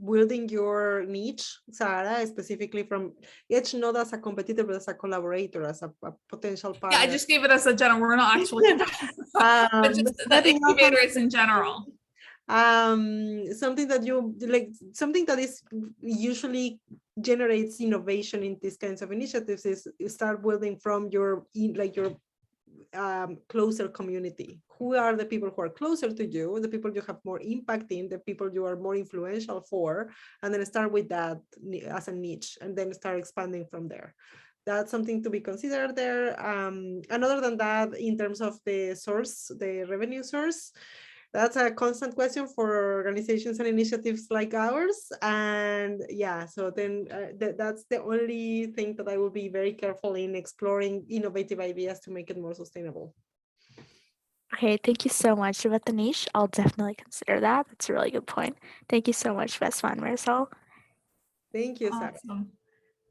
building your niche, Sarah, specifically from Edge, not as a competitor, but as a collaborator, as a potential partner. Yeah, I just gave it as a general, we're not actually, but just the incubators in general. Something that you like, something that is usually generates innovation in these kinds of initiatives is you start building from your closer community. Who are the people who are closer to you, the people you have more impact in, the people you are more influential for, and then start with that as a niche, and then start expanding from there. That's something to be considered there. And other than that, in terms of the source, the revenue source, that's a constant question for organizations and initiatives like ours. And yeah, so then that's the only thing that I will be very careful in exploring innovative ideas to make it more sustainable. Okay, thank you so much about the niche. I'll definitely consider that. That's a really good point. Thank you so much, Vesma and Marisol. Thank you, Sarah. Awesome.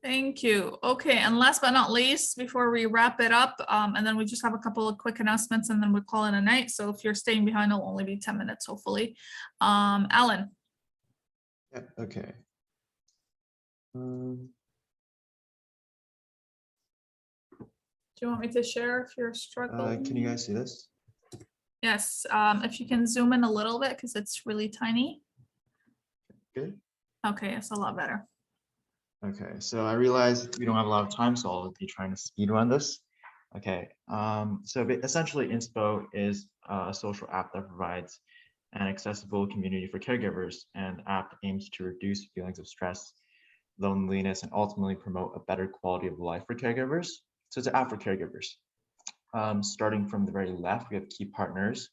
Thank you. Okay, and last but not least, before we wrap it up, and then we just have a couple of quick announcements and then we call it a night. So if you're staying behind, it'll only be 10 minutes, hopefully. Alan. Yeah, okay. Do you want me to share if you're struggling? Can you guys see this? Yes, if you can zoom in a little bit because it's really tiny. Good. Okay, it's a lot better. Okay, so I realized we don't have a lot of time, so I'll be trying to speed run this. Okay, so essentially Inspo is a social app that provides an accessible community for caregivers, and the app aims to reduce feelings of stress, loneliness, and ultimately promote a better quality of life for caregivers. So it's an app for caregivers. Starting from the very left, we have key partners.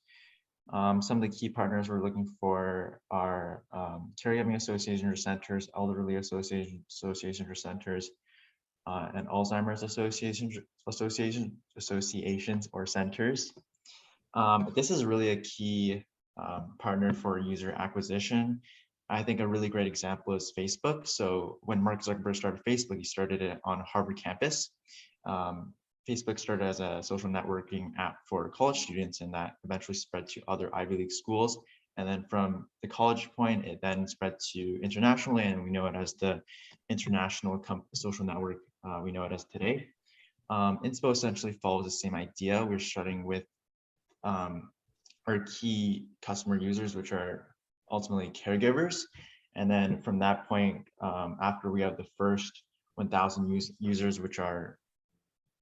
Some of the key partners we're looking for are caregiving associations or centers, elderly associations or centers, and Alzheimer's associations or centers. This is really a key partner for user acquisition, I think a really great example is Facebook. So when Mark Zuckerberg started Facebook, he started it on Harvard campus. Facebook started as a social networking app for college students, and that eventually spread to other Ivy League schools. And then from the college point, it then spread to internationally, and we know it as the international social network we know it as today. Inspo essentially follows the same idea. We're starting with our key customer users, which are ultimately caregivers. And then from that point, after we have the first 1,000 users, which are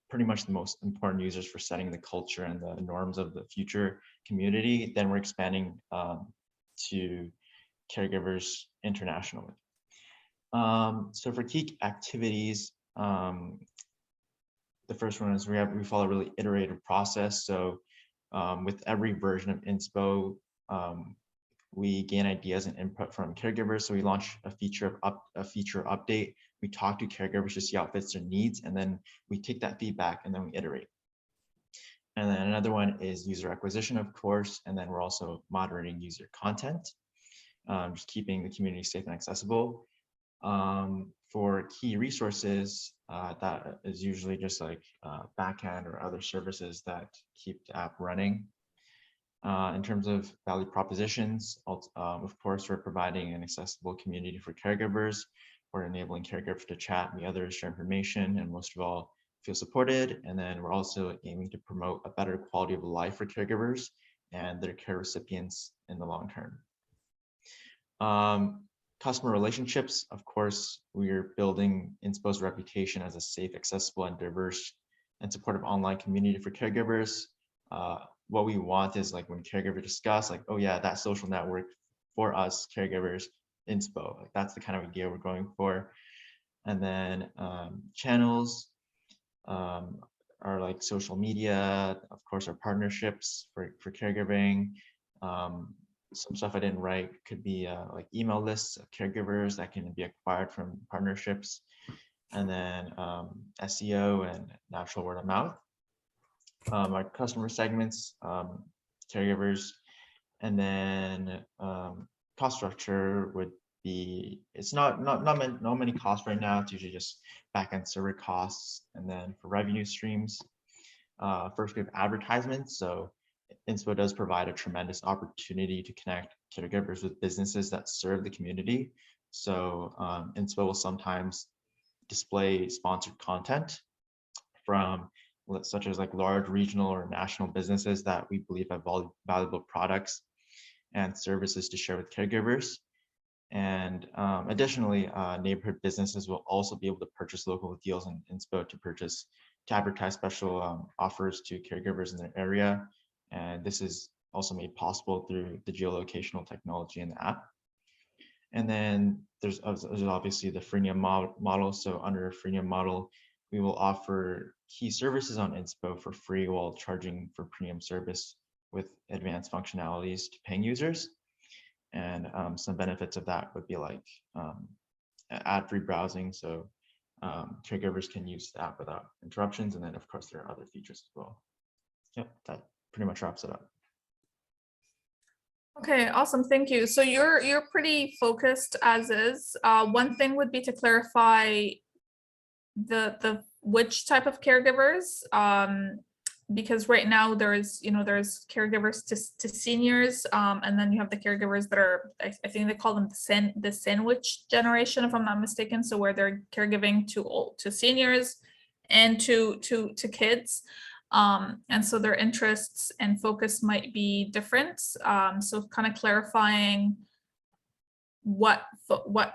pretty much the most important users for setting the culture and the norms of the future community, then we're expanding to caregivers internationally. So for key activities, the first one is we follow a really iterative process. So with every version of Inspo, we gain ideas and input from caregivers. So we launch a feature update. We talk to caregivers to see how it fits their needs, and then we take that feedback and then we iterate. And then another one is user acquisition, of course, and then we're also moderating user content, just keeping the community safe and accessible. For key resources, that is usually just like backend or other services that keep the app running. In terms of value propositions, of course, we're providing an accessible community for caregivers. We're enabling caregivers to chat, meet others, share information, and most of all, feel supported. And then we're also aiming to promote a better quality of life for caregivers and their care recipients in the long term. Customer relationships, of course, we're building Inspo's reputation as a safe, accessible, and diverse and supportive online community for caregivers. What we want is like when caregivers discuss, like, oh yeah, that social network for us caregivers, Inspo, like that's the kind of idea we're going for. And then channels are like social media, of course, our partnerships for caregiving. Some stuff I didn't write could be like email lists of caregivers that can be acquired from partnerships, and then SEO and natural word of mouth. Our customer segments, caregivers, and then cost structure would be, it's not many costs right now. It's usually just backend server costs. And then for revenue streams, first we have advertisements. So Inspo does provide a tremendous opportunity to connect caregivers with businesses that serve the community. So Inspo will sometimes display sponsored content from such as like large regional or national businesses that we believe have valuable products and services to share with caregivers. And additionally, neighborhood businesses will also be able to purchase local deals in Inspo to advertise special offers to caregivers in their area. And this is also made possible through the geolocational technology in the app. And then there's obviously the freemium model. So under a freemium model, we will offer key services on Inspo for free while charging for premium service with advanced functionalities to paying users. And some benefits of that would be like ad-free browsing. So caregivers can use the app without interruptions. And then of course, there are other features as well. Yep, that pretty much wraps it up. Okay, awesome. Thank you. So you're pretty focused as is. One thing would be to clarify the which type of caregivers, because right now there's caregivers to seniors, and then you have the caregivers that are, I think they call them the sandwich generation, if I'm not mistaken. So where they're caregiving to seniors and to kids. And so their interests and focus might be different. So kind of clarifying what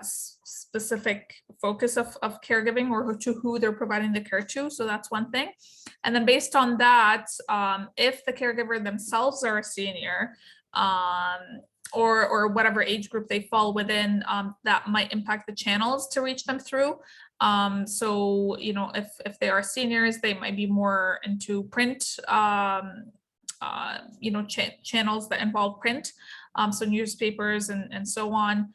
specific focus of caregiving or to who they're providing the care to. So that's one thing. And then based on that, if the caregiver themselves are a senior, or whatever age group they fall within, that might impact the channels to reach them through. So, if they are seniors, they might be more into print, channels that involve print, so newspapers and so on.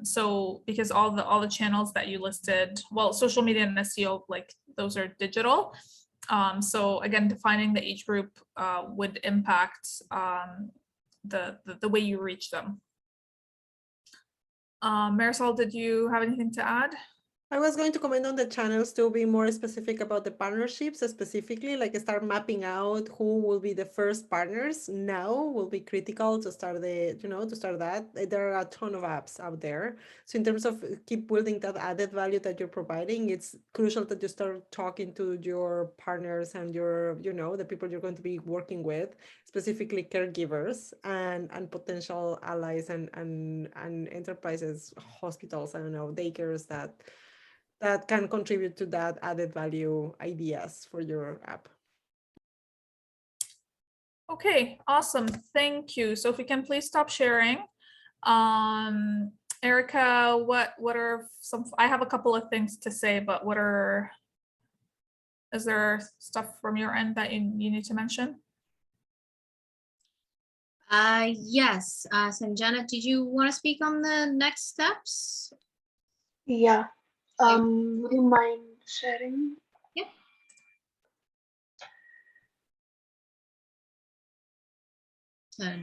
So because all the channels that you listed, well, social media and SEO, like those are digital. So again, defining the age group would impact the way you reach them. Marisol, did you have anything to add? I was going to comment on the channels to be more specific about the partnerships, specifically like start mapping out who will be the first partners now will be critical to start the, to start that. There are a ton of apps out there. So in terms of keep building that added value that you're providing, it's crucial that you start talking to your partners and your, the people you're going to be working with, specifically caregivers and potential allies and enterprises, hospitals, I don't know, daycares that can contribute to that added value ideas for your app. Okay, awesome. Thank you. So if we can please stop sharing. Erica, what are some, I have a couple of things to say, but is there stuff from your end that you need to mention? Yes. Sanjana, did you want to speak on the next steps? Yeah. Would you mind sharing? Yeah.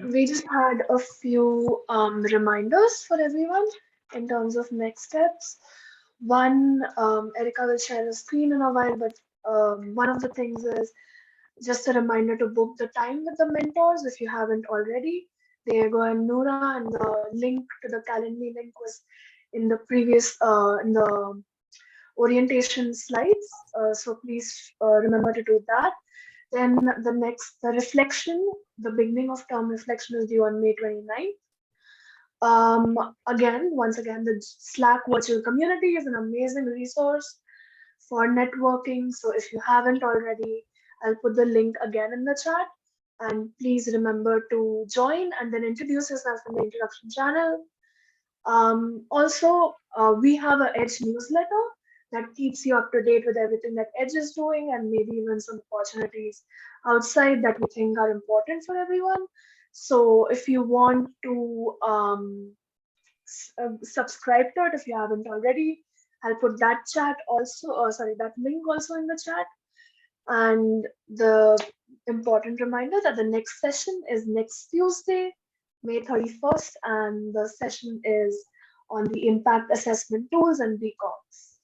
We just had a few reminders for everyone in terms of next steps. One, Erica will share the screen in a while, but one of the things is just a reminder to book the time with the mentors if you haven't already. Diego and Noura, and the link to the Calendly link was in the previous in the orientation slides. So please remember to do that. Then the reflection, the beginning of term reflection is due on May 29th. Once again, the Slack virtual community is an amazing resource for networking. So if you haven't already, I'll put the link again in the chat. And please remember to join and then introduce yourself in the introduction channel. Also, we have an Edge newsletter that keeps you up to date with everything that Edge is doing and maybe even some opportunities outside that we think are important for everyone. So if you want to subscribe to it, if you haven't already, I'll put that that link also in the chat. And the important reminder that the next session is next Tuesday, May 31st, and the session is on the impact assessment tools and BComs.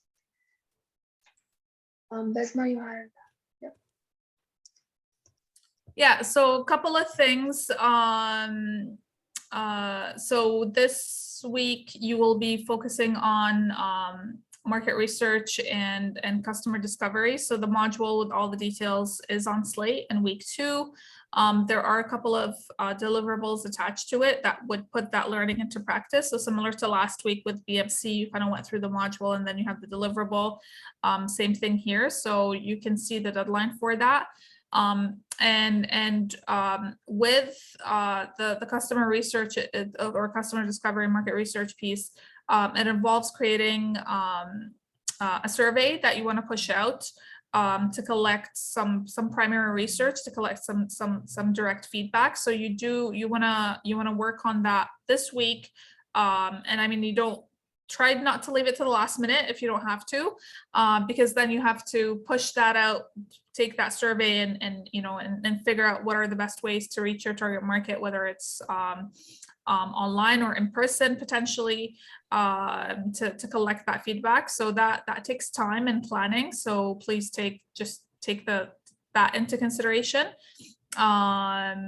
Besma, you had, Yeah, so a couple of things. So this week you will be focusing on market research and customer discovery. So the module with all the details is on Slate in week 2. There are a couple of deliverables attached to it that would put that learning into practice. So similar to last week with BMC, you kind of went through the module and then you have the deliverable. Same thing here. So you can see the deadline for that. With the customer research or customer discovery market research piece, it involves creating a survey that you want to push out to collect some primary research, to collect some direct feedback. So you want to work on that this week. And I mean, you don't try not to leave it to the last minute if you don't have to, because then you have to push that out, take that survey and figure out what are the best ways to reach your target market, whether it's online or in person potentially, to collect that feedback. So that takes time and planning. So please take that into consideration,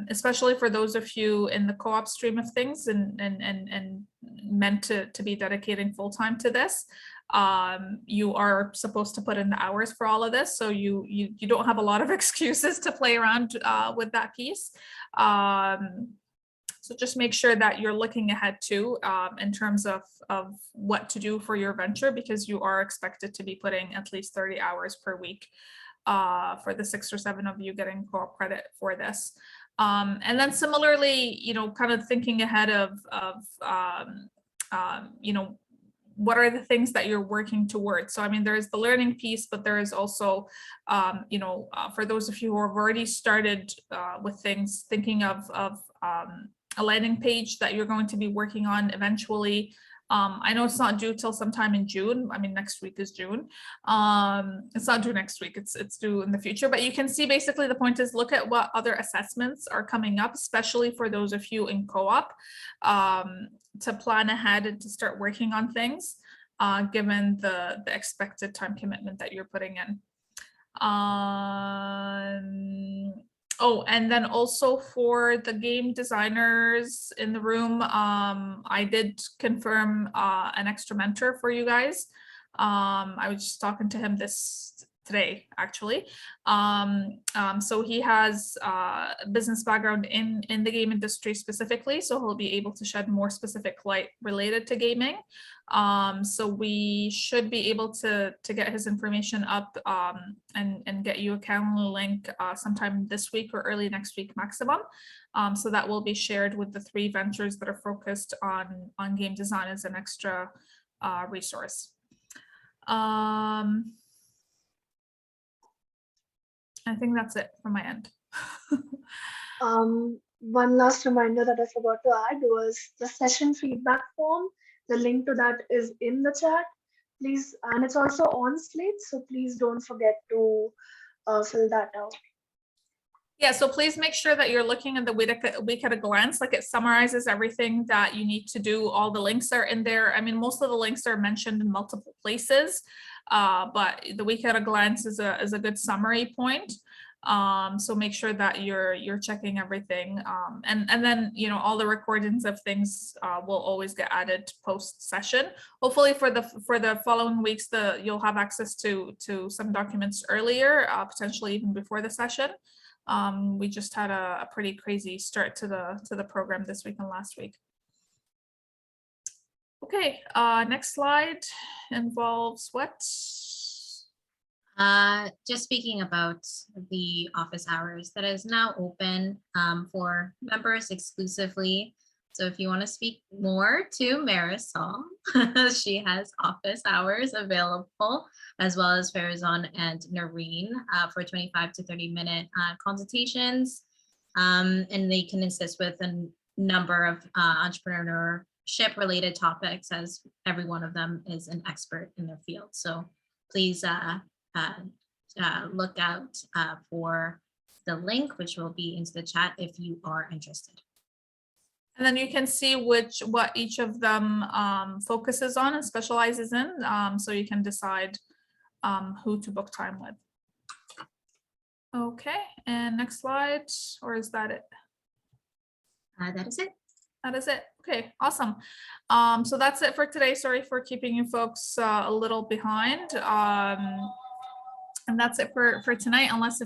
especially for those of you in the co-op stream of things and meant to be dedicating full time to this. You are supposed to put in the hours for all of this, so you don't have a lot of excuses to play around with that piece. So just make sure that you're looking ahead too, in terms of what to do for your venture, because you are expected to be putting at least 30 hours per week for the 6 or 7 of you getting co-op credit for this. And then similarly, kind of thinking ahead of what are the things that you're working towards? So, I mean, there's the learning piece, but there is also, for those of you who have already started with things, thinking of a landing page that you're going to be working on eventually, I know it's not due till sometime in June. I mean, next week is June. It's not due next week, it's due in the future, but you can see basically the point is look at what other assessments are coming up, especially for those of you in co-op, to plan ahead and to start working on things, given the expected time commitment that you're putting in. Oh, and then also for the game designers in the room, I did confirm an extra mentor for you guys. I was just talking to him today, actually. So he has a business background in the game industry specifically, so he'll be able to shed more specific light related to gaming. So we should be able to get his information up and get you a Calendly link sometime this week or early next week maximum. So that will be shared with the 3 ventures that are focused on game design as an extra resource. I think that's it from my end. One last reminder that I forgot to add was the session feedback form. The link to that is in the chat, please, and it's also on Slate, so please don't forget to fill that out. Yeah, so please make sure that you're looking at the week at a glance, like it summarizes everything that you need to do. All the links are in there. I mean, most of the links are mentioned in multiple places, but the week at a glance is a good summary point. So make sure that you're checking everything, and then all the recordings of things will always get added post session. Hopefully for the following weeks, you'll have access to some documents earlier, potentially even before the session. We just had a pretty crazy start to the program this week and last week. Okay, next slide involves what? Just speaking about the office hours that is now open for members exclusively. So if you want to speak more to Marisol, she has office hours available, as well as Farazan and Noreen for 25 to 30-minute consultations. And they can assist with a number of entrepreneurship related topics, as every one of them is an expert in their field. So please look out for the link, which will be into the chat if you are interested. And then you can see what each of them focuses on and specializes in, so you can decide who to book time with. Okay, and next slide, or is that it? That is it. That is it. Okay, awesome. So that's it for today. Sorry for keeping you folks a little behind. And that's it for tonight, unless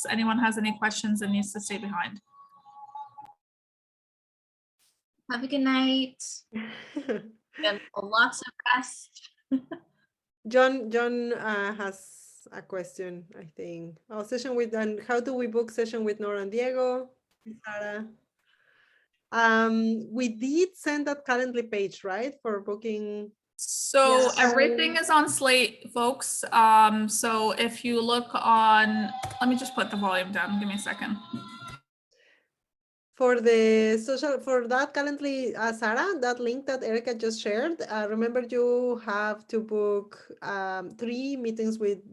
anyone has any questions and needs to stay behind. Have a good night. Lots of rest. John has a question, I think. Our session with Dan. How do we book session with Nora and Diego? Sarah. We did send that Calendly page, right, for booking. So yes. Everything is on Slate, folks. So if you look on, let me just put the volume down. Give me a second. For that Calendly, Sarah, that link that Erica just shared, remember you have to book 3 meetings with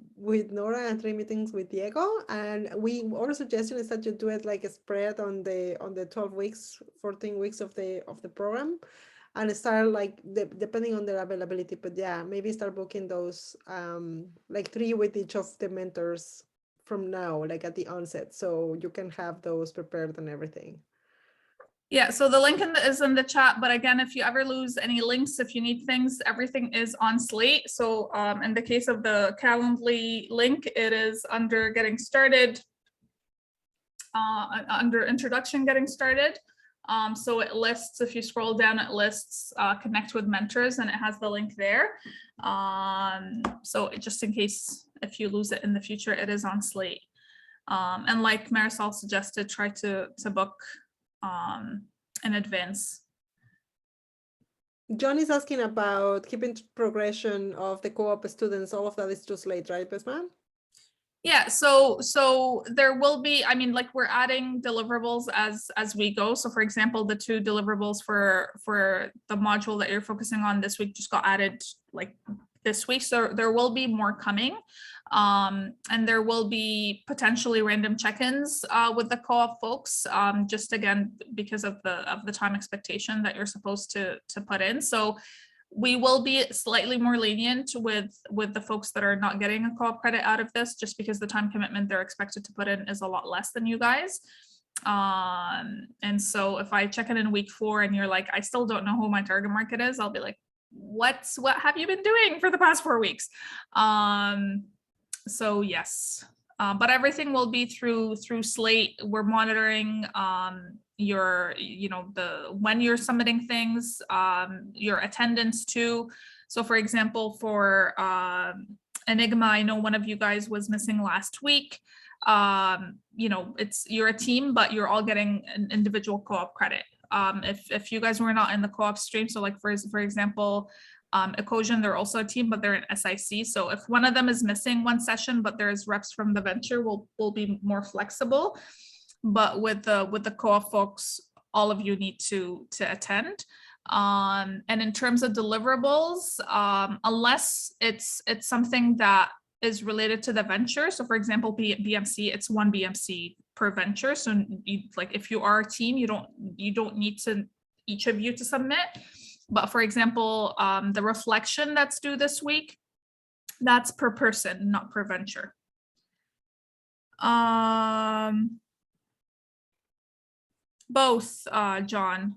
Nora and 3 meetings with Diego. And our suggestion is that you do it like a spread on the 12 weeks, 14 weeks of the program, and start like depending on their availability. But yeah, maybe start booking those like 3 with each of the mentors from now, like at the onset, so you can have those prepared and everything. Yeah, so the link is in the chat, but again, if you ever lose any links, if you need things, everything is on Slate. So in the case of the Calendly link, it is under getting started, under introduction, getting started. So it lists, if you scroll down, it lists connect with mentors, and it has the link there. So just in case, if you lose it in the future, it is on Slate. And like Marisol suggested, try to book in advance. John is asking about keeping progression of the co-op students. All of that is too late, right, Besma? Yeah, so there will be, I mean, like we're adding deliverables as we go. So for example, the 2 deliverables for the module that you're focusing on this week just got added like this week. So there will be more coming. And there will be potentially random check-ins with the co-op folks, just again, because of the time expectation that you're supposed to put in. So we will be slightly more lenient with the folks that are not getting a co-op credit out of this, just because the time commitment they're expected to put in is a lot less than you guys. And so if I check in week 4 and you're like, I still don't know who my target market is, I'll be like, what have you been doing for the past 4 weeks? So yes, but everything will be through Slate. We're monitoring your, when you're submitting things, your attendance too. So for example, for Enigma, I know one of you guys was missing last week. You're a team, but you're all getting an individual co-op credit. If you guys were not in the co-op stream, so like for example, Ecosion, they're also a team, but they're in SIC. So if one of them is missing one session, but there's reps from the venture, we'll be more flexible. But with the co-op folks, all of you need to attend. And in terms of deliverables, unless it's something that is related to the venture. So for example, BMC, it's 1 BMC per venture. So if you are a team, you don't need to each of you to submit. But for example, the reflection that's due this week, that's per person, not per venture. Both, John.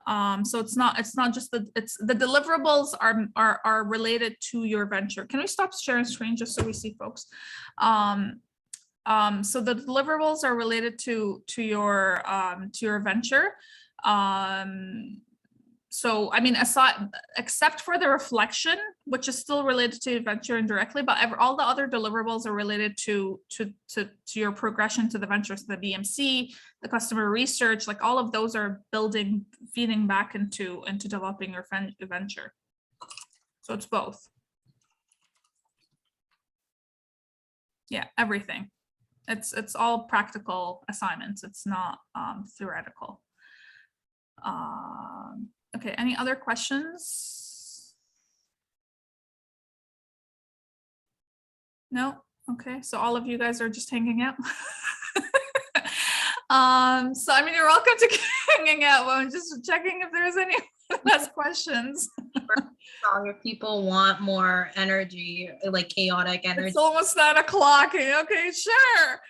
So it's not just the deliverables are related to your venture. Can we stop sharing screen just so we see folks? So the deliverables are related to your venture. So I mean, except for the reflection, which is still related to venture indirectly, but all the other deliverables are related to your progression to the venture. So the BMC, the customer research, like all of those are feeding back into developing your venture. So it's both. Yeah, everything. It's all practical assignments. It's not theoretical. Okay, any other questions? No? Okay, so all of you guys are just hanging out. So I mean, you're welcome to keep hanging out, but I'm just checking if there's any last questions. If people want more energy, like chaotic energy. It's almost 9 o'clock. Okay, sure.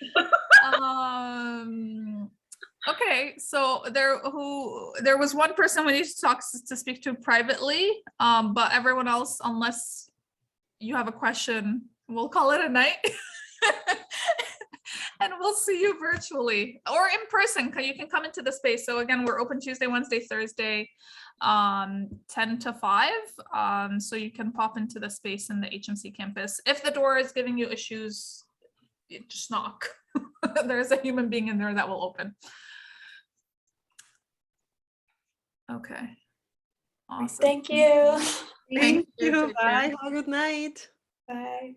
Okay, so there was one person we need to speak to privately, but everyone else, unless you have a question, we'll call it a night. And we'll see you virtually or in person. You can come into the space. So again, we're open Tuesday, Wednesday, Thursday, 10 to 5. So you can pop into the space in the HMC campus. If the door is giving you issues, just knock. There's a human being in there that will open. Okay. Awesome. Thank you. Thank you. Bye. Have a good night. Bye.